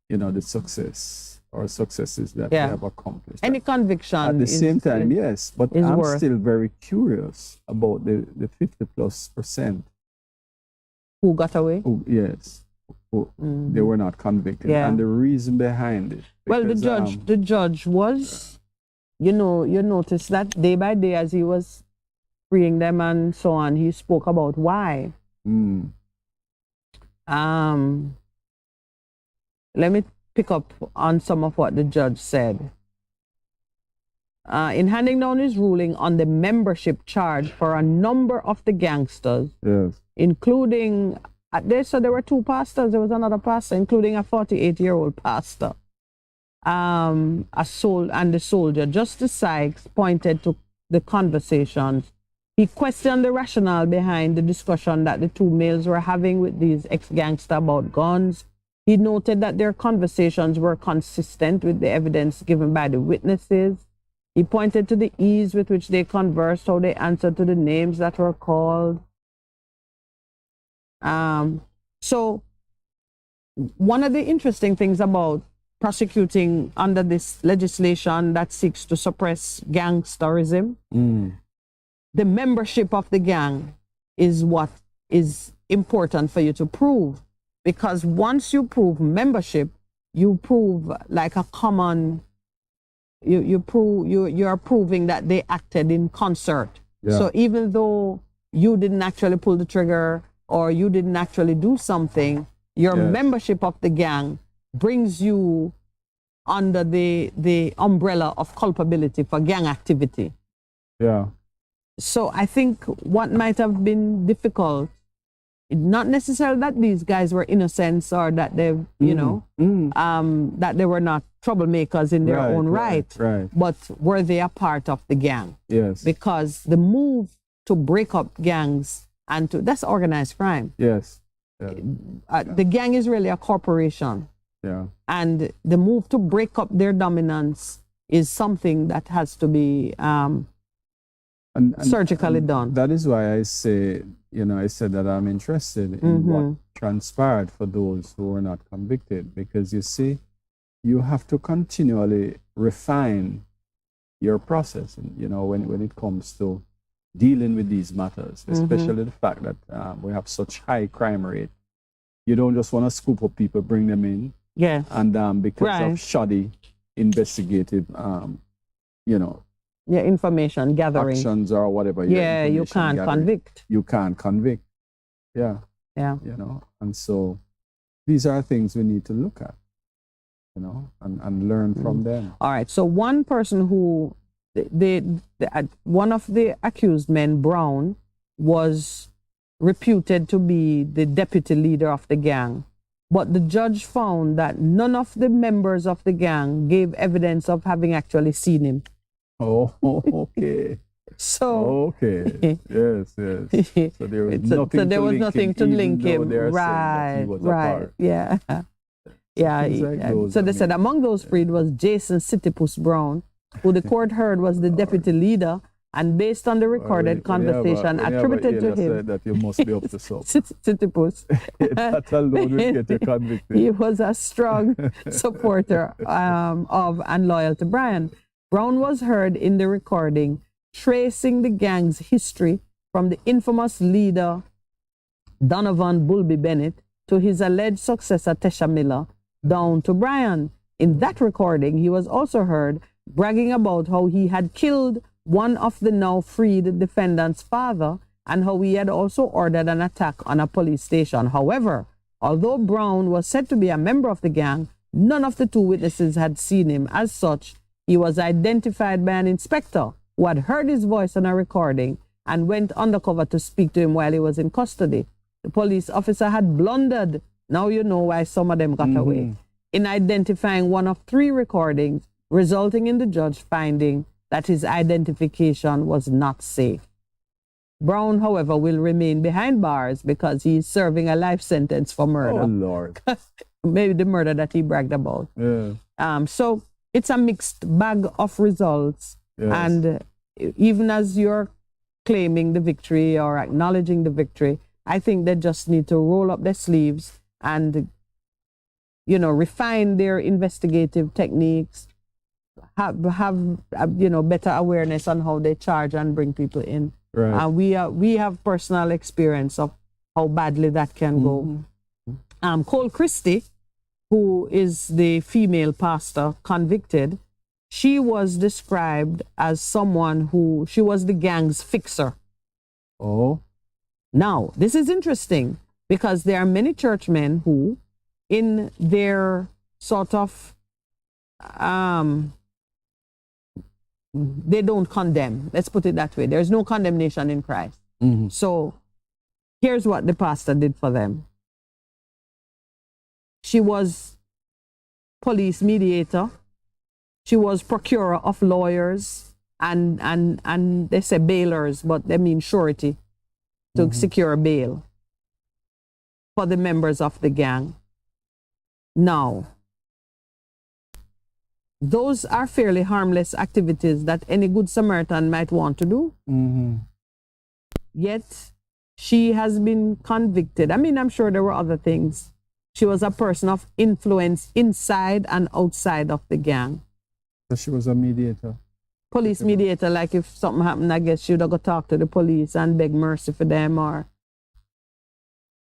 Speaker 14: the success or successes that they have accomplished.
Speaker 4: Any conviction
Speaker 14: at the same time, yes, but I'm still very curious about the 50+%
Speaker 4: who got away.
Speaker 14: They were not convicted, and the reason behind it.
Speaker 4: Well, the judge was, you notice that day by day as he was freeing them and so on, he spoke about why. Let me pick up on some of what the judge said. In handing down his ruling on the membership charge for a number of the gangsters, including, there were two pastors, there was another pastor, including a 48-year-old pastor, and the soldier, Justice Sykes pointed to the conversations. He questioned the rationale behind the discussion that the two males were having with these ex-gangsters about guns. He noted that their conversations were consistent with the evidence given by the witnesses. He pointed to the ease with which they conversed, how they answered to the names that were called. So one of the interesting things about prosecuting under this legislation that seeks to suppress gangsterism, the membership of the gang is what is important for you to prove. Because once you prove membership, you prove like a common, you're proving that they acted in concert. So even though you didn't actually pull the trigger or you didn't actually do something, your membership of the gang brings you under the umbrella of culpability for gang activity. So I think what might have been difficult, not necessarily that these guys were innocent or that they, that they were not troublemakers in their own right, but were they a part of the gang?
Speaker 14: Yes.
Speaker 4: Because the move to break up gangs and that's organized crime.
Speaker 14: Yes.
Speaker 4: The gang is really a corporation.
Speaker 14: Yeah.
Speaker 4: And the move to break up their dominance is something that has to be surgically done.
Speaker 14: That is why I say, I said that I'm interested in what transpired for those who were not convicted, because you see, you have to continually refine your process, when it comes to dealing with these matters, especially the fact that we have such high crime rate. You don't just want to scoop up people, bring them in, and because of shoddy investigative,
Speaker 4: information gathering
Speaker 14: actions or whatever.
Speaker 4: You can't convict.
Speaker 14: You can't convict. Yeah. And so these are things we need to look at, and learn from them.
Speaker 4: All right. So one person who one of the accused men, Brown, was reputed to be the deputy leader of the gang. But the judge found that none of the members of the gang gave evidence of having actually seen him.
Speaker 14: Oh, okay.
Speaker 4: So
Speaker 14: okay, yes. So there was nothing to link him.
Speaker 4: Right. Yeah. So they said among those freed was Jason Citypus Brown, who the court heard was the deputy leader, and based on the recorded conversation attributed to him,
Speaker 14: that you must be up to something.
Speaker 4: Citypus.
Speaker 14: That alone will get you convicted.
Speaker 4: He was a strong supporter of and loyal to Brian. Brown was heard in the recording tracing the gang's history from the infamous leader Donovan Bulby Bennett to his alleged successor Tesha Miller down to Brian. In that recording, he was also heard bragging about how he had killed one of the now freed defendant's father and how he had also ordered an attack on a police station. However, although Brown was said to be a member of the gang, none of the two witnesses had seen him. As such, he was identified by an inspector who had heard his voice on a recording and went undercover to speak to him while he was in custody. The police officer had blundered. Now you know why some of them got away. In identifying one of 3 recordings, resulting in the judge finding that his identification was not safe. Brown, however, will remain behind bars because he is serving a life sentence for murder.
Speaker 14: Oh, Lord.
Speaker 4: Maybe the murder that he bragged about.
Speaker 14: Yeah.
Speaker 4: So it's a mixed bag of results.
Speaker 14: Yes.
Speaker 4: And even as you're claiming the victory or acknowledging the victory, I think they just need to roll up their sleeves and, refine their investigative techniques, have better awareness on how they charge and bring people in.
Speaker 14: Right.
Speaker 4: We have personal experience of how badly that can go. Cole Christie, who is the female pastor convicted, she was described as someone she was the gang's fixer.
Speaker 14: Oh.
Speaker 4: Now, this is interesting because there are many churchmen who, in their sort of, they don't condemn. Let's put it that way. There's no condemnation in Christ. So here's what the pastor did for them. She was police mediator. She was procurer of lawyers and they say bailers, but they mean surety to secure bail for the members of the gang. Now, those are fairly harmless activities that any good Samaritan might want to do. Yet, she has been convicted. I mean, I'm sure there were other things. She was a person of influence inside and outside of the gang.
Speaker 14: So she was a mediator?
Speaker 4: Police mediator, like if something happened, I guess she would have go talk to the police and beg mercy for them or...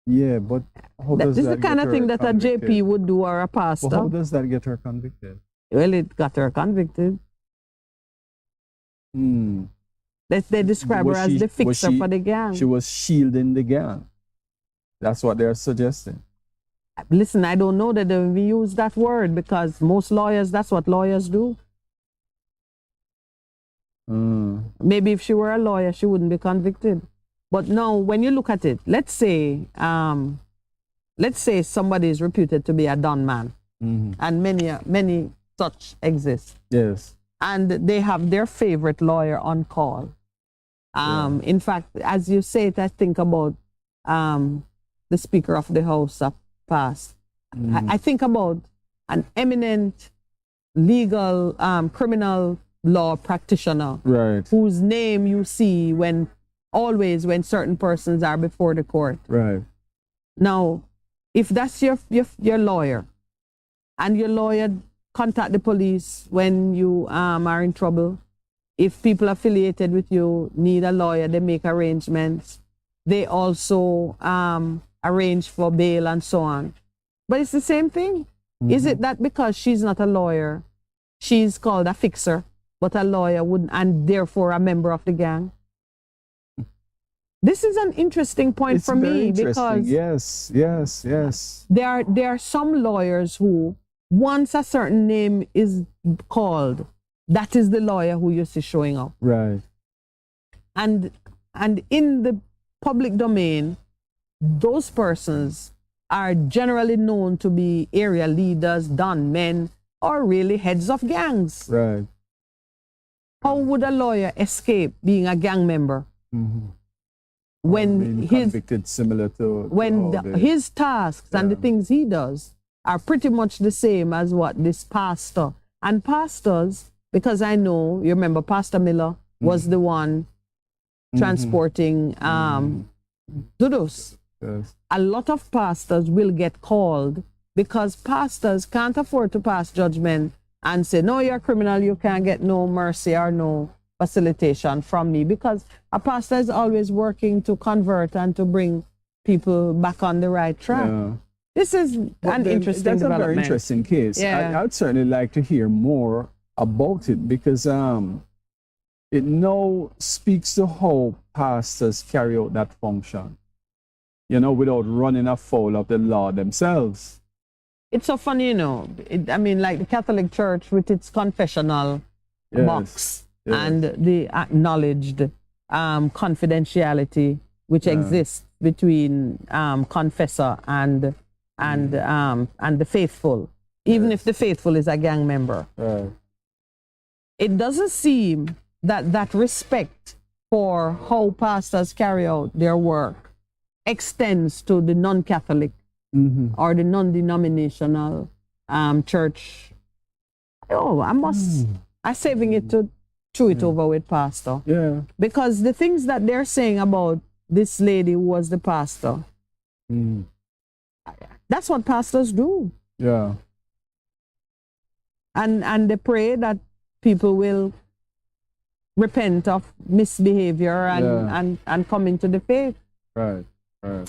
Speaker 14: Yeah, but how does
Speaker 4: this
Speaker 14: that
Speaker 4: is the kind of thing that
Speaker 14: convicted?
Speaker 4: a JP would do or a pastor.
Speaker 14: But how does that get her convicted?
Speaker 4: Well, it got her convicted. They describe her as the fixer for the gang.
Speaker 14: She was shielding the gang. That's what they're suggesting.
Speaker 4: Listen, I don't know that they use that word because most lawyers, that's what lawyers do. Maybe if she were a lawyer, she wouldn't be convicted. But now, when you look at it, let's say somebody is reputed to be a done man, and many such exist.
Speaker 14: Yes.
Speaker 4: And they have their favorite lawyer on call. In fact, as you say it, I think about the Speaker of the House of past. I think about an eminent legal criminal law practitioner,
Speaker 14: right,
Speaker 4: whose name you see when certain persons are before the court.
Speaker 14: Right.
Speaker 4: Now, if that's your lawyer, and your lawyer contact the police when you are in trouble, if people affiliated with you need a lawyer, they make arrangements. They also arrange for bail and so on. But it's the same thing. Is it that because she's not a lawyer, she's called a fixer, but a lawyer wouldn't, and therefore a member of the gang? This is an interesting point for me, because
Speaker 14: yes.
Speaker 4: There are some lawyers who, once a certain name is called, that is the lawyer who you see showing up.
Speaker 14: Right.
Speaker 4: And in the public domain, those persons are generally known to be area leaders, done men, or really heads of gangs.
Speaker 14: Right.
Speaker 4: How would a lawyer escape being a gang member? When
Speaker 14: being convicted similar to
Speaker 4: his tasks and the things he does are pretty much the same as what this pastor. And pastors, because I know, you remember Pastor Miller was the one transporting Dudus.
Speaker 14: Yes.
Speaker 4: A lot of pastors will get called because pastors can't afford to pass judgment and say, no, you're a criminal, you can't get no mercy or no facilitation from me, because a pastor is always working to convert and to bring people back on the right track.
Speaker 14: Yeah.
Speaker 4: This is an interesting
Speaker 14: That's
Speaker 4: development.
Speaker 14: a very interesting case.
Speaker 4: Yeah.
Speaker 14: I'd certainly like to hear more about it, because it now speaks to how pastors carry out that function, without running afoul of the law themselves.
Speaker 4: It's so funny, like the Catholic Church with its confessional box and the acknowledged confidentiality which exists between confessor and the faithful, even if the faithful is a gang member. It doesn't seem that respect for how pastors carry out their work extends to the non-Catholic or the non-denominational church. I'm saving it to chew it over with pastor.
Speaker 14: Yeah.
Speaker 4: Because the things that they're saying about this lady who was the pastor, that's what pastors do.
Speaker 14: Yeah.
Speaker 4: And they pray that people will repent of misbehavior and come into the faith.
Speaker 14: Right.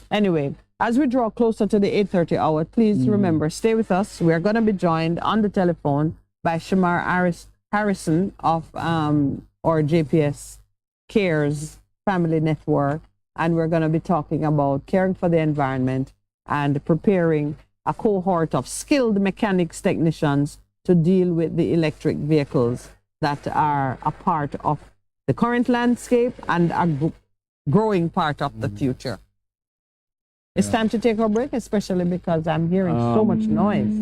Speaker 4: Anyway, as we draw closer to the 8:30 hour, please remember, stay with us. We're going to be joined on the telephone by Shamar Harrison of or JPS Cares Family Network, and we're going to be talking about caring for the environment and preparing a cohort of skilled mechanics technicians to deal with the electric vehicles that are a part of the current landscape and a growing part of the future. It's time to take our break, especially because I'm hearing so much noise.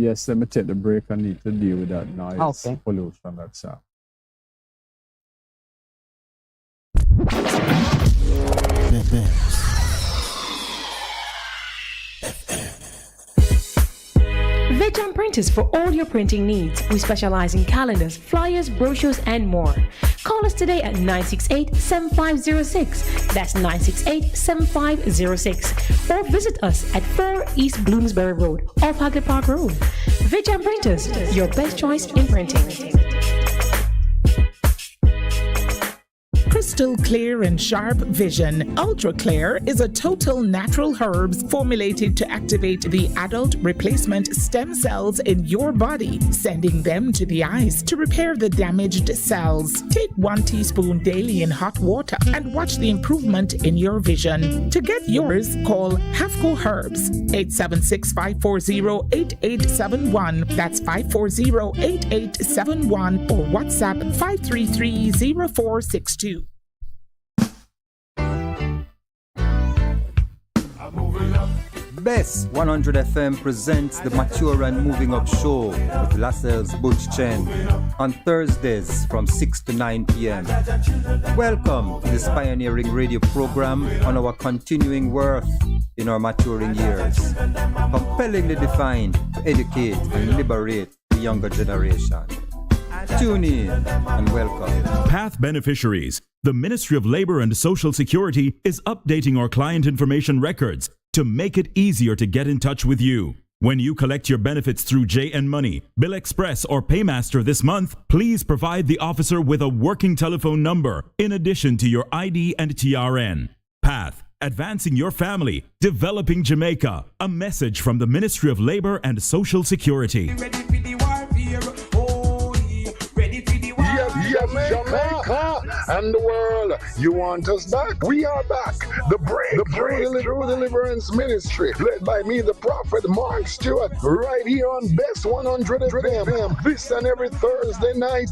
Speaker 14: Yes, let me take the break. I need to deal with that noise.
Speaker 4: Okay.
Speaker 14: Pollution, that's all.
Speaker 21: Vejan Printers for all your printing needs. We specialize in calendars, flyers, brochures, and more. Call us today at 968-7506. That's 968-7506. Or visit us at 4 East Bloomsbury Road, off Hagley Park Road. Vejan Printers, your best choice in printing.
Speaker 13: crystal clear and sharp vision. Ultra Clear is a total natural herbs formulated to activate the adult replacement stem cells in your body, sending them to the eyes to repair the damaged cells. Take 1 teaspoon daily in hot water and watch the improvement in your vision. To get yours, call Hafco Herbs 876-540-8871. That's 540-8871 or WhatsApp 533-0462.
Speaker 6: Bess100 FM presents the Mature and Moving Up Show with Lascelles Butch Chen on Thursdays from 6 to 9 p.m. Welcome to this pioneering radio program on our continuing worth in our maturing years, compellingly defined to educate and liberate the younger generation. Tune in and welcome.
Speaker 19: Path beneficiaries. The Ministry of Labor and Social Security is updating our client information records to make it easier to get in touch with you. When you collect your benefits through JN Money, Bill Express, or Paymaster this month, please provide the officer with a working telephone number in addition to your ID and TRN. Path, advancing your family, developing Jamaica. A message from the Ministry of Labor and Social Security.
Speaker 9: Jamaica and the world, you want us back? We are back. The True Deliverance Ministry, led by me, the Prophet Mark Stewart, right here on Bess100 FM. This and every Thursday night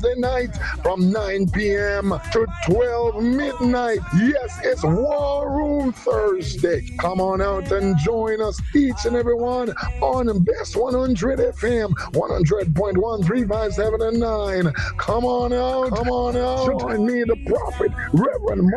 Speaker 9: from 9 p.m. to 12 midnight. Yes, it's War Room Thursday. Come on out and join us, each and every one, on Bess100 FM, 100.1, 357 and 9. Come on out. Join me, the Prophet, Reverend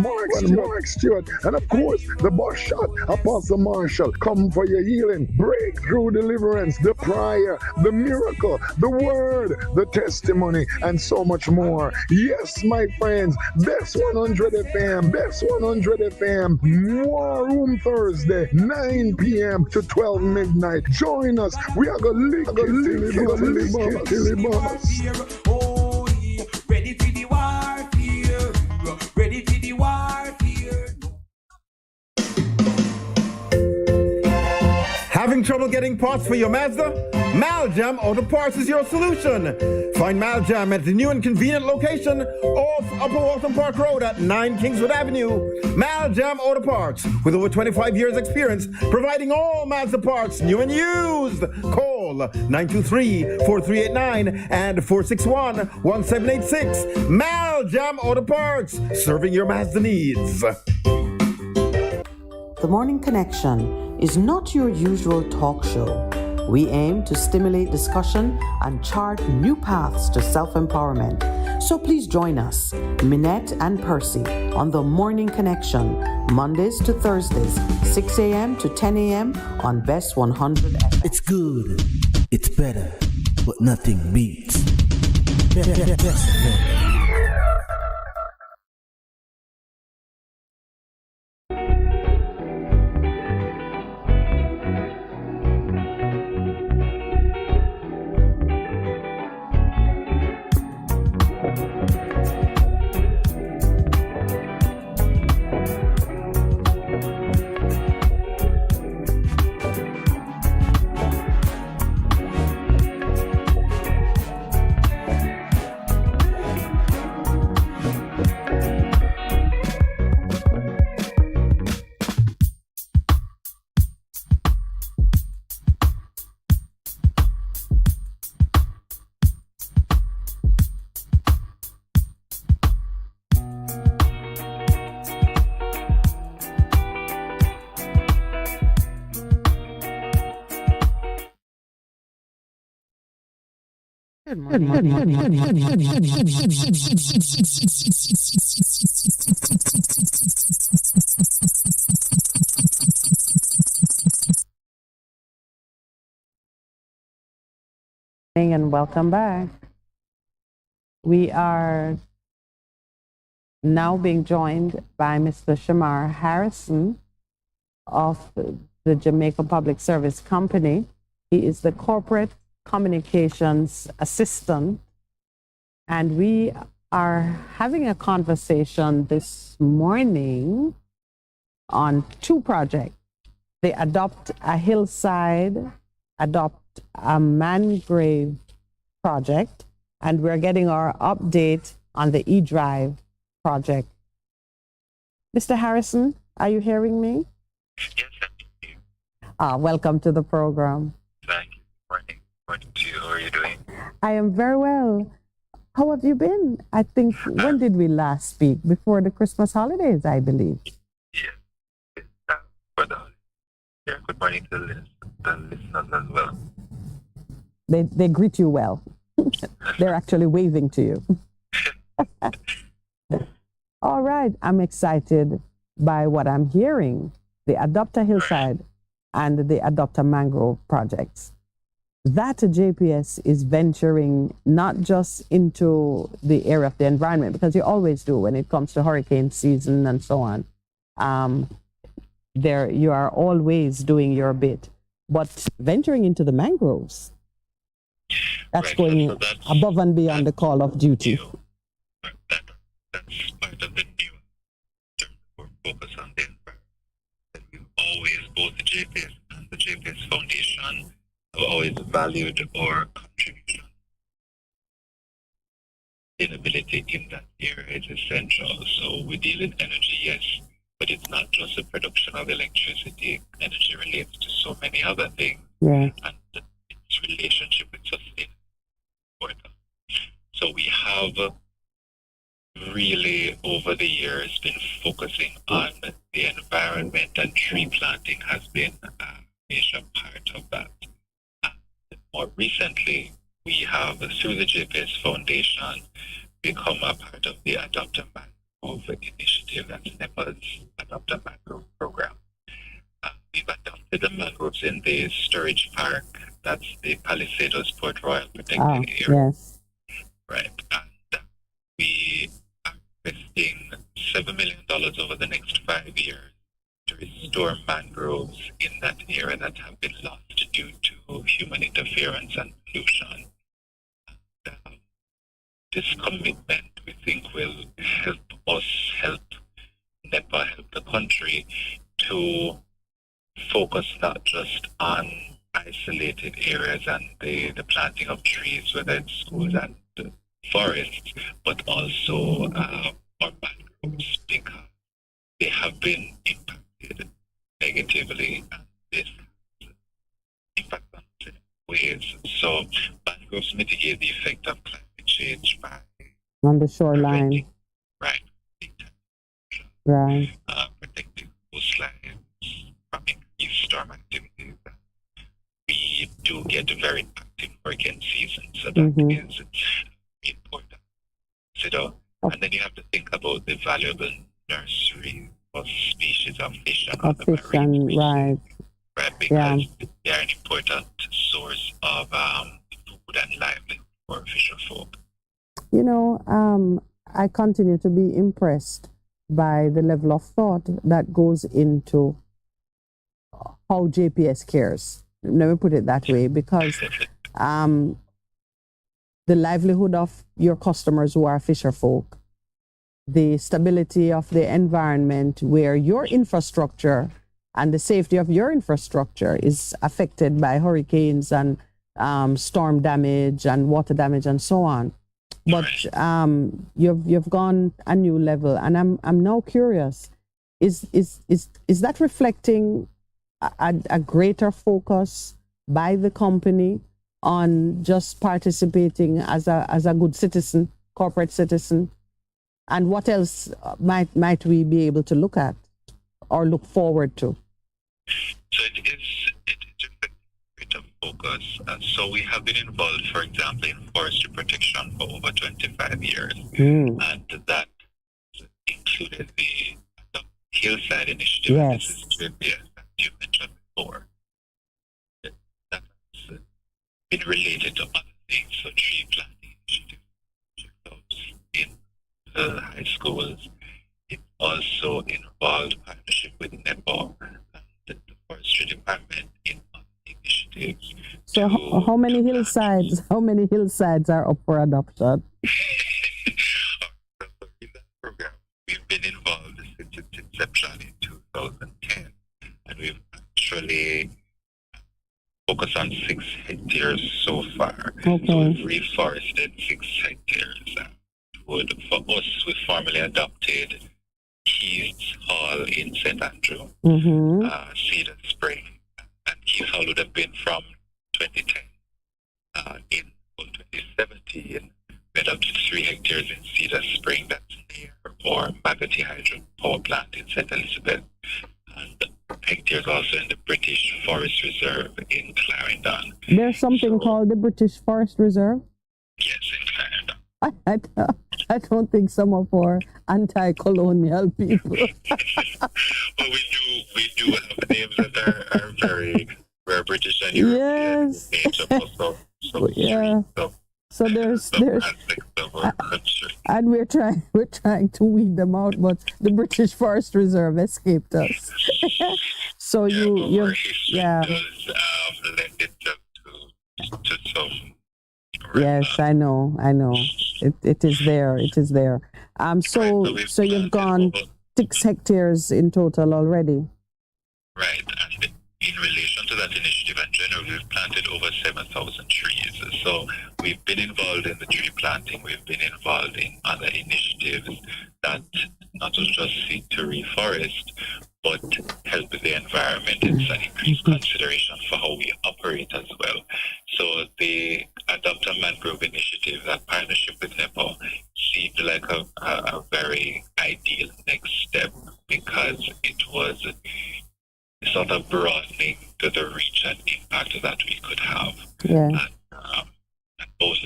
Speaker 9: Mark Stewart, and of course, the boss shot, Apostle Marshall. Come for your healing, breakthrough, deliverance, the prayer, the miracle, the word, the testimony, and so much more. Yes, my friends, Bess100 FM, War Room Thursday, 9 p.m. to 12 midnight. Join us. We are going to lick it.
Speaker 3: Ready for the warfare. Ready for the warfare.
Speaker 25: Having trouble getting parts for your Mazda? Maljam Auto Parts is your solution. Find Maljam at the new and convenient location off Upper Waltham Park Road at 9 Kingswood Avenue. Maljam Auto Parts, with over 25 years experience, providing all Mazda parts, new and used. Call 923-4389 and 461-1786. Maljam Auto Parts, serving your Mazda needs.
Speaker 4: The Morning Connection is not your usual talk show. We aim to stimulate discussion and chart new paths to self-empowerment. So please join us, Minett and Percy, on The Morning Connection, Mondays to Thursdays, 6 a.m. to 10 a.m. on Bess100 FM.
Speaker 5: It's good, it's better, but nothing beats. Bess.
Speaker 4: Good morning. And welcome back. We are now being joined by Mr. Shamar Harrison of the Jamaica Public Service Company. He is the corporate communications assistant, and we are having a conversation this morning on two projects. They adopt a hillside, adopt a mangrove project, and we're getting our update on the E-Drive project. Mr. Harrison, are you hearing me?
Speaker 7: Yes, thank you.
Speaker 4: Welcome to the program.
Speaker 7: Thank you. Morning to you. How are you doing?
Speaker 4: I am very well. How have you been? I think, when did we last speak? Before the Christmas holidays, I believe.
Speaker 7: Yes. Yeah, good morning to the listeners as well.
Speaker 4: They greet you well. They're actually waving to you. All right. I'm excited by what I'm hearing. The Adopt a Hillside and the Adopt a Mangrove projects. That JPS is venturing not just into the area of the environment, because you always do when it comes to hurricane season and so on. There you are always doing your bit, but venturing into the mangroves, that's going above and beyond the call of duty.
Speaker 7: That's part of the new focus on the environment. We've always, both the JPS and the JPS Foundation, have always valued our contribution. Sustainability in that area is essential. So we deal in energy, yes, but it's not just the production of electricity. Energy relates to so many other things.
Speaker 4: Yeah.
Speaker 7: And its relationship with sustainability. So we have really, over the years, been focusing on the environment, and tree planting has been a major part of that. And more recently, we have, through the JPS Foundation, become a part of the Adopt a Mangrove initiative. That's NEPA's Adopt a Mangrove program. We've adopted the mangroves in the storage park. That's the Palisadoes Port Royal Protected Area.
Speaker 4: Yes.
Speaker 7: Right. And we are investing $7 million over the next 5 years to restore mangroves in that area that have been lost due to human interference and pollution. And, this commitment, we think, will help us, help NEPA, help the country to focus not just on isolated areas and the planting of trees, whether it's schools and forests, but also our mangroves, because they have been impacted negatively, and this impact on ways. So mangroves mitigate the effect of climate change by
Speaker 4: On the shoreline.
Speaker 7: Right.
Speaker 4: Right.
Speaker 7: Protecting coastlines from increased storm activities. We do get a very active hurricane season, so that is important. And then you have to think about the valuable nursery of species of fish and other marine species, right? Because they are an important source of food and livelihood for fisher folk.
Speaker 4: You know, I continue to be impressed by the level of thought that goes into how JPS cares. Let me put it that way, because the livelihood of your customers who are fisher folk, the stability of the environment where your infrastructure and the safety of your infrastructure is affected by hurricanes and storm damage and water damage and so on. But you've gone a new level, and I'm now curious: is that reflecting a greater focus by the company on just participating as a good citizen, corporate citizen? And what else might we be able to look at or look forward to?
Speaker 7: So it is a greater focus. So we have been involved, for example, in forestry protection for over 25 years. And that included the Hillside Initiative.
Speaker 4: Yes.
Speaker 7: This is JPS that you mentioned before. That has been related to other things, so tree planting initiatives in the high schools. It also involved partnership with NEPA and the forestry department in other initiatives.
Speaker 4: So how many hillsides are up for adoption?
Speaker 7: All actually focused on 6 hectares so far.
Speaker 4: Okay.
Speaker 7: So we've reforested 6 hectares. For us, we formally adopted Keys Hall in St. Andrew, Cedar Spring. And Keys Hall would have been from 2010. In 2017, we adopted 3 hectares in Cedar Spring, that's near our Magotty Hydro Power Plant in St. Elizabeth, and hectares also in the British Forest Reserve in Clarendon.
Speaker 4: There's something called the British Forest Reserve?
Speaker 7: Yes, in Clarendon.
Speaker 4: I don't think some of our anti-colonial people.
Speaker 7: Well, we do have names that are very British and European
Speaker 4: yes.
Speaker 7: names also.
Speaker 4: Yeah. So there's and we're trying to weed them out, but the British Forest Reserve escaped us. So you
Speaker 7: does lend itself to some.
Speaker 4: Yes, I know. It is there. So you've gone 6 hectares in total already.
Speaker 7: Right, and in relation to that initiative in general, we've planted over 7,000 trees. So we've been involved in the tree planting. We've been involved in other initiatives that not just seek to reforest, but help the environment. It's an increased consideration for how we operate as well. So the Adopt a Mangrove initiative, that partnership with NEPA, seemed like a very ideal next step because it was sort of broadening to the reach and impact that we could have.
Speaker 4: Yeah.
Speaker 7: And both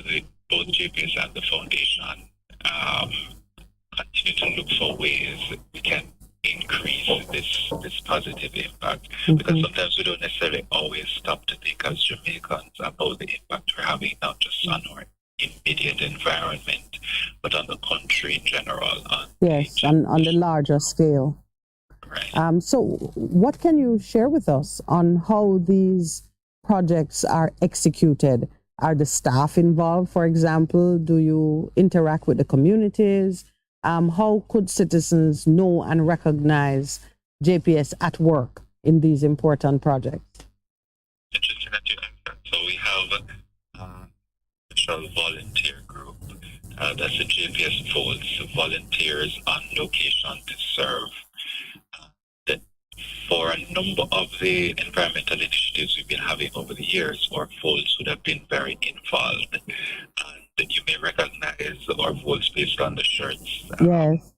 Speaker 7: GPS and the foundation continue to look for ways we can increase this positive impact, because sometimes we don't necessarily always stop to think as Jamaicans about the impact we're having, not just on our immediate environment, but on the country in general.
Speaker 4: Yes, on the larger scale.
Speaker 7: Right.
Speaker 4: So what can you share with us on how these projects are executed? Are the staff involved, for example? Do you interact with the communities? How could citizens know and recognize JPS at work in these important projects?
Speaker 7: Interesting that you asked that. So we have a special volunteer group. That's the JPS Folds, volunteers on location to serve. For a number of the environmental initiatives we've been having over the years, our Folds would have been very involved. And you may recognize our Folds based on the shirts.
Speaker 4: Yes.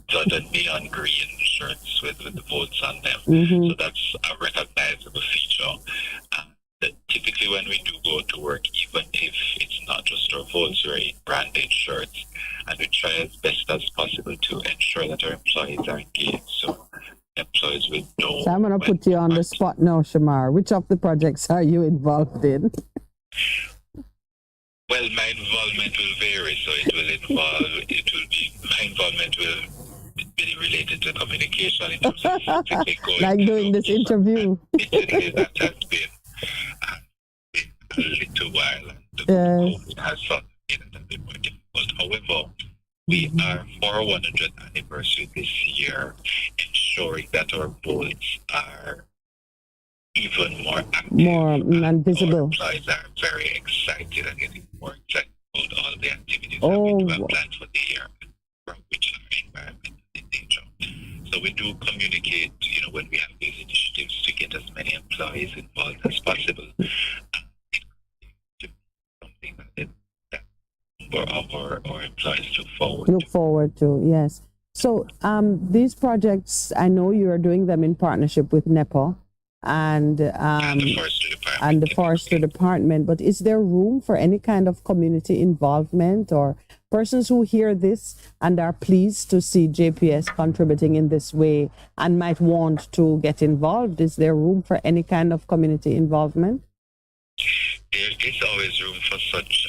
Speaker 7: The neon green shirts with the Folds on them. So that's a recognizable feature. Typically when we do go to work, even if it's not just our Folds, we're in branded shirts, and we try as best as possible to ensure that our employees are engaged. So employees will know.
Speaker 4: So I'm going to put you on the spot now, Shamar. Which of the projects are you involved in?
Speaker 7: Well, my involvement will vary, so my involvement will be related to communication in terms of
Speaker 4: like doing this interview.
Speaker 7: That has been a little while, and it has been a bit more difficult. However, we are for our 100th anniversary this year, ensuring that our boards are even more active.
Speaker 4: More and visible.
Speaker 7: Our employees are very excited and getting more excited about all the activities that we do have planned for the year, from which our environment is in danger. So we do communicate, when we have these initiatives, to get as many employees involved as possible. Something that our employees look forward to.
Speaker 4: Yes. So these projects, I know you are doing them in partnership with NEPA and the Forestry Department, but is there room for any kind of community involvement or persons who hear this and are pleased to see JPS contributing in this way and might want to get involved? Is there room for any kind of community involvement?
Speaker 7: There is always room for such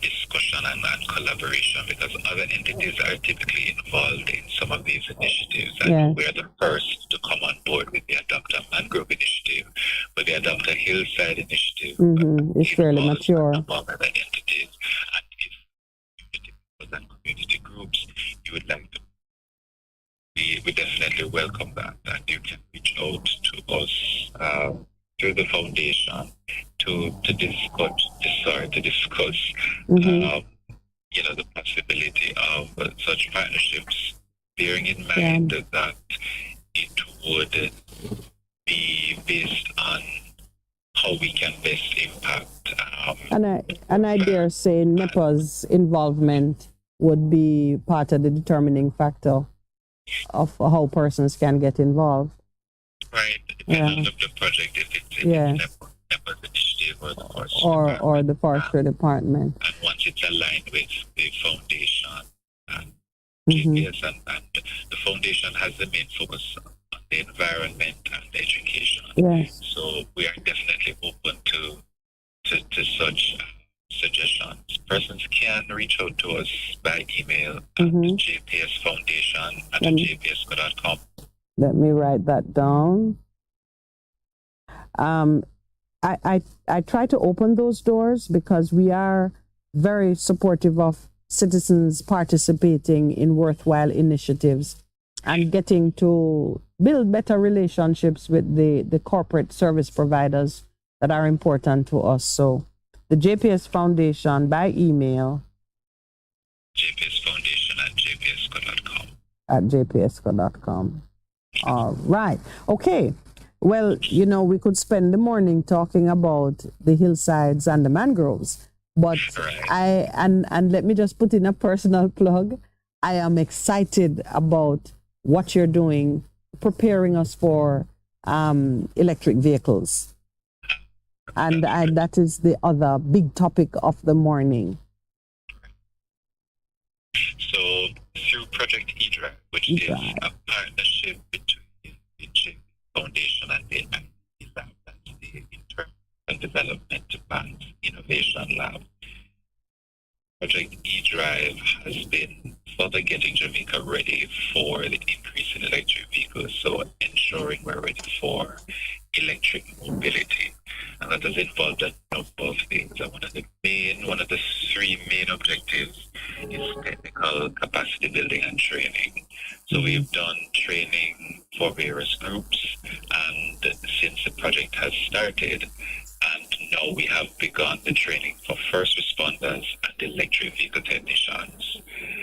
Speaker 7: discussion and collaboration, because other entities are typically involved in some of these initiatives, and we're the first to come on board with the Adopt a Mangrove initiative, but the Adopt a Hillside initiative
Speaker 4: is fairly mature.
Speaker 7: Among other entities, and if community groups you would like to, we definitely welcome that, and you can reach out to through the foundation to discuss the possibility of such partnerships, bearing in mind that it would be based on how we can best impact.
Speaker 4: And I dare say NEPA's involvement would be part of the determining factor of how persons can get involved.
Speaker 7: Right, depending on the project, if it's NEPA's initiative or the
Speaker 4: forestry department.
Speaker 7: And once it's aligned with the foundation and GPS, and the foundation has the main focus on the environment and education.
Speaker 4: Yes.
Speaker 7: So we are definitely open to such suggestions. Persons can reach out to us by email at jpsfoundation@jpsco.com.
Speaker 4: Let me write that down. I try to open those doors because we are very supportive of citizens participating in worthwhile initiatives and getting to build better relationships with the corporate service providers that are important to us. So the JPS Foundation by email.
Speaker 7: jpsfoundation@jpsco.com.
Speaker 4: @jpsco.com. All right. Okay. Well, we could spend the morning talking about the hillsides and the mangroves, but and let me just put in a personal plug. I am excited about what you're doing, preparing us for electric vehicles. And that is the other big topic of the morning.
Speaker 7: So through Project eDrive, which is a partnership between the Foundation and the IT Lab, that's the Internal and Development and Innovation Lab. Project eDrive has been further getting Jamaica ready for the increase in electric vehicles, so ensuring we're ready for electric mobility. And that has involved a number of things. And one of the three main objectives is technical capacity building and training. So we've done training for various groups, and since the project has started, and now we have begun the training for first responders and electric vehicle technicians.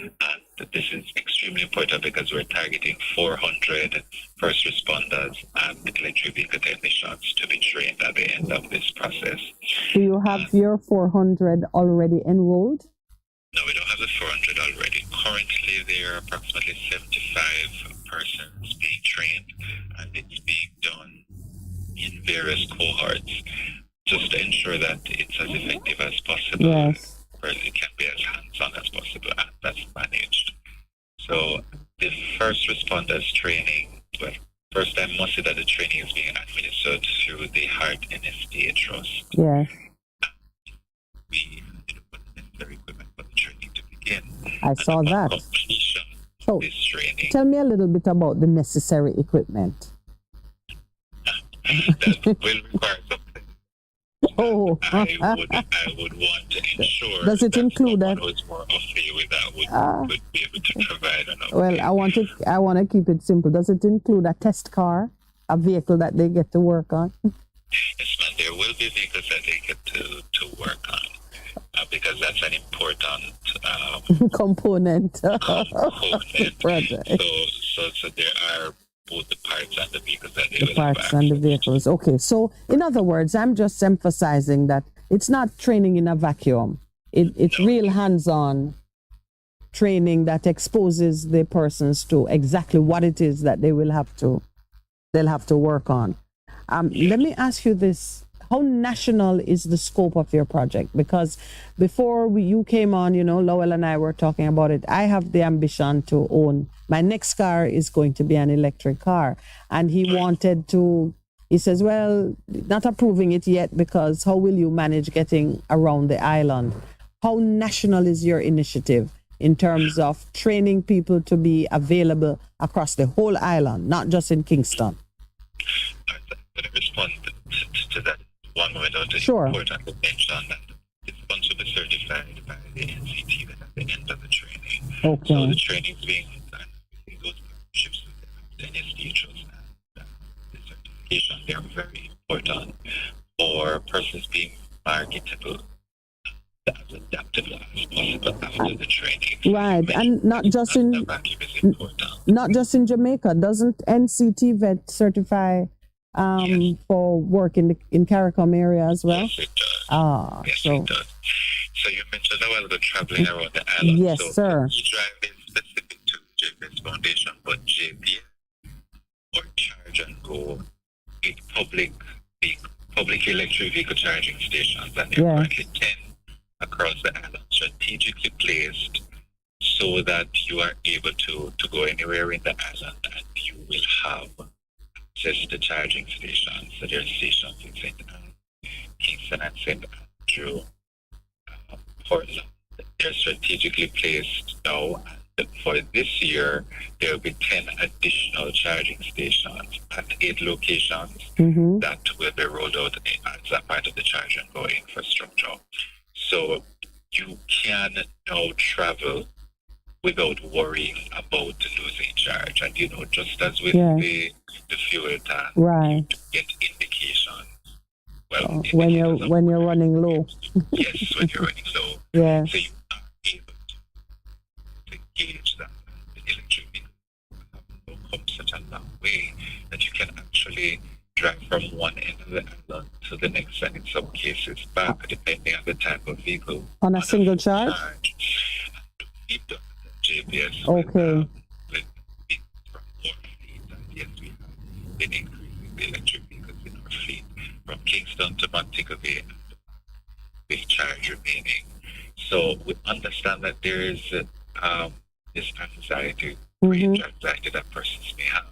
Speaker 7: And this is extremely important because we're targeting 400 first responders and electric vehicle technicians to be trained at the end of this process.
Speaker 4: Do you have your 400 already enrolled?
Speaker 7: No, we don't have the 400 already. Currently, there are approximately 75 persons being trained, and it's being done in various cohorts, just to ensure that it's as effective as possible.
Speaker 4: Yes.
Speaker 7: Or it can be as hands-on as possible, and that's managed. So the first responders training, well, first I must say that the training is being administered through the Heart NSDA Trust.
Speaker 4: Yes.
Speaker 7: We put the necessary equipment for the training to begin.
Speaker 4: I saw that.
Speaker 7: Completion
Speaker 4: So,
Speaker 7: of this training.
Speaker 4: tell me a little bit about the necessary equipment.
Speaker 7: That will require something.
Speaker 4: Oh,
Speaker 7: I would want to ensure
Speaker 4: does it include that?
Speaker 7: Who's more familiar with that would be able to provide an update.
Speaker 4: Well, I want to keep it simple. Does it include a test car, a vehicle that they get to work on?
Speaker 7: Yes, ma'am. There will be vehicles that they get to work on because that's an important
Speaker 4: component.
Speaker 7: Project. So there are both the parts and the vehicles that they will
Speaker 4: parts and the vehicles. Okay, so in other words, I'm just emphasizing that it's not training in a vacuum. It's real hands-on training that exposes the persons to exactly what it is that they'll have to work on. Let me ask you this. How national is the scope of your project? Because before you came on, Lowell and I were talking about it. I have the ambition to own. My next car is going to be an electric car. And he says, well, not approving it yet because how will you manage getting around the island? How national is your initiative in terms of training people to be available across the whole island, not just in Kingston?
Speaker 7: I'm going to respond to that one moment. It's
Speaker 4: Sure.
Speaker 7: important to mention that it's going to be certified by the NCT at the end of the training.
Speaker 4: Okay.
Speaker 7: So the training is being done in those partnerships with the NSD Trust and the certification. They're very important. persons being marketable as adaptable as possible after the training.
Speaker 4: Right, and not just in Jamaica. Doesn't NCT Vet certify for work in CARICOM area as well?
Speaker 7: Yes, it does.
Speaker 4: Yes,
Speaker 7: it does. So you mentioned a while ago traveling around the island.
Speaker 4: Yes,
Speaker 7: so
Speaker 4: sir.
Speaker 7: E-Drive is specific to JPS Foundation, but JPS or Charge and Go is public electric vehicle charging stations, and there are currently 10 across the island, strategically placed so that you are able to go anywhere in the island and you will have access to charging stations. So there are stations in St. Kingston and St. Andrew, Portland. They're strategically placed now, and for this year there will be 10 additional charging stations at 8 locations that will be rolled out as a part of the Charge and Go infrastructure. So you can now travel without worrying about losing charge. And just as with the fuel tank, you get indication. Well,
Speaker 4: when you're running low.
Speaker 7: Yes, when you're running low.
Speaker 4: Yeah.
Speaker 7: So you are able to gauge that the electric vehicle have come such a long way that you can actually drive from one end of the island to the next, and in some cases back, depending on the type of vehicle.
Speaker 4: On a single charge?
Speaker 7: We've done JPS.
Speaker 4: Okay.
Speaker 7: Yes, we have been increasing the electric vehicles in our fleet from Kingston to Montego Bay, with charge remaining. So we understand that there is this anxiety, range anxiety that persons may have,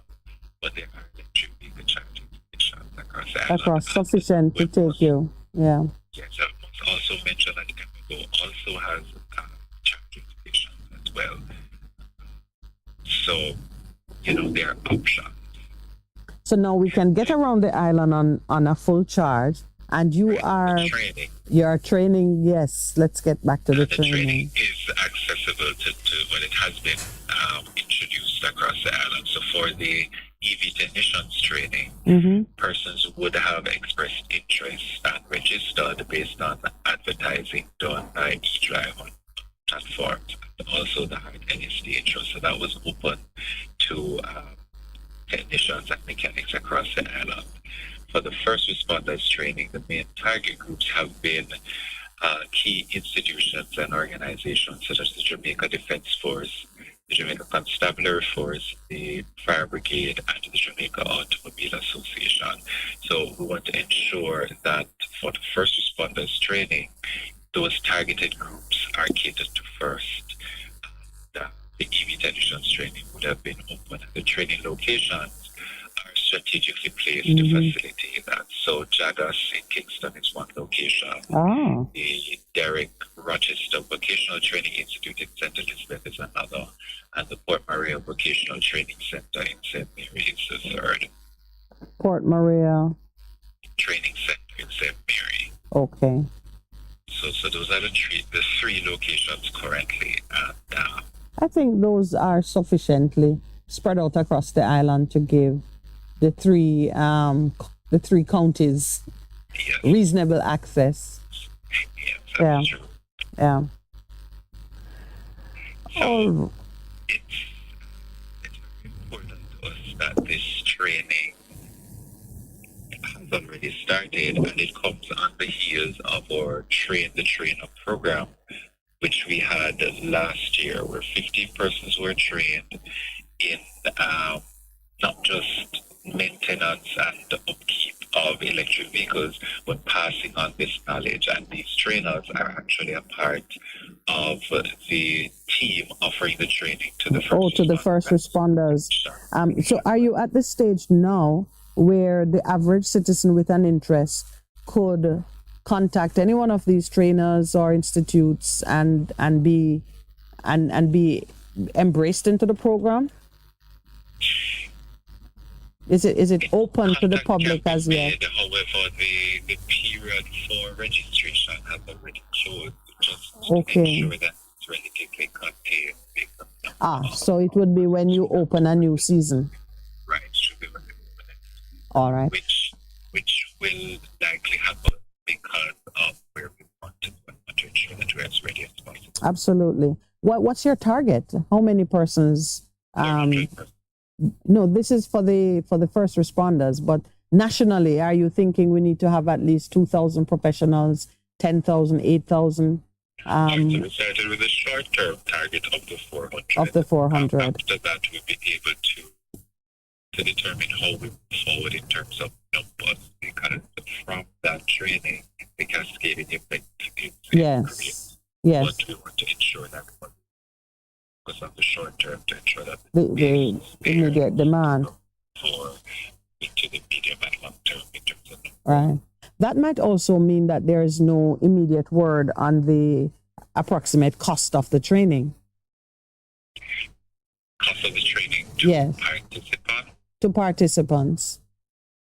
Speaker 7: but there are electric vehicle charging stations across the island.
Speaker 4: Across sufficient to take you. Yeah.
Speaker 7: Yes, I must also mention that Emeco also has charging stations as well. So, there are options.
Speaker 4: So now we can get around the island on a full charge, and you are training. Yes, let's get back to the training.
Speaker 7: Training is accessible to it has been introduced across the island. So for the EV technicians training, persons would have expressed interest and registered based on advertising done by E-Drive on platforms, and also the hard NSD intro. So that was open to technicians and mechanics across the island. For the first responders training, the main target groups have been key institutions and organizations such as the Jamaica Defense Force, the Jamaica Constabulary Force, the Fire Brigade, and the Jamaica Automobile Association. So we want to ensure that for the first responders training, those targeted groups are catered to first. The EV technicians training would have been open, and the training locations are strategically placed to facilitate that. So Jagas in Kingston is one location.
Speaker 4: Oh.
Speaker 7: The Derrick Rochester Vocational Training Institute in St. Elizabeth is another, and the Port Maria Vocational Training Center in St. Mary is the third.
Speaker 4: Port Maria
Speaker 7: Training Center in St. Mary.
Speaker 4: Okay.
Speaker 7: So those are the three locations currently, and
Speaker 4: I think those are sufficiently spread out across the island to give the three counties reasonable access.
Speaker 7: Yes, true.
Speaker 4: Yeah.
Speaker 7: So it's very important to us that this training has already started, and it comes on the heels of our Train the Trainer program, which we had last year, where 50 persons were trained in not just maintenance and upkeep of electric vehicles, but passing on this knowledge. And these trainers are actually a part of the team offering the training to the first
Speaker 4: responders. So are you at the stage now where the average citizen with an interest could contact any one of these trainers or institutes and be embraced into the program? Is it open to the public as yet?
Speaker 7: However, the period for registration has already closed, just
Speaker 4: Okay.
Speaker 7: to make sure that it's relatively contained.
Speaker 4: So it would be when you open a new season.
Speaker 7: Right, should be when we open it.
Speaker 4: All right.
Speaker 7: Which will likely happen. Big
Speaker 4: Absolutely. What's your target? How many persons? No, this is for the first responders, but nationally, are you thinking we need to have at least 2,000 professionals, 10,000, 8,000?
Speaker 7: We started with a short-term target of the 400.
Speaker 4: Of the 400.
Speaker 7: After that, we'll be able to determine how we move forward in terms of numbers, because from that training, the cascading effect is
Speaker 4: yes. Yes.
Speaker 7: But we want to ensure that because of the short term, to ensure that
Speaker 4: the immediate demand
Speaker 7: for into the medium and long term in terms of
Speaker 4: right. That might also mean that there is no immediate word on the approximate cost of the training.
Speaker 7: Cost of the training to
Speaker 4: yes.
Speaker 7: participants?
Speaker 4: To participants.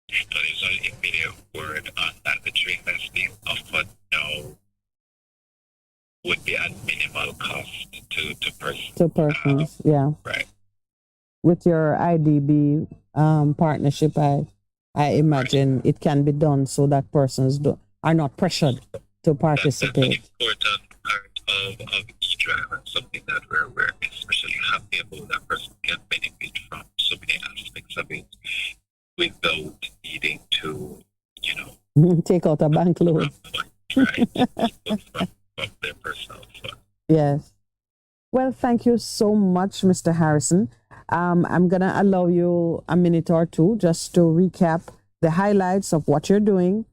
Speaker 7: There is no immediate word on that. The training that's being offered now would be at minimal cost to persons. To persons,
Speaker 4: yeah.
Speaker 7: Right.
Speaker 4: With your IDB partnership, I imagine it can be done so that persons are not pressured to participate.
Speaker 7: That's an important part of e-drive, and something that we're especially happy about. That person can benefit from so many aspects of it without needing to,
Speaker 4: take out a bank loan.
Speaker 7: Right. From their personal fund.
Speaker 4: Yes. Well, thank you so much, Mr. Harrison. I'm going to allow you a minute or two just to recap the highlights of what you're doing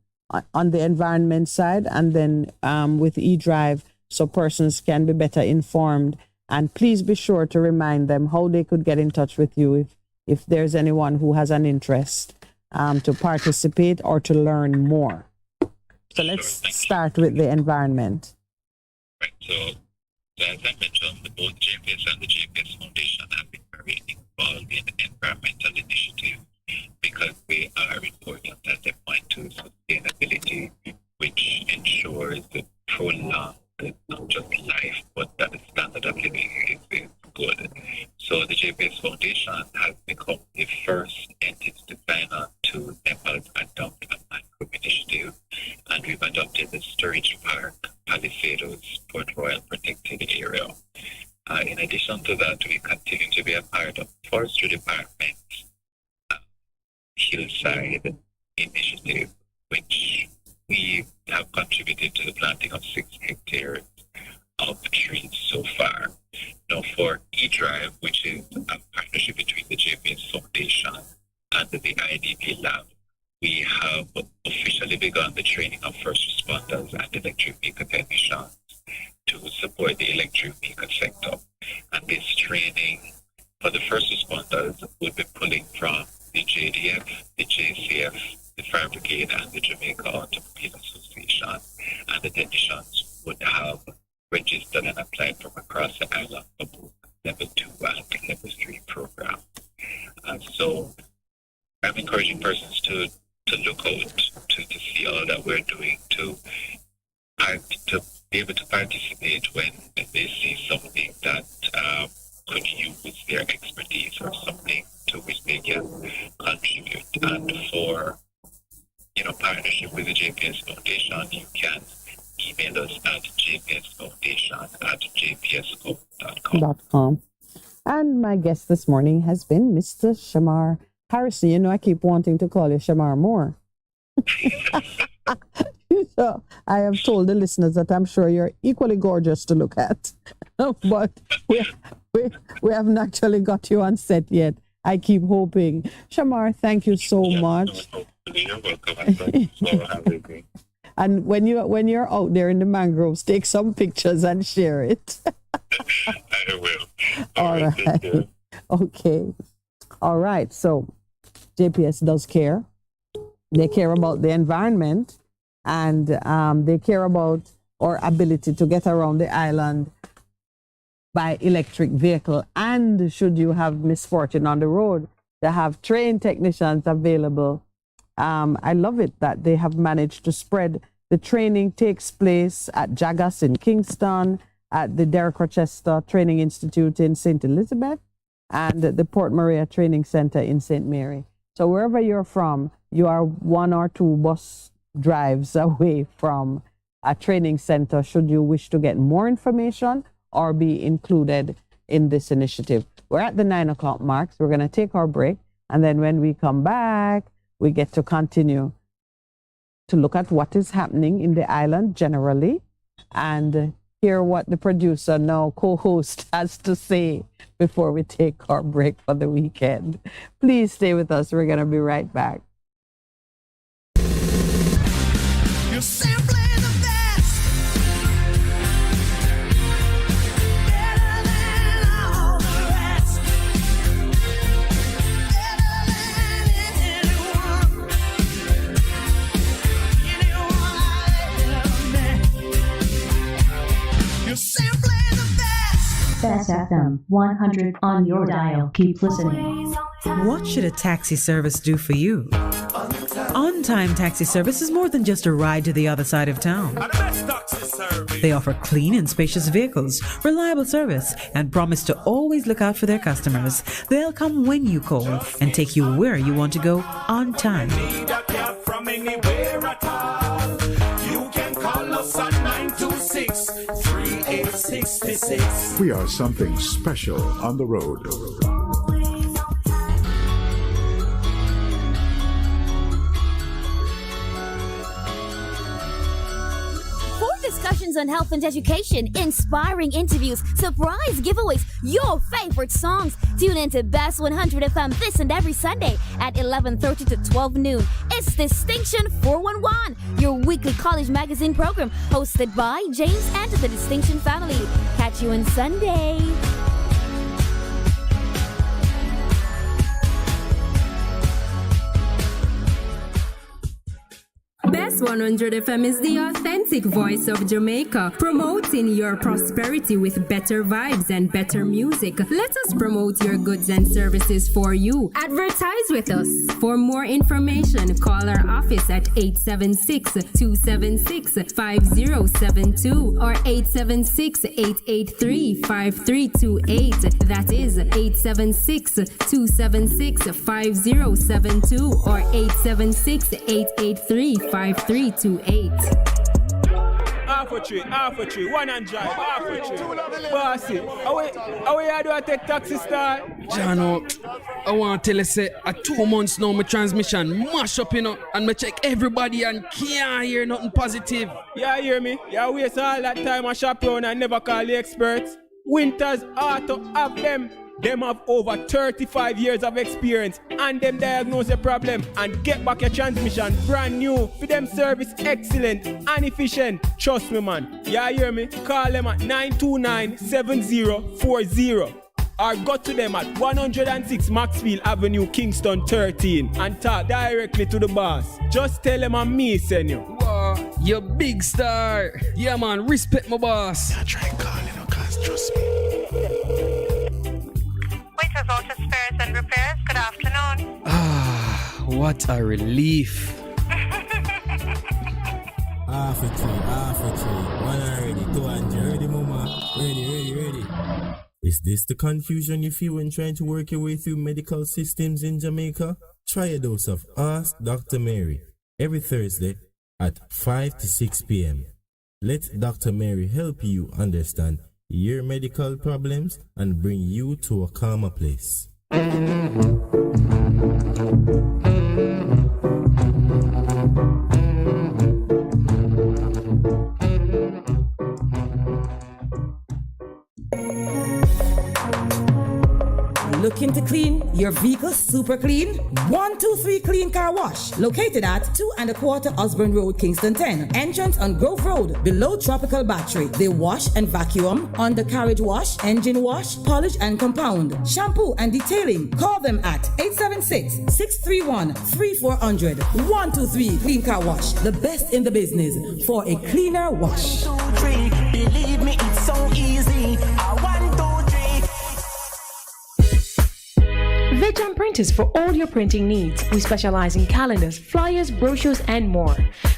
Speaker 4: on the environment side, and then with eDrive, so persons can be better informed. And please be sure to remind them how they could get in touch with you if there's anyone who has an interest to participate or to learn more. So let's start with the environment.
Speaker 7: Right. So as I mentioned, both JPS and the JPS Foundation have been very involved in environmental initiatives because they are important as they point to sustainability, which ensures the prolonged not just life, but that the standard of living is good. So the JPS Foundation has become the first entity designer to adopt a micro initiative, and we've adopted the Storage Park Palisadoes Port Royal Protected Area. In addition to that, we continue to be a part of Forestry Department's Hillside Initiative, which we have contributed to the planting of 6 hectares of trees so far. Now for eDrive, which is a partnership between the JPS Foundation and the IDP Lab, we have officially begun the training of first responders and electric vehicle technicians to support the electric vehicle sector. And this training for the first responders would be pulling from the JDF, the JCF, the Fire Brigade, and the Jamaica Automobile Association. And the technicians would have registered and applied from across the island for both level 2 and level 3 programs. And so I'm encouraging persons to look out, to see all that we're doing, to be able to participate when they see something that could use their expertise or something to which they can contribute. And for partnership with the JPS Foundation, you can email us at jpsfoundation@jpsco.com.
Speaker 4: And my guest this morning has been Mr. Shamar Harrison. I keep wanting to call you Shamar more. So I have told the listeners that I'm sure you're equally gorgeous to look at, but we haven't actually got you on set yet. I keep hoping. Shamar, thank you so much.
Speaker 7: You're welcome.
Speaker 4: And when you're out there in the mangroves, take some pictures and share it.
Speaker 7: I will.
Speaker 4: All right. Okay. All right. So JPS does care. They care about the environment, and they care about our ability to get around the island by electric vehicle. And should you have misfortune on the road, they have trained technicians available. I love it that they have managed to spread. The training takes place at Jagas in Kingston, at the Derek Rochester Training Institute in St. Elizabeth, and the Port Maria Training Center in St. Mary. So wherever you're from, you are 1 or 2 bus drives away from a training center should you wish to get more information or be included in this initiative. We're at the 9 o'clock mark, so we're going to take our break. And then when we come back, we get to continue to look at what is happening in the island generally and hear what the producer, now co-host, has to say before we take our break for the weekend. Please stay with us. We're going to be right back.
Speaker 3: You're simply the best. Better than all the rest. Better than anyone. Anyone ever met. You're simply the best.
Speaker 21: Bess FM-100 on your dial. Keep listening.
Speaker 1: What should a taxi service do for you? On-time taxi service is more than just a ride to the other side of town. They offer clean and spacious vehicles, reliable service, and promise to always look out for their customers. They'll come when you call and take you where you want to go on time.
Speaker 3: From anywhere at all. You can call us on 926-3866.
Speaker 2: We are something special on the road.
Speaker 10: Discussions on health and education, inspiring interviews, surprise giveaways, your favorite songs. Tune into Bess100 FM this and every Sunday at 11:30 to 12 noon. It's Distinction 411, your weekly college magazine program hosted by James and the Distinction family. Catch you on Sunday.
Speaker 20: Bess100 FM is the authentic voice of Jamaica, promoting your prosperity with better vibes and better music. Let us promote your goods and services for you. Advertise with us. For more information, call our office at 876-276-5072 or 876-883-5328. That is 876-276-5072 or 876-883-5328. 5328.
Speaker 22: Half a tree, 100, half a tree. Bossy, how you do I take taxi star?
Speaker 8: Jano, I want to tell you, say, at 2 months now, my transmission mash up, and I check everybody and can't hear nothing positive.
Speaker 22: Yeah, hear me? Yeah, waste all that time I shop around and never call the experts. Winters Auto have them. Them have over 35 years of experience and them diagnose the problem and get back your transmission brand new. For them service excellent and efficient. Trust me, man. Yeah, hear me? Call them at 929-7040 or go to them at 106 Maxfield Avenue, Kingston 13 and talk directly to the boss. Just tell them I'm me, send you.
Speaker 8: Wow, you big star. Yeah, man, respect my boss.
Speaker 22: Yeah, try calling her, cause trust me.
Speaker 23: Waiters Auto Spares and Repairs, good afternoon.
Speaker 8: Ah, what a relief.
Speaker 24: Half a tree. One already, 200. Ready, mama? Ready. Is this the confusion you feel when trying to work your way through medical systems in Jamaica? Try a dose of Ask Dr. Mary every Thursday at 5 to 6 p.m. Let Dr. Mary help you understand your medical problems and bring you to a calmer place.
Speaker 26: Looking to clean your vehicle super clean? 123 Clean Car Wash, located at 2 1/4 Osborne Road, Kingston 10. Entrance on Grove Road, below Tropical Battery. They wash and vacuum, undercarriage wash, engine wash, polish and compound, shampoo and detailing. Call them at 876-631-3400. 123 Clean Car Wash, the best in the business for a cleaner wash.
Speaker 3: 1, 2, 3, believe me, it's so easy. 1, 2, 3.
Speaker 21: Veg Printers for all your printing needs. We specialize in calendars, flyers, brochures, and more.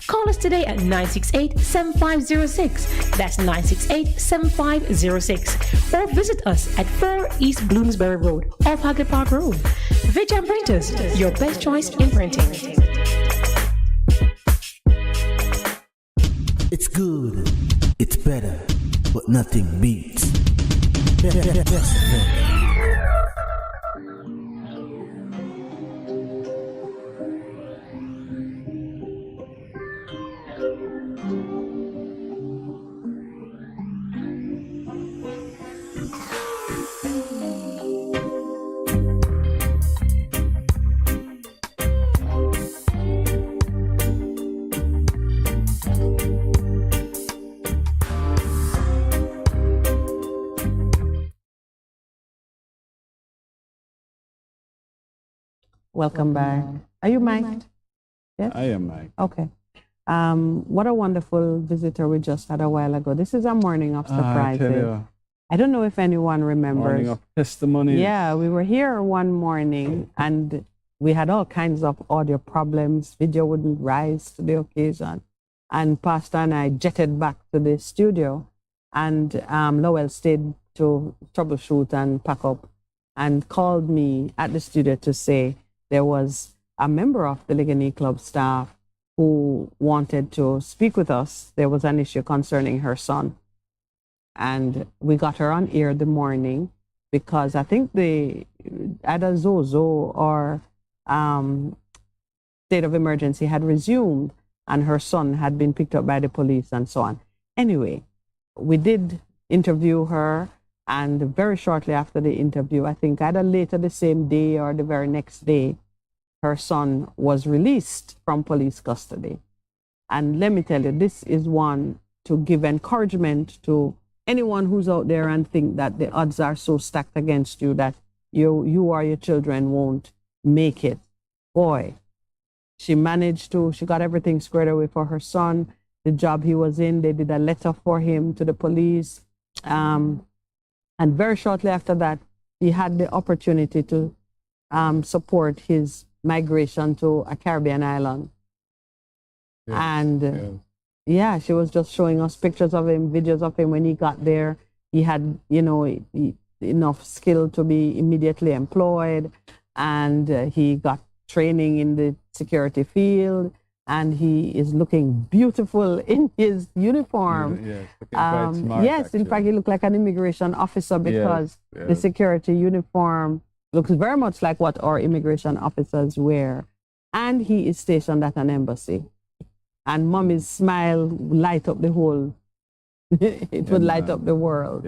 Speaker 21: Call us today at 968-7506. That's 968-7506. Or visit us at 4 East Bloomsbury Road, off Haggard Park Road. Veg Printers, your best choice in printing.
Speaker 5: It's good, it's better, but nothing beats. Bess FM.
Speaker 4: Welcome back. Are you mic'd? Yes?
Speaker 14: I am mic'd.
Speaker 4: Okay. What a wonderful visitor we just had a while ago. This is a morning of surprises.
Speaker 14: I tell you.
Speaker 4: I don't know if anyone remembers.
Speaker 14: Morning of testimony.
Speaker 4: Yeah, we were here one morning and we had all kinds of audio problems. Video wouldn't rise to the occasion. And Pastor and I jetted back to the studio, and Lowell stayed to troubleshoot and pack up and called me at the studio to say there was a member of the Ligony Club staff who wanted to speak with us. There was an issue concerning her son. And we got her on air the morning because I think either Zozo or state of emergency had resumed and her son had been picked up by the police and so on. Anyway, we did interview her, and very shortly after the interview, I think either later the same day or the very next day, her son was released from police custody. And let me tell you, this is one to give encouragement to anyone who's out there and think that the odds are so stacked against you that you or your children won't make it. Boy, she got everything squared away for her son. The job he was in, they did a letter for him to the police. And very shortly after that, he had the opportunity to support his migration to a Caribbean island. Yes, and yeah, she was just showing us pictures of him, videos of him when he got there. He had, enough skill to be immediately employed, and he got training in the security field, and he is looking beautiful in his uniform. Yes, in fact, he looked like an immigration officer because the security uniform looks very much like what our immigration officers wear. And he is stationed at an embassy. And Mommy's smile light up the whole, would light up the world.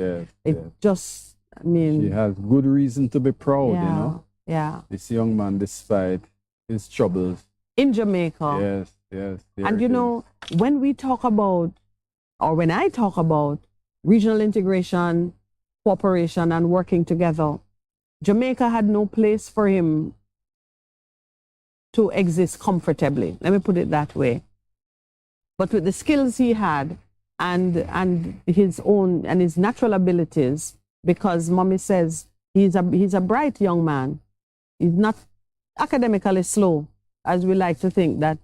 Speaker 4: Just, I mean.
Speaker 14: She has good reason to be proud,
Speaker 4: Yeah.
Speaker 14: This young man, despite his troubles.
Speaker 4: In Jamaica.
Speaker 14: Yes.
Speaker 4: And when we talk about, or when I talk about regional integration, cooperation, and working together, Jamaica had no place for him to exist comfortably. Let me put it that way. But with the skills he had and his own and his natural abilities, because Mommy says he's a bright young man. He's not academically slow, as we like to think that,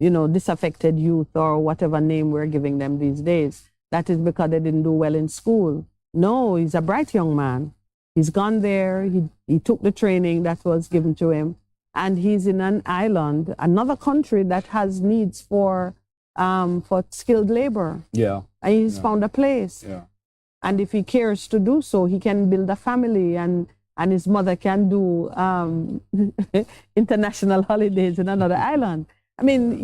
Speaker 4: disaffected youth or whatever name we're giving them these days. That is because they didn't do well in school. No, he's a bright young man. He's gone there. He took the training that was given to him, and he's in an island, another country that has needs for skilled labor.
Speaker 14: Yeah.
Speaker 4: And he's found a place.
Speaker 14: Yeah.
Speaker 4: And if he cares to do so, he can build a family, and his mother can do international holidays in another island. I mean,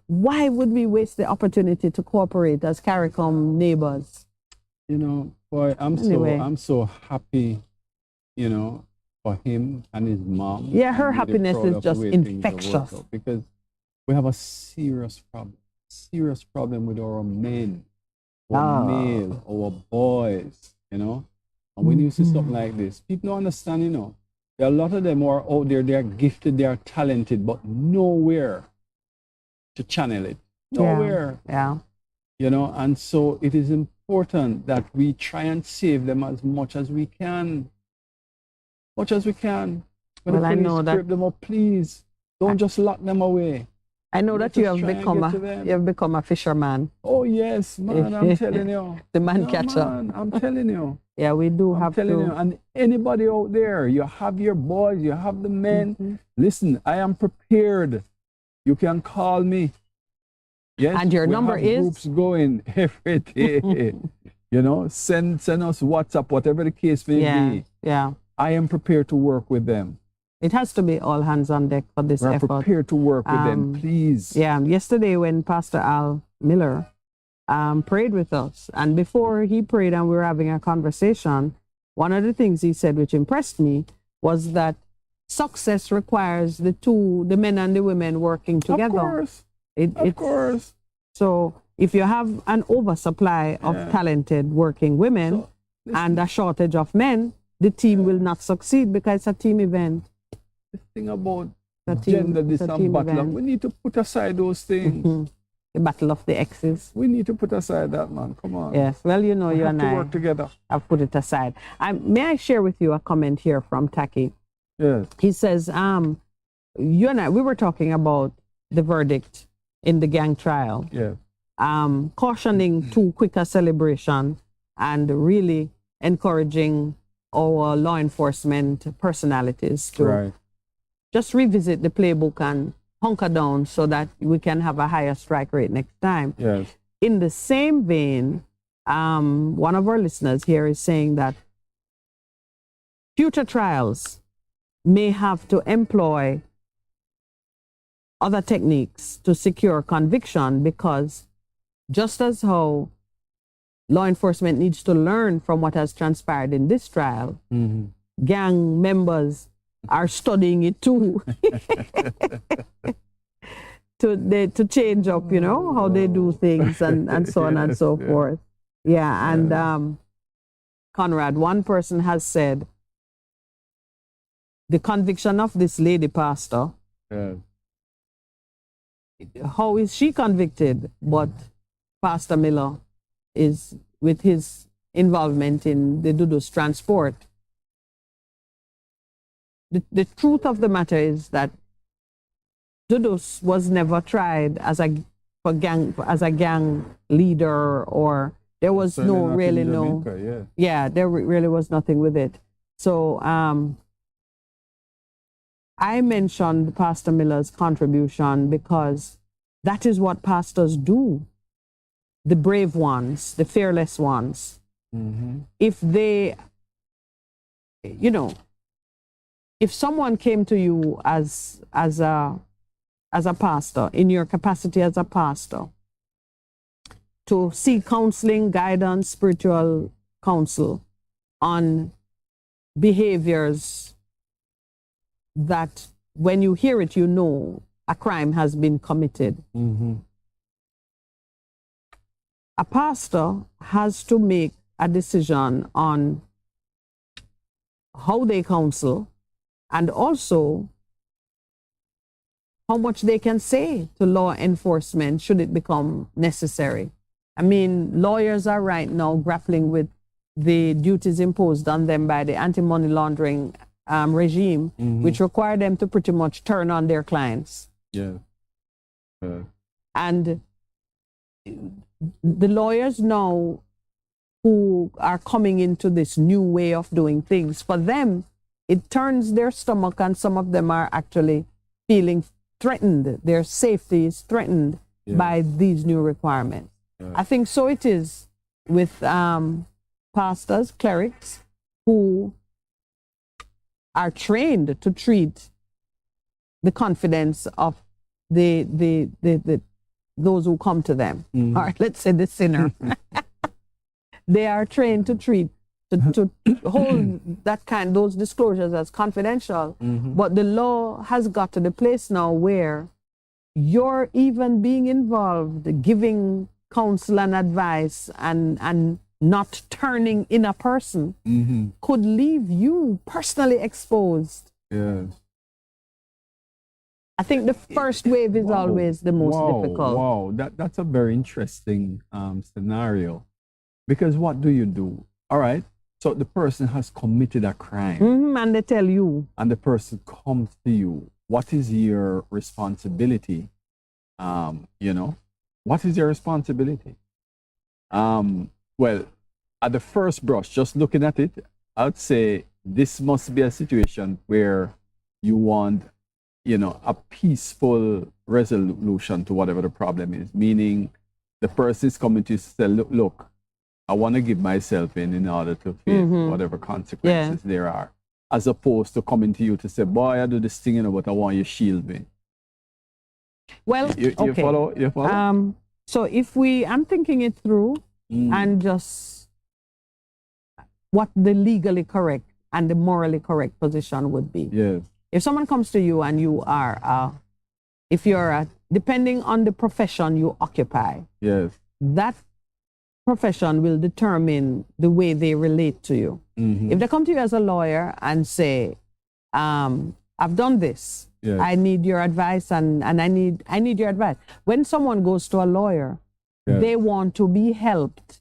Speaker 4: why would we waste the opportunity to cooperate as CARICOM neighbors?
Speaker 14: Boy, I'm so happy, for him and his mom.
Speaker 4: Yeah, her happiness is just infectious.
Speaker 14: Because we have a serious problem with our men, our male, our boys, And when you see something like this, people don't understand, There are a lot of them who are out there, they are gifted, they are talented, but nowhere to channel it. Nowhere.
Speaker 4: Yeah.
Speaker 14: And so it is important that we try and save them as much as we can. When
Speaker 4: well, I know that.
Speaker 14: Strip them up, please. Don't just lock them away.
Speaker 4: I know that you have become a fisherman.
Speaker 14: Oh yes, man, I'm telling you.
Speaker 4: The man catcher.
Speaker 14: Man, I'm telling you.
Speaker 4: Yeah, we do have to.
Speaker 14: You. And anybody out there, you have your boys, you have the men. Listen, I am prepared. You can call me. Yes,
Speaker 4: And your
Speaker 14: we
Speaker 4: number
Speaker 14: have
Speaker 4: is?
Speaker 14: groups going every day. You know, send us WhatsApp, whatever the case may be.
Speaker 4: Yeah.
Speaker 14: I am prepared to work with them.
Speaker 4: It has to be all hands on deck for this
Speaker 14: We're
Speaker 4: effort.
Speaker 14: prepared to work with them, please.
Speaker 4: Yeah, yesterday when Pastor Al Miller prayed with us, and before he prayed and we were having a conversation, one of the things he said which impressed me was that success requires the men and the women working together.
Speaker 14: Of course.
Speaker 4: Of course. So if you have an oversupply of talented working women and a shortage of men, the team will not succeed because it's a team event.
Speaker 14: The thing about gender, this and battle, we need to put aside those things.
Speaker 4: The battle of the exes.
Speaker 14: We need to put aside that, man. Come on.
Speaker 4: Yes. Well, you know,
Speaker 14: we
Speaker 4: you
Speaker 14: have
Speaker 4: and
Speaker 14: to
Speaker 4: I
Speaker 14: work together.
Speaker 4: I've put it aside. May I share with you a comment here from Taki?
Speaker 14: Yes.
Speaker 4: He says, you and I, we were talking about the verdict in the gang trial.
Speaker 14: Yeah.
Speaker 4: Cautioning too quick a celebration and really encouraging our law enforcement personalities to just revisit the playbook and hunker down so that we can have a higher strike rate next time.
Speaker 14: Yes.
Speaker 4: In the same vein, one of our listeners here is saying that future trials may have to employ other techniques to secure conviction, because just as how law enforcement needs to learn from what has transpired in this trial, gang members are studying it too. to change up, you know, how they do things and so on and so forth. Yeah, and Conrad, one person has said the conviction of this lady pastor, how is she convicted? But Pastor Miller is, with his involvement in the Dudu's transport. The truth of the matter is that Dudus was never tried as a gang leader, or there was there really was nothing with it. So I mentioned Pastor Miller's contribution because that is what pastors do. The brave ones, the fearless ones. If they, you know, if someone came to you as a pastor, in your capacity as a pastor, to seek counseling, guidance, spiritual counsel on behaviors that when you hear it, you know a crime has been committed. A pastor has to make a decision on how they counsel and also how much they can say to law enforcement should it become necessary. I mean, lawyers are right now grappling with the duties imposed on them by the anti-money laundering regime, which require them to pretty much turn on their clients. And the lawyers now who are coming into this new way of doing things, for them, it turns their stomach, and some of them are actually feeling threatened. Their safety is threatened by these new requirements. I think so it is with pastors, clerics, who are trained to treat the confidence of those who come to them, or let's say the sinner. They are trained to treat, to hold those disclosures as confidential. But the law has got to the place now where you're even being involved, giving counsel and advice and not turning in a person could leave you personally exposed. I think the first wave is always the most difficult.
Speaker 14: Wow, that's a very interesting scenario. Because what do? All right, so the person has committed a crime.
Speaker 4: And they tell you.
Speaker 14: And the person comes to you. What is your responsibility? You know, what is your responsibility? Well, at the first brush, just looking at it, I'd say this must be a situation where you want a peaceful resolution to whatever the problem is. Meaning, the person is coming to you to say, look, I want to give myself in order to face whatever consequences there are, as opposed to coming to you to say, boy, I do this thing, but I want you to shield me.
Speaker 4: Well,
Speaker 14: you
Speaker 4: okay.
Speaker 14: follow? You follow?
Speaker 4: So if I'm thinking it through and just what the legally correct and the morally correct position would be.
Speaker 14: Yes.
Speaker 4: If someone comes to you and you are, if you're, depending on the profession you occupy,
Speaker 14: yes,
Speaker 4: that profession will determine the way they relate to you. If they come to you as a lawyer and say, I've done this,
Speaker 14: yes,
Speaker 4: I need your advice and I need your advice. When someone goes to a lawyer,
Speaker 14: yes,
Speaker 4: they want to be helped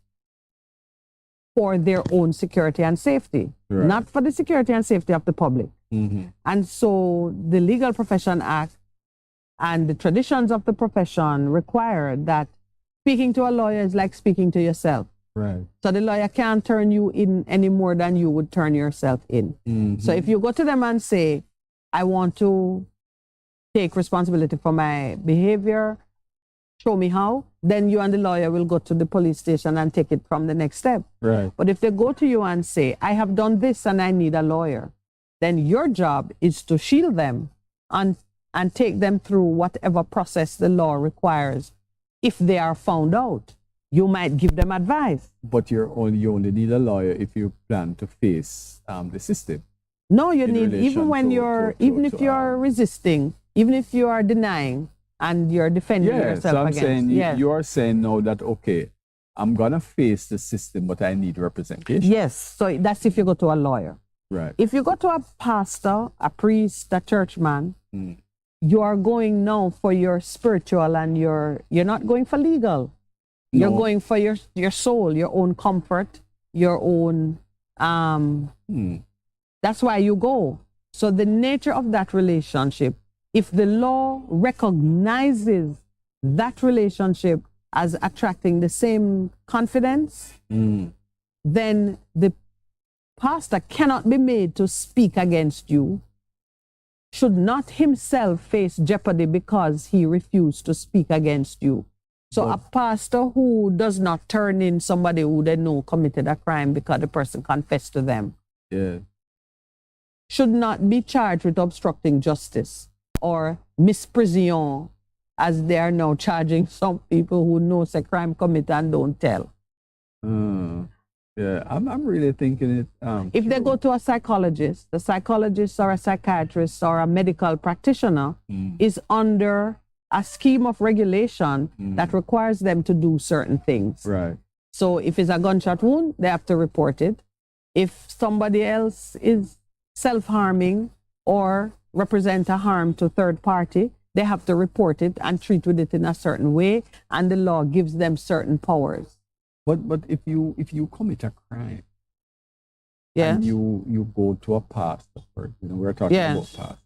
Speaker 4: for their own security and safety,
Speaker 14: right,
Speaker 4: not for the security and safety of the public. And so the Legal Profession Act and the traditions of the profession require that speaking to a lawyer is like speaking to yourself.
Speaker 14: Right.
Speaker 4: So the lawyer can't turn you in any more than you would turn yourself in. So if you go to them and say, I want to take responsibility for my behavior, show me how, then you and the lawyer will go to the police station and take it from the next step.
Speaker 14: Right.
Speaker 4: But if they go to you and say, I have done this and I need a lawyer, then your job is to shield them and take them through whatever process the law requires. If they are found out, you might give them advice.
Speaker 14: But you only need a lawyer if you plan to face the system.
Speaker 4: No, you need, even when if you're resisting, even if you are denying and you're defending yourself
Speaker 14: so I'm
Speaker 4: against.
Speaker 14: saying you are saying now that, okay, I'm going to face the system, but I need representation.
Speaker 4: Yes, so that's if you go to a lawyer.
Speaker 14: Right.
Speaker 4: If you go to a pastor, a priest, a churchman, you are going now for your spiritual and you're not going for legal.
Speaker 14: No.
Speaker 4: You're going for your soul, your own comfort, your own, that's why you go. So the nature of that relationship, if the law recognizes that relationship as attracting the same confidence, then the pastor cannot be made to speak against you, should not himself face jeopardy because he refused to speak against you. So a pastor who does not turn in somebody who they know committed a crime because the person confessed to them, should not be charged with obstructing justice or misprision, as they are now charging some people who know a crime committed and don't tell.
Speaker 14: Yeah, I'm really thinking it.
Speaker 4: If they go to a psychologist, the psychologist or a psychiatrist or a medical practitioner is under a scheme of regulation that requires them to do certain things.
Speaker 14: Right.
Speaker 4: So if it's a gunshot wound, they have to report it. If somebody else is self-harming or represent a harm to third party, they have to report it and treat with it in a certain way, and the law gives them certain powers.
Speaker 14: But if you commit a crime, and you go to a pastor, we're talking about pastor.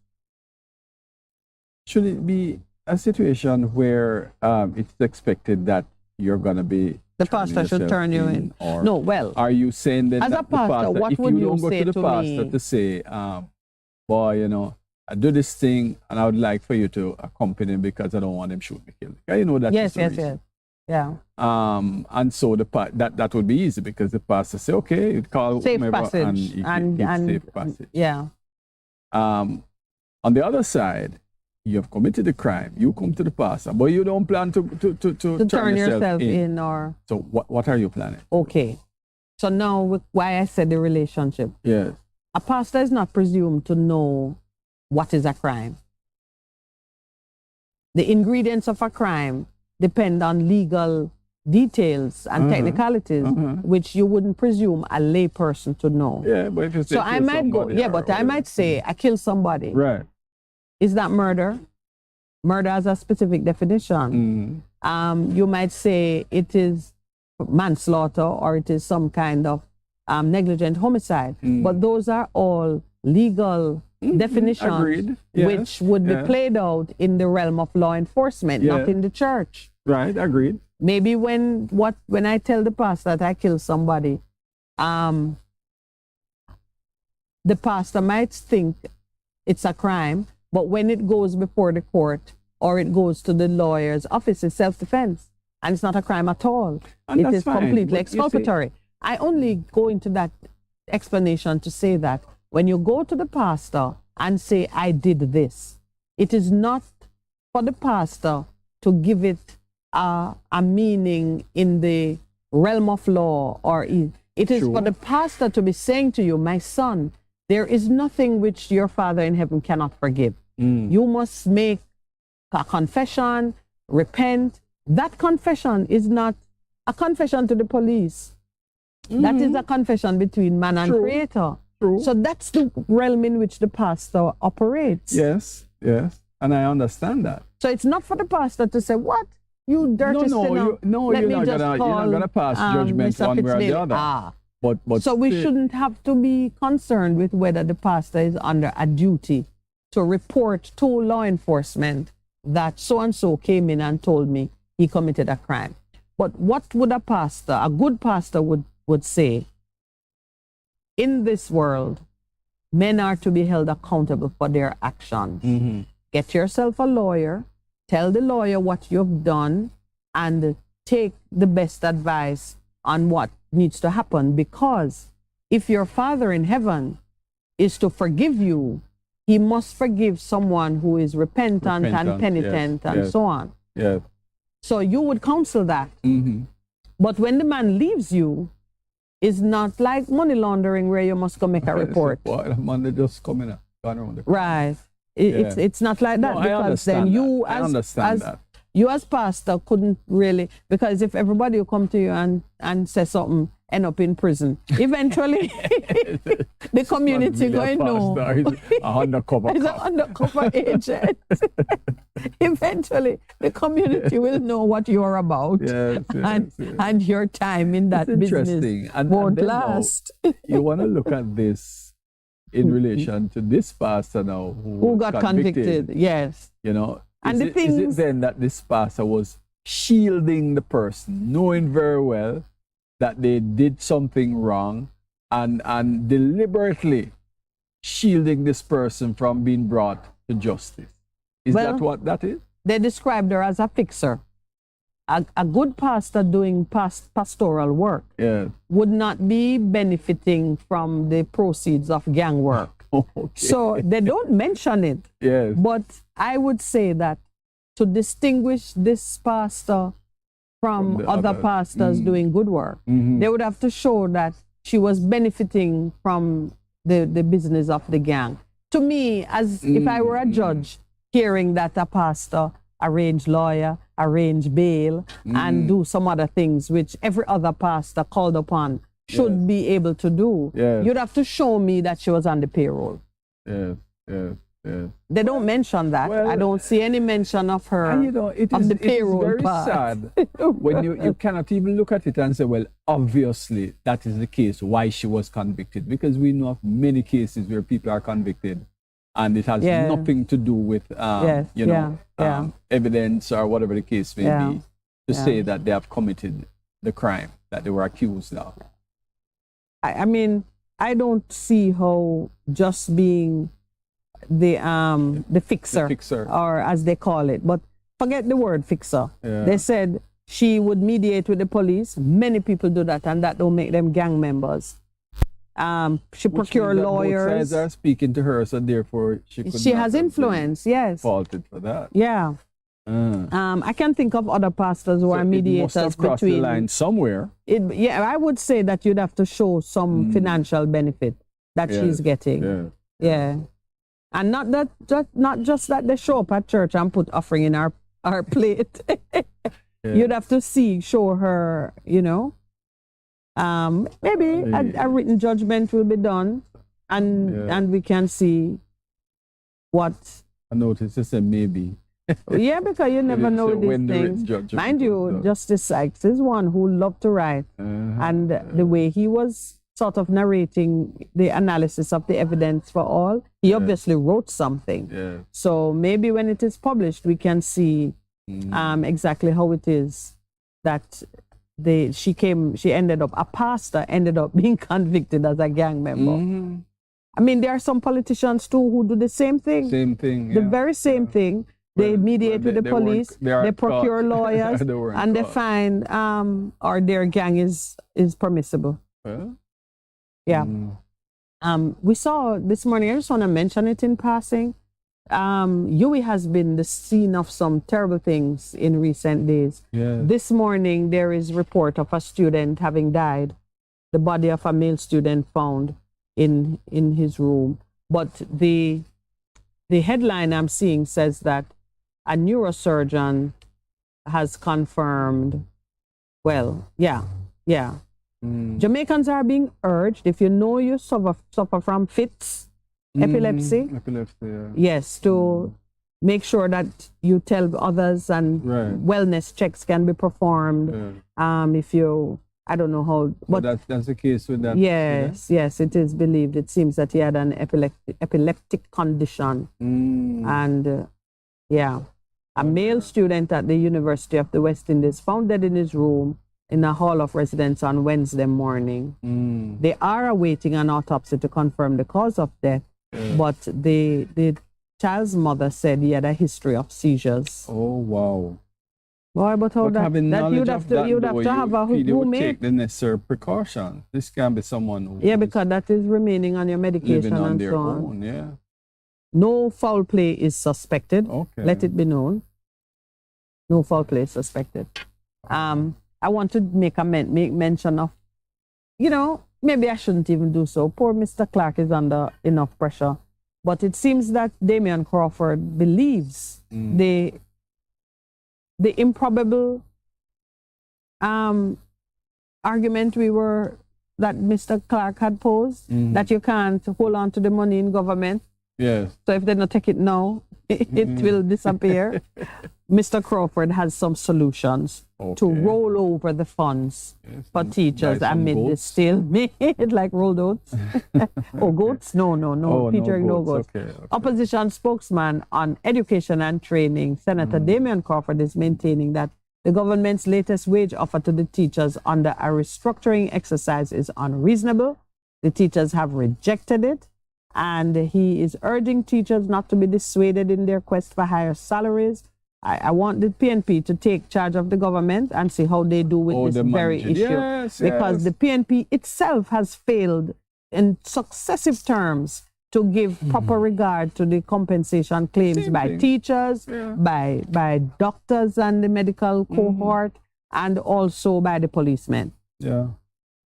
Speaker 14: Should it be a situation where it's expected that you're gonna be
Speaker 4: the pastor should turn you in?
Speaker 14: Or
Speaker 4: no, well,
Speaker 14: are you saying that
Speaker 4: as a pastor, what
Speaker 14: if
Speaker 4: would
Speaker 14: you don't
Speaker 4: you
Speaker 14: go
Speaker 4: say
Speaker 14: to the pastor to say, boy, I do this thing and I would like for you to accompany him because I don't want him shoot me, kill me. You know that.
Speaker 4: Yes. Yeah.
Speaker 14: And so that would be easy because the pastor say, okay, you call
Speaker 4: safe
Speaker 14: whomever
Speaker 4: passage
Speaker 14: and safe passage.
Speaker 4: Yeah.
Speaker 14: On the other side, you have committed a crime. You come to the pastor, but you don't plan to turn yourself
Speaker 4: in. Or
Speaker 14: so what are you planning?
Speaker 4: Okay. So now why I said the relationship.
Speaker 14: Yes.
Speaker 4: A pastor is not presumed to know what is a crime. The ingredients of a crime depend on legal details and technicalities, which you wouldn't presume a lay person to know.
Speaker 14: Yeah, but if you say
Speaker 4: so I might go, but I might say I killed somebody.
Speaker 14: Right.
Speaker 4: Is that murder? Murder has a specific definition. You might say it is manslaughter or it is some kind of negligent homicide. But those are all legal definitions which would be played out in the realm of law enforcement, not in the church.
Speaker 14: Right, agreed.
Speaker 4: Maybe when I tell the pastor that I killed somebody, the pastor might think it's a crime, But when it goes before the court or it goes to the lawyer's office, it's self-defense. And it's not a crime at all.
Speaker 14: And
Speaker 4: it
Speaker 14: that's
Speaker 4: is
Speaker 14: fine,
Speaker 4: completely
Speaker 14: but you
Speaker 4: exculpatory. I only go into that explanation to say that when you go to the pastor and say, I did this, it is not for the pastor to give it a meaning in the realm of law, or it is for the pastor to be saying to you, my son, there is nothing which your Father in heaven cannot forgive. You must make a confession, repent. That confession is not a confession to the police. That is a confession between man and creator. So that's the realm in which the pastor operates.
Speaker 14: Yes, yes. And I understand that.
Speaker 4: So it's not for the pastor to say, what? You dirty sinner.
Speaker 14: You're not gonna pass judgment
Speaker 4: Mr.
Speaker 14: one way or the
Speaker 4: Fitzmail.
Speaker 14: other. But
Speaker 4: so we shouldn't have to be concerned with whether the pastor is under a duty to report to law enforcement that so-and-so came in and told me he committed a crime. But what would a good pastor would say, in this world, men are to be held accountable for their actions. Get yourself a lawyer, tell the lawyer what you've done, and take the best advice on what needs to happen. Because if your Father in heaven is to forgive you, he must forgive someone who is repentant and penitent and so on.
Speaker 14: Yes.
Speaker 4: So you would counsel that. But when the man leaves you, it's not like money laundering where you must go make a report.
Speaker 14: The money just coming up.
Speaker 4: Right. It's not like that, because then you as pastor couldn't really, because if everybody will come to you and say something, end up in prison. Eventually, the community going to know.
Speaker 14: He's an undercover
Speaker 4: He's an undercover agent. Eventually, the community will know what you're about. And your time in that business won't last.
Speaker 14: You want to look at this in relation to this pastor now who
Speaker 4: got convicted. Yes.
Speaker 14: You know,
Speaker 4: and
Speaker 14: is it then that this pastor was shielding the person, knowing very well that they did something wrong, and deliberately shielding this person from being brought to justice? Is that what that is?
Speaker 4: They described her as a fixer. A good pastor doing pastoral work would not be benefiting from the proceeds of gang work. So they don't mention it.
Speaker 14: Yes.
Speaker 4: But I would say that to distinguish this pastor from other pastors doing good work, they would have to show that she was benefiting from the business of the gang. To me, as if I were a judge, hearing that a pastor arrange lawyer, arrange bail, and do some other things which every other pastor called upon should be able to do, you'd have to show me that she was on the payroll. They don't mention that. I don't see any mention of her, of the payroll
Speaker 14: very
Speaker 4: part.
Speaker 14: sad when you cannot even look at it and say, well, obviously that is the case why she was convicted, because we know of many cases where people are convicted and it has nothing to do with evidence or whatever the case may be to say that they have committed the crime that they were accused of.
Speaker 4: I mean, I don't see how just being the fixer, or as they call it, but forget the word fixer. They said she would mediate with the police. Many people do that, and that don't make them gang members. She procure lawyers.
Speaker 14: Both sides are speaking to her, so therefore she
Speaker 4: has influence. Yes,
Speaker 14: faulted for that.
Speaker 4: Yeah. I can think of other pastors who are mediators
Speaker 14: it must have crossed
Speaker 4: between.
Speaker 14: the line somewhere.
Speaker 4: I would say that you'd have to show some financial benefit that she's getting. And not just that they show up at church and put offering in our plate. You'd have to show her, maybe a written judgment will be done, and we can see what.
Speaker 14: I noticed you said maybe.
Speaker 4: Because you never know these things. Mind you, Justice Sykes is one who loved to write, and the way he was sort of narrating the analysis of the evidence for all, he obviously wrote something. So maybe when it is published, we can see exactly how it is that a pastor ended up being convicted as a gang member. I mean, there are some politicians too who do the same thing.
Speaker 14: Same thing.
Speaker 4: The very same thing. They mediate with the police, they procure lawyers, and they find or their gang is permissible.
Speaker 14: Well,
Speaker 4: yeah. We saw this morning, I just want to mention it in passing. UWI has been the scene of some terrible things in recent days.
Speaker 14: Yeah.
Speaker 4: This morning, there is report of a student having died. The body of a male student found in his room. But the headline I'm seeing says that a neurosurgeon has confirmed, Jamaicans are being urged, if you know you suffer from fits, epilepsy, yes, to make sure that you tell others and wellness checks can be performed. If you, I don't know how, but
Speaker 14: that's the case with that.
Speaker 4: Yes, it is believed. It seems that he had an epileptic condition, and a male student at the University of the West Indies found dead in his room in a hall of residence on Wednesday morning. They are awaiting an autopsy to confirm the cause of death, but the child's mother said he had a history of seizures.
Speaker 14: Oh wow!
Speaker 4: Boy, but how that you'd have to have a roommate.
Speaker 14: Take the necessary precaution. This can be someone who
Speaker 4: because that is remaining on your medication
Speaker 14: on
Speaker 4: and
Speaker 14: their
Speaker 4: so on.
Speaker 14: own. Yeah.
Speaker 4: No foul play is suspected.
Speaker 14: Okay.
Speaker 4: Let it be known. No foul play is suspected. I want to make mention of, maybe I shouldn't even do so. Poor Mr. Clark is under enough pressure. But it seems that Damian Crawford believes the improbable argument that Mr. Clark had posed, that you can't hold on to the money in government.
Speaker 14: Yes.
Speaker 4: So if they don't take it now, it will disappear. Mr. Crawford has some solutions to roll over the funds for teachers amid the stalemate, like rolled oats. Goats? No, featuring no goats.
Speaker 14: Okay.
Speaker 4: Opposition spokesman on education and training, Senator Damian Crawford, is maintaining that the government's latest wage offer to the teachers under a restructuring exercise is unreasonable. The teachers have rejected it, and he is urging teachers not to be dissuaded in their quest for higher salaries. I want the PNP to take charge of the government and see how they do with this very issue. Because the PNP itself has failed in successive terms to give proper regard to the compensation claims by teachers, by doctors and the medical cohort, and also by the policemen.
Speaker 14: Yeah.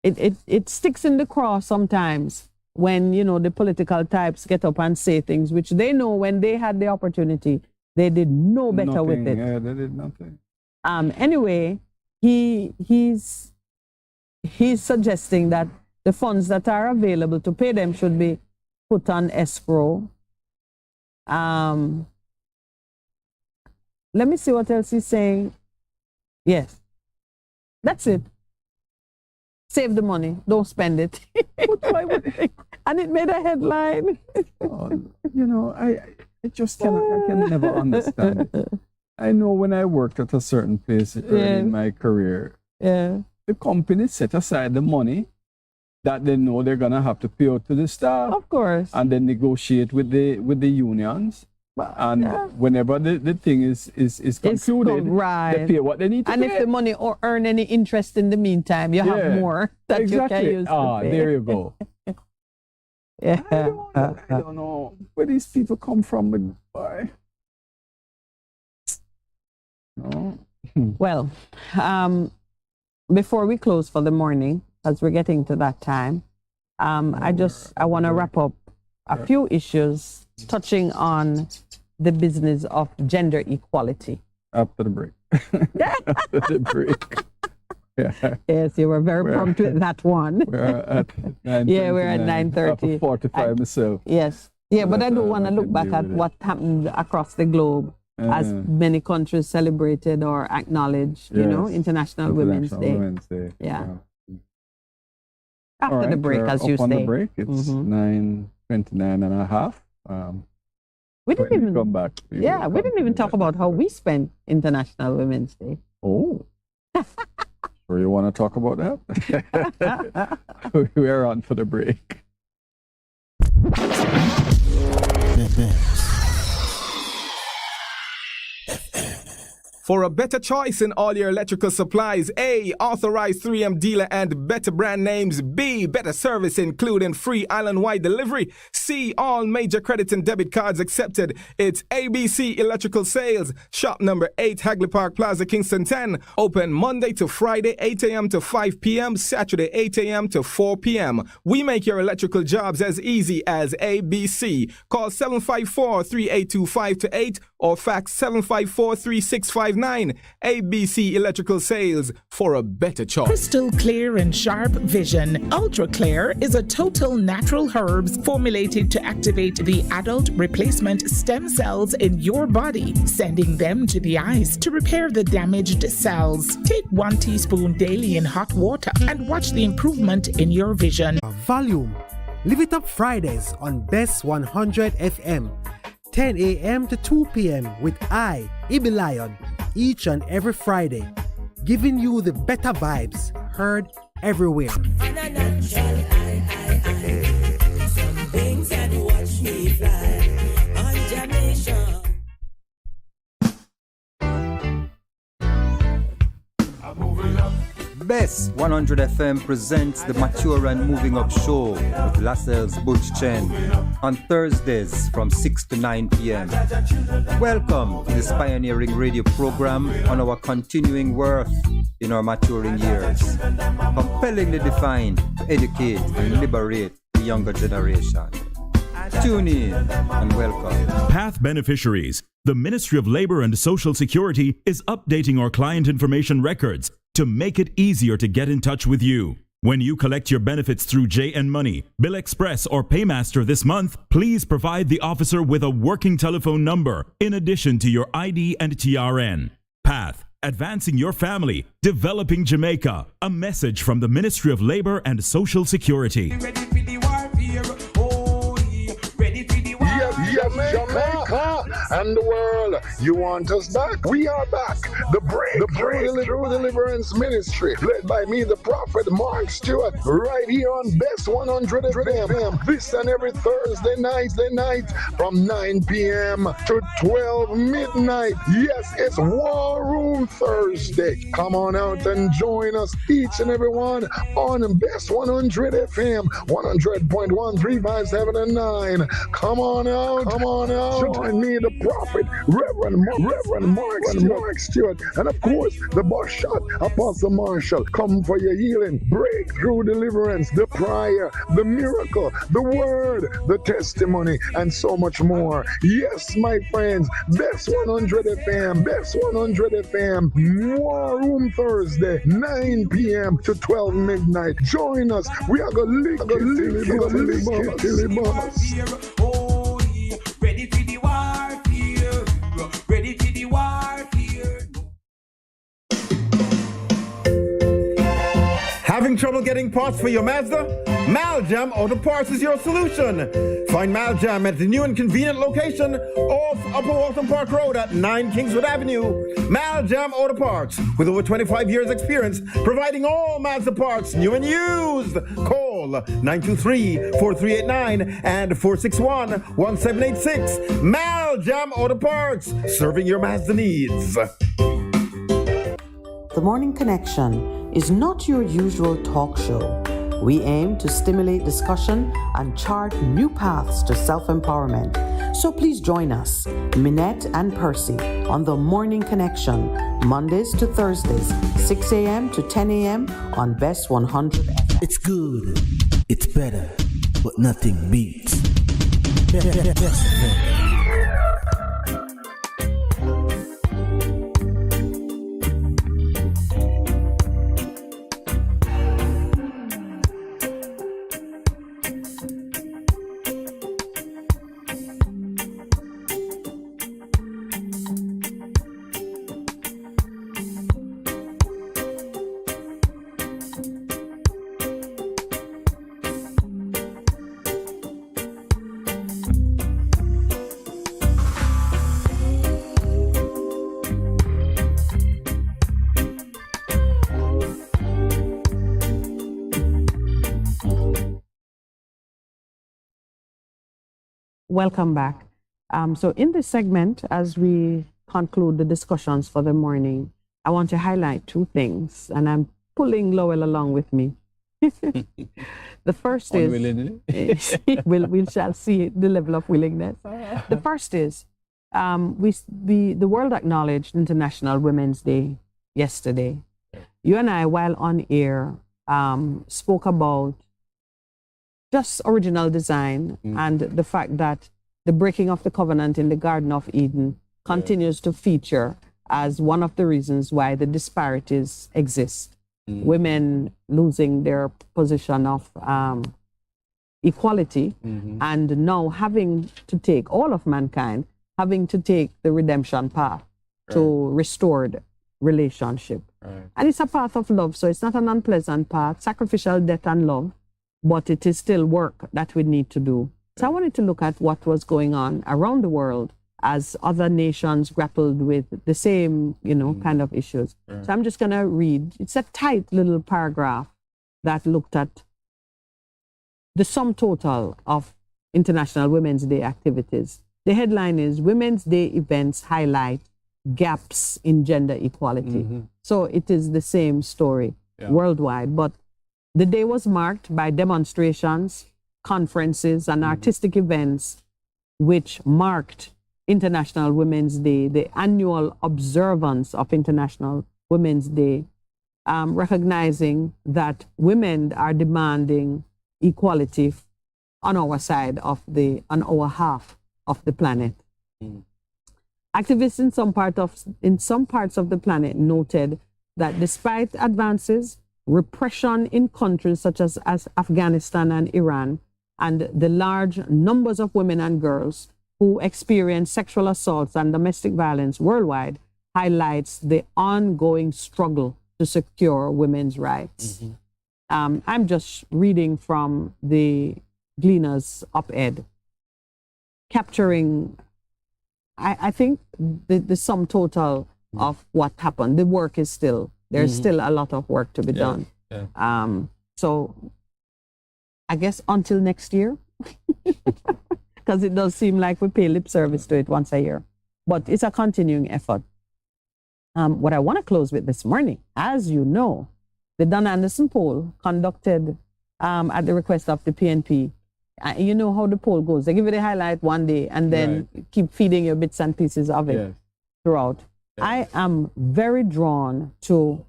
Speaker 4: It sticks in the craw sometimes when, the political types get up and say things which they know when they had the opportunity, they did no better with it.
Speaker 14: Yeah, they did nothing.
Speaker 4: Anyway, he's suggesting that the funds that are available to pay them should be put on escrow. Let me see what else he's saying. Yes, that's it. Save the money, don't spend it. And it made a headline.
Speaker 14: I can never understand it. I know when I worked at a certain place early in my career, the company set aside the money that they know they're gonna have to pay out to the staff.
Speaker 4: Of course.
Speaker 14: And then negotiate with the unions. And whenever the thing is concluded, they pay what they need to pay.
Speaker 4: And if the money or earn any interest in the meantime, you have more that you can use to pay.
Speaker 14: There you go. I don't know where these people come from, but why? No.
Speaker 4: Well, before we close for the morning, as we're getting to that time, I want to wrap up a few issues touching on the business of gender equality.
Speaker 14: After the break. After the break. Yeah.
Speaker 4: Yes, you were very prompt with that one.
Speaker 14: We're at 9:30.
Speaker 4: Yeah, we're at 9:30.
Speaker 14: 45 myself.
Speaker 4: Yes. Yeah, but I do want to look back at what happened across the globe as many countries celebrated or acknowledged, International Women's Day. Yeah. After the break, as you say.
Speaker 14: On the break, it's 9:29 and a half.
Speaker 4: We didn't even
Speaker 14: come back.
Speaker 4: We didn't even talk about how we spent International Women's Day.
Speaker 14: Oh. Or you want to talk about that? We're on for the break.
Speaker 11: For a better choice in all your electrical supplies, A, authorized 3M dealer and better brand names. B, better service including free island-wide delivery. C, all major credit and debit cards accepted. It's ABC Electrical Sales. Shop number 8, Hagley Park Plaza, Kingston 10. Open Monday to Friday, 8 a.m. to 5 p.m. Saturday, 8 a.m. to 4 p.m. We make your electrical jobs as easy as ABC. Call 754-3825-8 or fax 754-3659. ABC Electrical Sales, for a better choice.
Speaker 13: Crystal clear and sharp vision. Ultra Clear is a total natural herbs formulated to activate the adult replacement stem cells in your body, sending them to the eyes to repair the damaged cells. Take 1 teaspoon daily in hot water and watch the improvement in your vision.
Speaker 12: Volume. Live it up Fridays on Bess100 FM. 10 a.m. to 2 p.m. with I, Ibi Lion, each and every Friday, giving you the better vibes, heard everywhere.
Speaker 3: Some things that watch me fly on Jamaica.
Speaker 6: I'm moving up. Bess100 FM presents the Mature and Moving Up Show with Lascelles Butch Chen on Thursdays from 6 to 9 p.m. Welcome to this pioneering radio program on our continuing worth in our maturing years, compellingly defined to educate and liberate the younger generation. Tune in and welcome.
Speaker 19: Path beneficiaries. The Ministry of Labor and Social Security is updating our client information records to make it easier to get in touch with you. When you collect your benefits through JN Money, Bill Express, or Paymaster this month, please provide the officer with a working telephone number in addition to your ID and TRN. Path, advancing your family, developing Jamaica. A message from the Ministry of Labor and Social Security.
Speaker 9: Jamaica and the world, you want us back? We are back. The Breakthrough Deliverance Ministry, led by me, the prophet Mark Stewart, right here on Bess100 FM. This and every Thursday night from 9 p.m. to 12 midnight. Yes, it's War Room Thursday. Come on out and join us, each and every one, on Bess100 FM, 100.1, 3, 5, 7, and 9. Come on out. Join me, the prophet, Reverend Mark Stewart, and of course, the boss shot, Apostle Marshall. Come for your healing, breakthrough, deliverance, the prayer, the miracle, the word, the testimony, and so much more. Yes, my friends, Bess100 FM, War Room Thursday, 9 p.m. to 12 midnight. Join us. We are going to lick
Speaker 3: Ready for the warfare. Ready for the warfare.
Speaker 25: Having trouble getting parts for your Mazda? Maljam Auto Parts is your solution. Find Maljam at the new and convenient location off Upper Walton Park Road at 9 Kingswood Avenue. Maljam Auto Parts, with over 25 years experience, providing all Mazda parts, new and used. Call 923-4389 and 461-1786. Maljam Auto Parts, serving your Mazda needs.
Speaker 4: The Morning Connection is not your usual talk show. We aim to stimulate discussion and chart new paths to self-empowerment. So please join us, Minett and Percy, on The Morning Connection, Mondays to Thursdays, 6 a.m. to 10 a.m. on Bess100 FM.
Speaker 5: It's good, it's better, but nothing beats. Bess.
Speaker 4: Welcome back. So in this segment, as we conclude the discussions for the morning, I want to highlight two things, and I'm pulling Lowell along with me. The first is, we shall see the level of willingness. The first is, the world acknowledged International Women's Day yesterday. You and I, while on air, spoke about just original design and the fact that the breaking of the covenant in the Garden of Eden continues to feature as one of the reasons why the disparities exist. Women losing their position of equality and now having to take, all of mankind, having to take the redemption path to restored relationship. And it's a path of love, so it's not an unpleasant path, sacrificial death and love, but it is still work that we need to do. So I wanted to look at what was going on around the world as other nations grappled with the same, kind of issues. So I'm just going to read. It's a tight little paragraph that looked at the sum total of International Women's Day activities. The headline is Women's Day events highlight gaps in gender equality. So it is the same story worldwide, but the day was marked by demonstrations, conferences, and artistic events which marked International Women's Day, the annual observance of International Women's Day, recognizing that women are demanding equality on our side of on our half of the planet. Activists in some parts of the planet noted that despite advances, repression in countries such as Afghanistan and Iran, and the large numbers of women and girls who experience sexual assaults and domestic violence worldwide highlights the ongoing struggle to secure women's rights. I'm just reading from the Gleaner's op-ed, capturing, I think, the sum total of what happened. The work is there's still a lot of work to be done. So I guess until next year, because it does seem like we pay lip service to it once a year, but it's a continuing effort. What I want to close with this morning, as you know, the Don Anderson poll conducted at the request of the PNP. You know how the poll goes. They give you the highlight one day and then keep feeding you bits and pieces of it throughout. I am very drawn to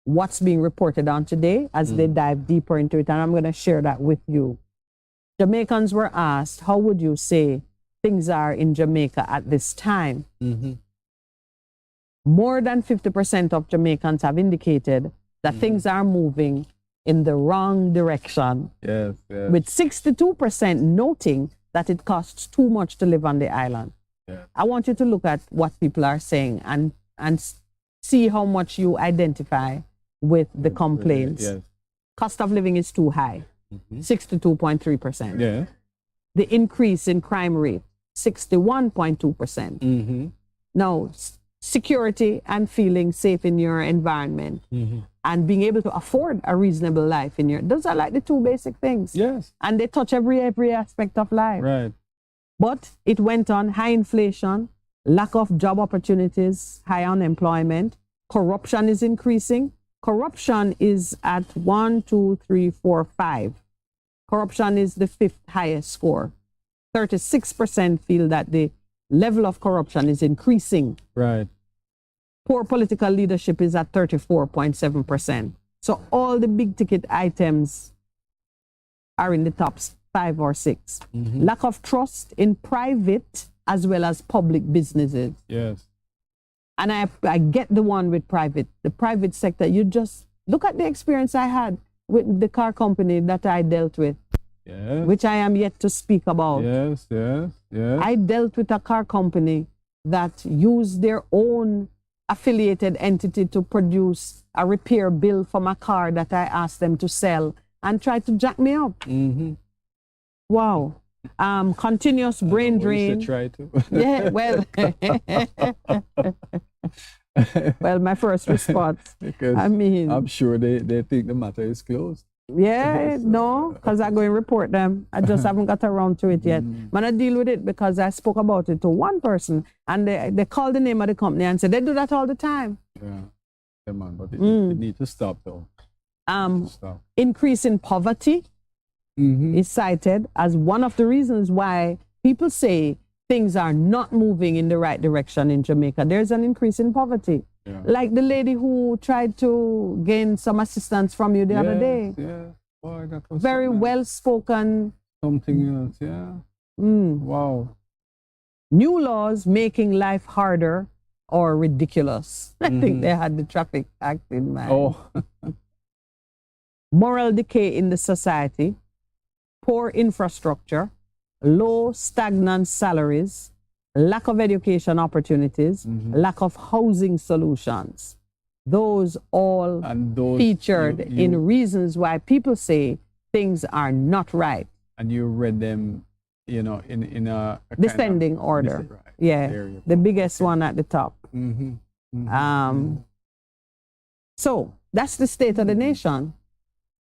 Speaker 4: what's being reported on today as they dive deeper into it, and I'm going to share that with you. Jamaicans were asked, how would you say things are in Jamaica at this time? More than 50% of Jamaicans have indicated that things are moving in the wrong direction, with 62% noting that it costs too much to live on the island. I want you to look at what people are saying and see how much you identify with the complaints. Cost of living is too high, 62.3%. The increase in crime rate, 61.2%. Now, security and feeling safe in your environment and being able to afford a reasonable life in your, those are like the two basic things. And they touch every aspect of life. But it went on: high inflation, lack of job opportunities, high unemployment, corruption is increasing. Corruption is at 1, 2, 3, 4, 5. Corruption is the 5th highest score. 36% feel that the level of corruption is increasing. Poor political leadership is at 34.7%. So all the big ticket items are in the top 5 or 6. Lack of trust in private as well as public businesses. And I get the one with private, the private sector. You just look at the experience I had with the car company that I dealt with, which I am yet to speak about. I dealt with a car company that used their own affiliated entity to produce a repair bill for my car that I asked them to sell and tried to jack me up. Wow. Continuous brain drain.
Speaker 14: Try to.
Speaker 4: Well, well, my first response.
Speaker 14: Because
Speaker 4: I mean,
Speaker 14: I'm sure they think the matter is closed.
Speaker 4: Yeah, no, because I'm going to report them. I just haven't got around to it yet. But I deal with it because I spoke about it to one person and they called the name of the company and said they do that all the time.
Speaker 14: Yeah, man, but it need to stop though.
Speaker 4: Increase in poverty is cited as one of the reasons why people say things are not moving in the right direction in Jamaica. There's an increase in poverty. Yeah. Like the lady who tried to gain some assistance from you the other day.
Speaker 14: Yeah, boy, that was
Speaker 4: very well spoken.
Speaker 14: Something else, yeah. Wow.
Speaker 4: New laws making life harder or ridiculous. I think they had the traffic act in mind.
Speaker 14: Oh.
Speaker 4: Moral decay in the society, poor infrastructure, low stagnant salaries, lack of education opportunities, lack of housing solutions. Those all featured in reasons why people say things are not right.
Speaker 14: And you read them, you know, in a
Speaker 4: descending order. Right. Yeah, the biggest one at the top. So that's the state of the nation.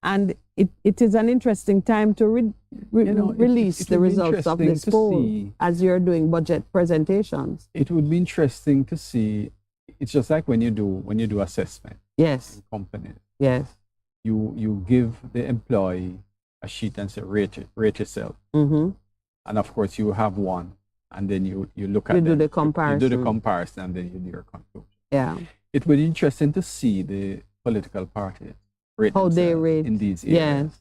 Speaker 4: And it is an interesting time to release the results of this poll as you're doing budget presentations.
Speaker 14: It would be interesting to see. It's just like when you do assessment.
Speaker 4: Yes.
Speaker 14: In companies.
Speaker 4: Yes.
Speaker 14: You give the employee a sheet and say rate yourself. And of course you have one, and then you look at
Speaker 4: do the comparison.
Speaker 14: You do the comparison, and then you do your conclusion.
Speaker 4: Yeah.
Speaker 14: It would be interesting to see the political parties.
Speaker 4: How they rate
Speaker 14: in these areas.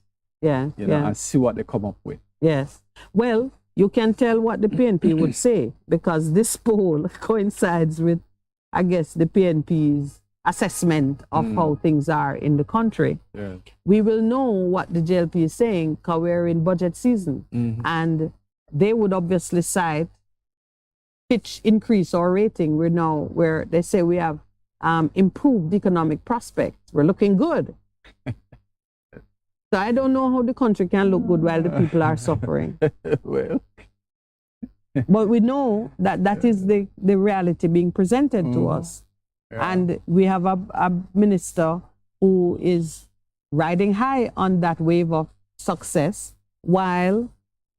Speaker 4: Yes.
Speaker 14: You know, and see what they come up with.
Speaker 4: Yes. Well, you can tell what the PNP would say because this poll coincides with, I guess, the PNP's assessment of how things are in the country.
Speaker 14: Yeah.
Speaker 4: We will know what the JLP is saying because we're in budget season. And they would obviously cite pitch increase or rating. We're now where they say we have improved economic prospects. We're looking good. So I don't know how the country can look good while the people are suffering.
Speaker 14: Well,
Speaker 4: but we know that is the reality being presented to us. Yeah. And we have a minister who is riding high on that wave of success, while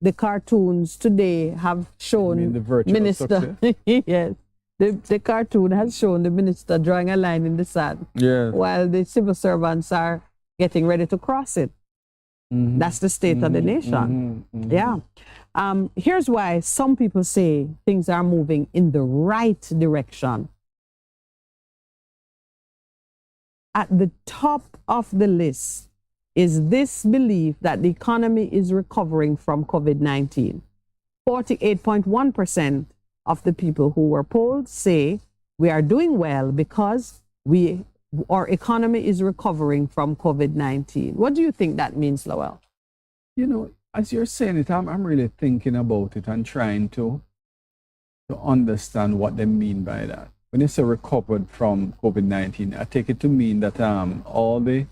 Speaker 4: the cartoons today have shown
Speaker 14: the
Speaker 4: minister. Yes. The cartoon has shown the minister drawing a line in the sand, while the civil servants are getting ready to cross it. That's the state of the nation. Yeah. Here's why some people say things are moving in the right direction. At the top of the list is this belief that the economy is recovering from COVID-19. 48.1% of the people who were polled say we are doing well because our economy is recovering from COVID-19. What do you think that means, Lowell?
Speaker 14: You know, as you're saying it, I'm really thinking about it and trying to understand what they mean by that. When you say recovered from COVID-19, I take it to mean that all the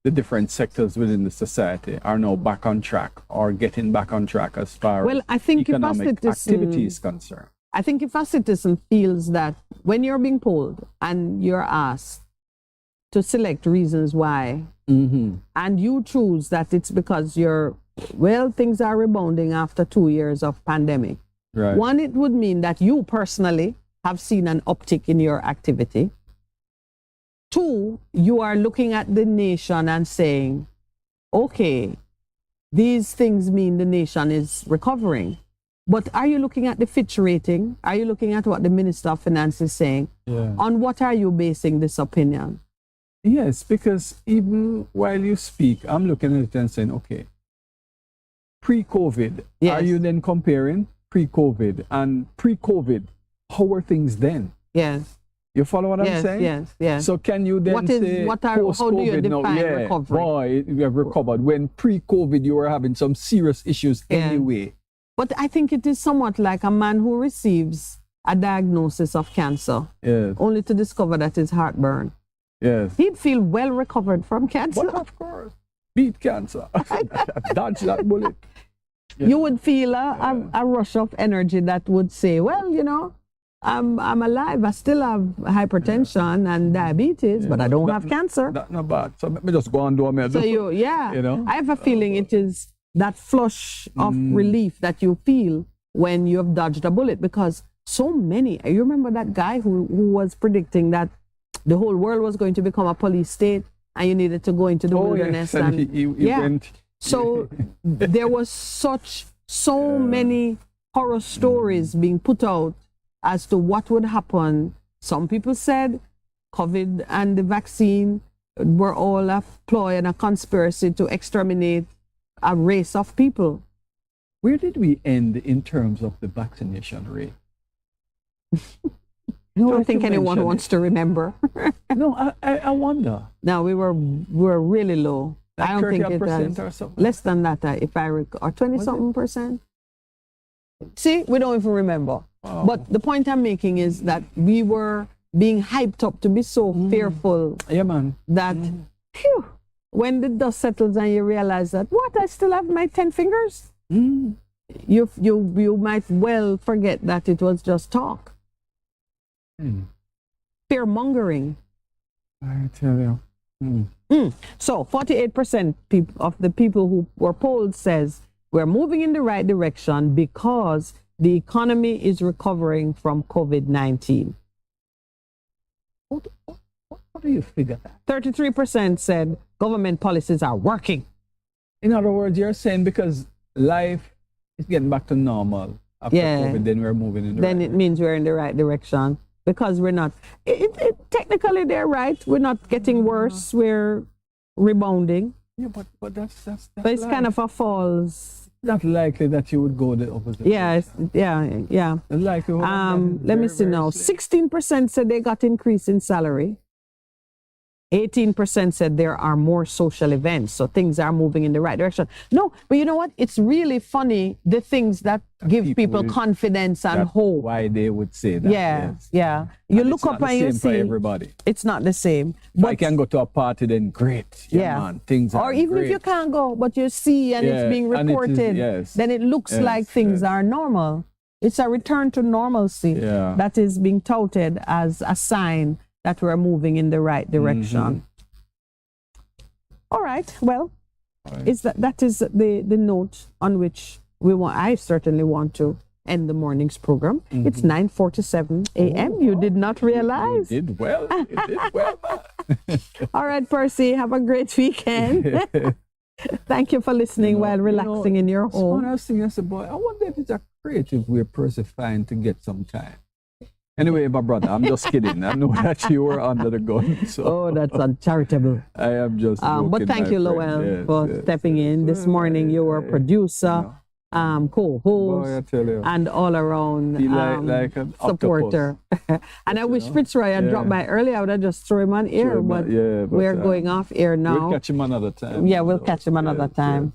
Speaker 14: different sectors within the society are now back on track or getting back on track as far as economic activity is concerned.
Speaker 4: I think if a citizen feels that when you're being polled and you're asked to select reasons why, and you choose that it's because things are rebounding after 2 years of pandemic.
Speaker 14: Right.
Speaker 4: One, it would mean that you personally have seen an uptick in your activity. Two, you are looking at the nation and saying, okay, these things mean the nation is recovering. But are you looking at the Fitch rating? Are you looking at what the Minister of Finance is saying?
Speaker 14: Yeah.
Speaker 4: On what are you basing this opinion?
Speaker 14: Yes, because even while you speak, I'm looking at it and saying, okay, pre-COVID, are you then comparing pre-COVID and pre-COVID? How were things then?
Speaker 4: Yes.
Speaker 14: You follow what I'm saying?
Speaker 4: Yes.
Speaker 14: So can you then say
Speaker 4: how do you define recovery?
Speaker 14: Boy, we have recovered. When pre-COVID, you were having some serious issues anyway.
Speaker 4: But I think it is somewhat like a man who receives a diagnosis of cancer, only to discover that it's heartburn.
Speaker 14: Yes.
Speaker 4: He'd feel well recovered from cancer.
Speaker 14: But of course, beat cancer. Dodge that bullet.
Speaker 4: You would feel a rush of energy that would say, well, you know, I'm alive. I still have hypertension and diabetes, but I don't have cancer.
Speaker 14: That's not bad. So let me just go and do what I do.
Speaker 4: So you
Speaker 14: know?
Speaker 4: I have a feeling it is that flush of relief that you feel when you have dodged a bullet, because so many, you remember that guy who was predicting that the whole world was going to become a police state and you needed to go into the wilderness.
Speaker 14: Yes. And he went.
Speaker 4: So there was so many horror stories being put out as to what would happen. Some people said COVID and the vaccine were all a ploy and a conspiracy to exterminate a race of people.
Speaker 14: Where did we end in terms of the vaccination rate?
Speaker 4: I don't think anyone wants to remember.
Speaker 14: No, I wonder.
Speaker 4: No, we were really low.
Speaker 14: Like
Speaker 4: I don't think it
Speaker 14: 30%
Speaker 4: has,
Speaker 14: or something.
Speaker 4: less than that, if I recall, or 20-something%. See, we don't even remember.
Speaker 14: Oh.
Speaker 4: But the point I'm making is that we were being hyped up to be so fearful.
Speaker 14: Yeah, man.
Speaker 4: That, phew, when the dust settles and you realize that, what, I still have my 10 fingers? You might well forget that it was just talk. Fear mongering.
Speaker 14: I tell you.
Speaker 4: So 48% of the people who were polled says we're moving in the right direction because the economy is recovering from COVID-19.
Speaker 14: How do you figure that?
Speaker 4: 33% said government policies are working.
Speaker 14: In other words, you're saying because life is getting back to normal after COVID, then we're moving in the right
Speaker 4: direction. Then it means we're in the right direction. Because we're not, technically they're right. We're not getting worse. We're rebounding.
Speaker 14: Yeah, but that's
Speaker 4: but it's
Speaker 14: life.
Speaker 4: Kind of a false.
Speaker 14: Not likely that you would go the opposite.
Speaker 4: Yeah.
Speaker 14: Like
Speaker 4: let me see now. 16% said they got increase in salary. 18% said there are more social events, so things are moving in the right direction. No, but you know what? It's really funny, the things that give people confidence and hope.
Speaker 14: Why they would say that.
Speaker 4: Yeah. You look up and you see.
Speaker 14: For everybody.
Speaker 4: It's not the same.
Speaker 14: But I can go to a party, then great. Man, things are
Speaker 4: or even
Speaker 14: great.
Speaker 4: if you can't go, but you see and it's being reported, then it looks like things are normal. It's a return to normalcy that is being touted as a sign that we're moving in the right direction. All right. Well, that is the note on which I certainly want to end the morning's program. It's 9:47 a.m. You did not realize.
Speaker 14: You did well. You did well.
Speaker 4: All right, Percy. Have a great weekend. Thank you for listening while relaxing in your home.
Speaker 14: I was thinking, I said, boy, I wonder if it's a creative way Percy find to get some time. Anyway, my brother, I'm just kidding. I know that you were under the gun. So.
Speaker 4: Oh, that's uncharitable.
Speaker 14: I am just joking,
Speaker 4: but thank you, Lowell, for stepping in. This morning, you were a producer, co-host, and all-around supporter. And I wish Fitzroy had dropped by earlier. I would have just thrown him on air, but we're going off air now.
Speaker 14: We'll catch him another time.
Speaker 4: Yeah, we'll catch him another time.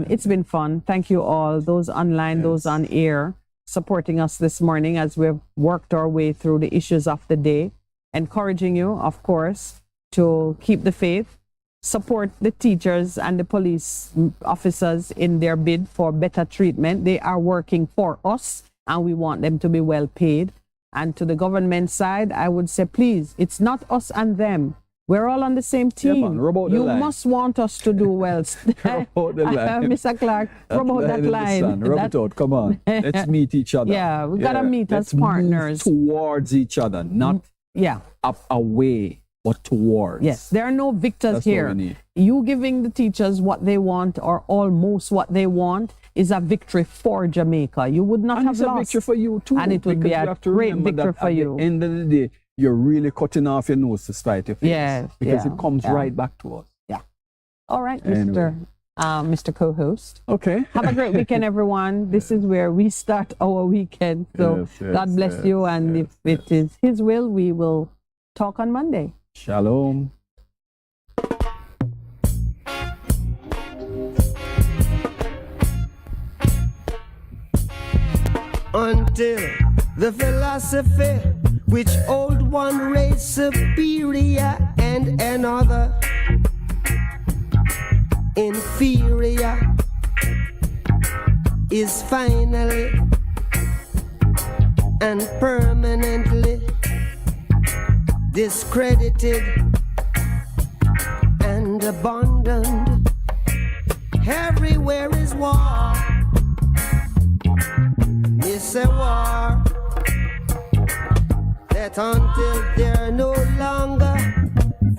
Speaker 4: It's been fun. Thank you all, those online, those on air, supporting us this morning as we've worked our way through the issues of the day, encouraging you, of course, to keep the faith, support the teachers and the police officers in their bid for better treatment. They are working for us and we want them to be well paid. And to the government side, I would say, please, it's not us and them. We're all on the same team. You must want us to do well. Mr. Clark, rub out that line.
Speaker 14: Rub it out. Come on. Let's meet each other.
Speaker 4: Yeah, we got to meet as partners.
Speaker 14: Move towards each other, not up away, but towards.
Speaker 4: Yes, there are no victors
Speaker 14: That's
Speaker 4: here.
Speaker 14: what we need.
Speaker 4: You giving the teachers what they want or almost what they want is a victory for Jamaica. You would not have
Speaker 14: it's
Speaker 4: lost.
Speaker 14: a victory for you too.
Speaker 4: And it would be a great victory for you.
Speaker 14: At the end of the day, you're really cutting off your nose to spite your face. Because it comes right back to us.
Speaker 4: Yeah. All right, Mr. Co-host.
Speaker 14: Okay.
Speaker 4: Have a great weekend, everyone. This is where we start our weekend. So God bless you. And if it is His will, we will talk on Monday.
Speaker 14: Shalom.
Speaker 1: Until the philosophy which old one race superior and another inferior is finally and permanently discredited and abandoned. Everywhere is war. It's a war that until they're no longer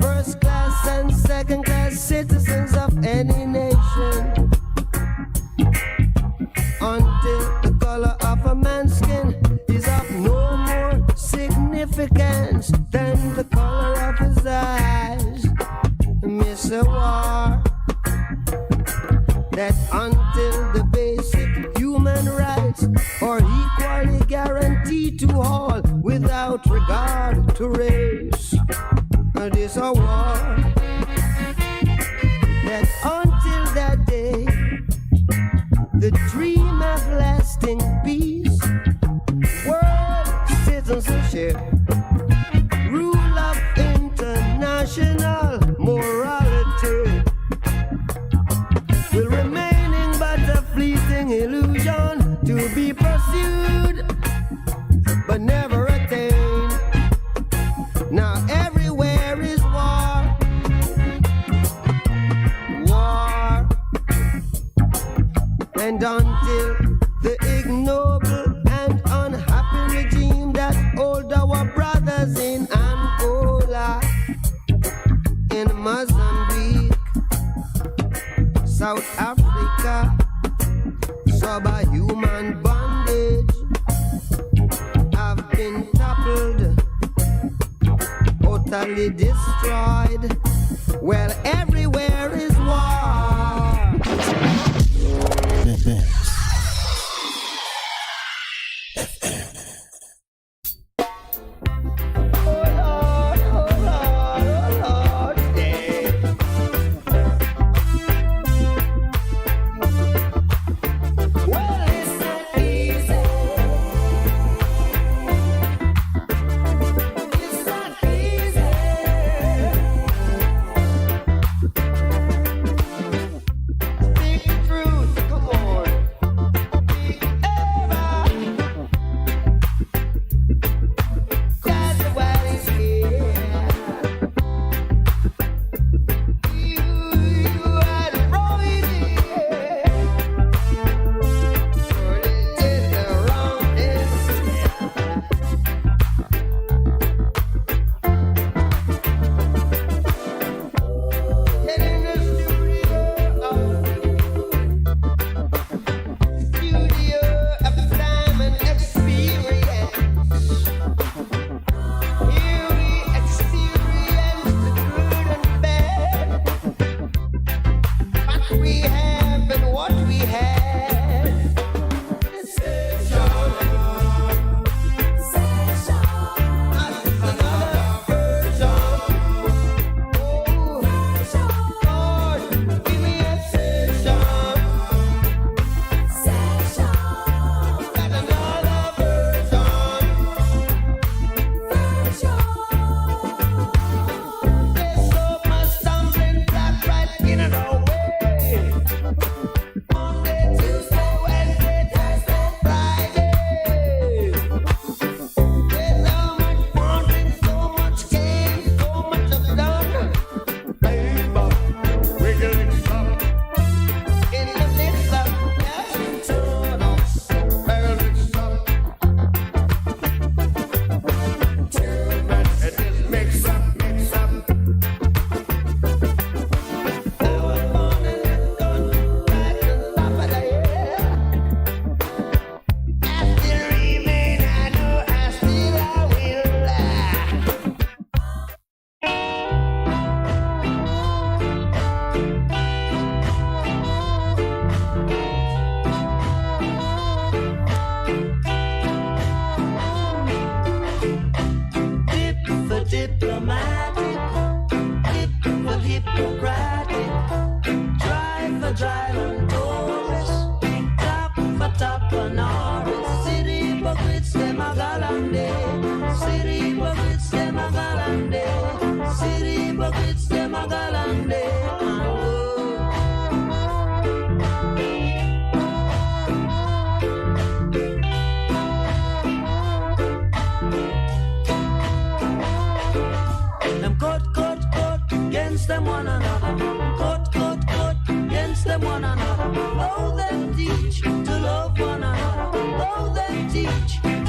Speaker 1: first class and second class citizens of any nation, until the color of a man's skin is of no more significance than the color of his eyes. Miss a war that until the basic human rights are equally guaranteed to all without regard to race. It is a war that until that day, the dream of lasting peace, world citizenship, rule of international morality will remaining but a fleeting illusion to be pursued but never attained. Now everywhere is war, war, and until the ignoble and unhappy regime that hold our brothers in Angola, in Mozambique, South Africa, subhuman bondage have been toppled, totally destroyed. Well, everywhere is war. Them cut against them one another. Cut against them one another. Oh, them teach to love one another. Oh, them teach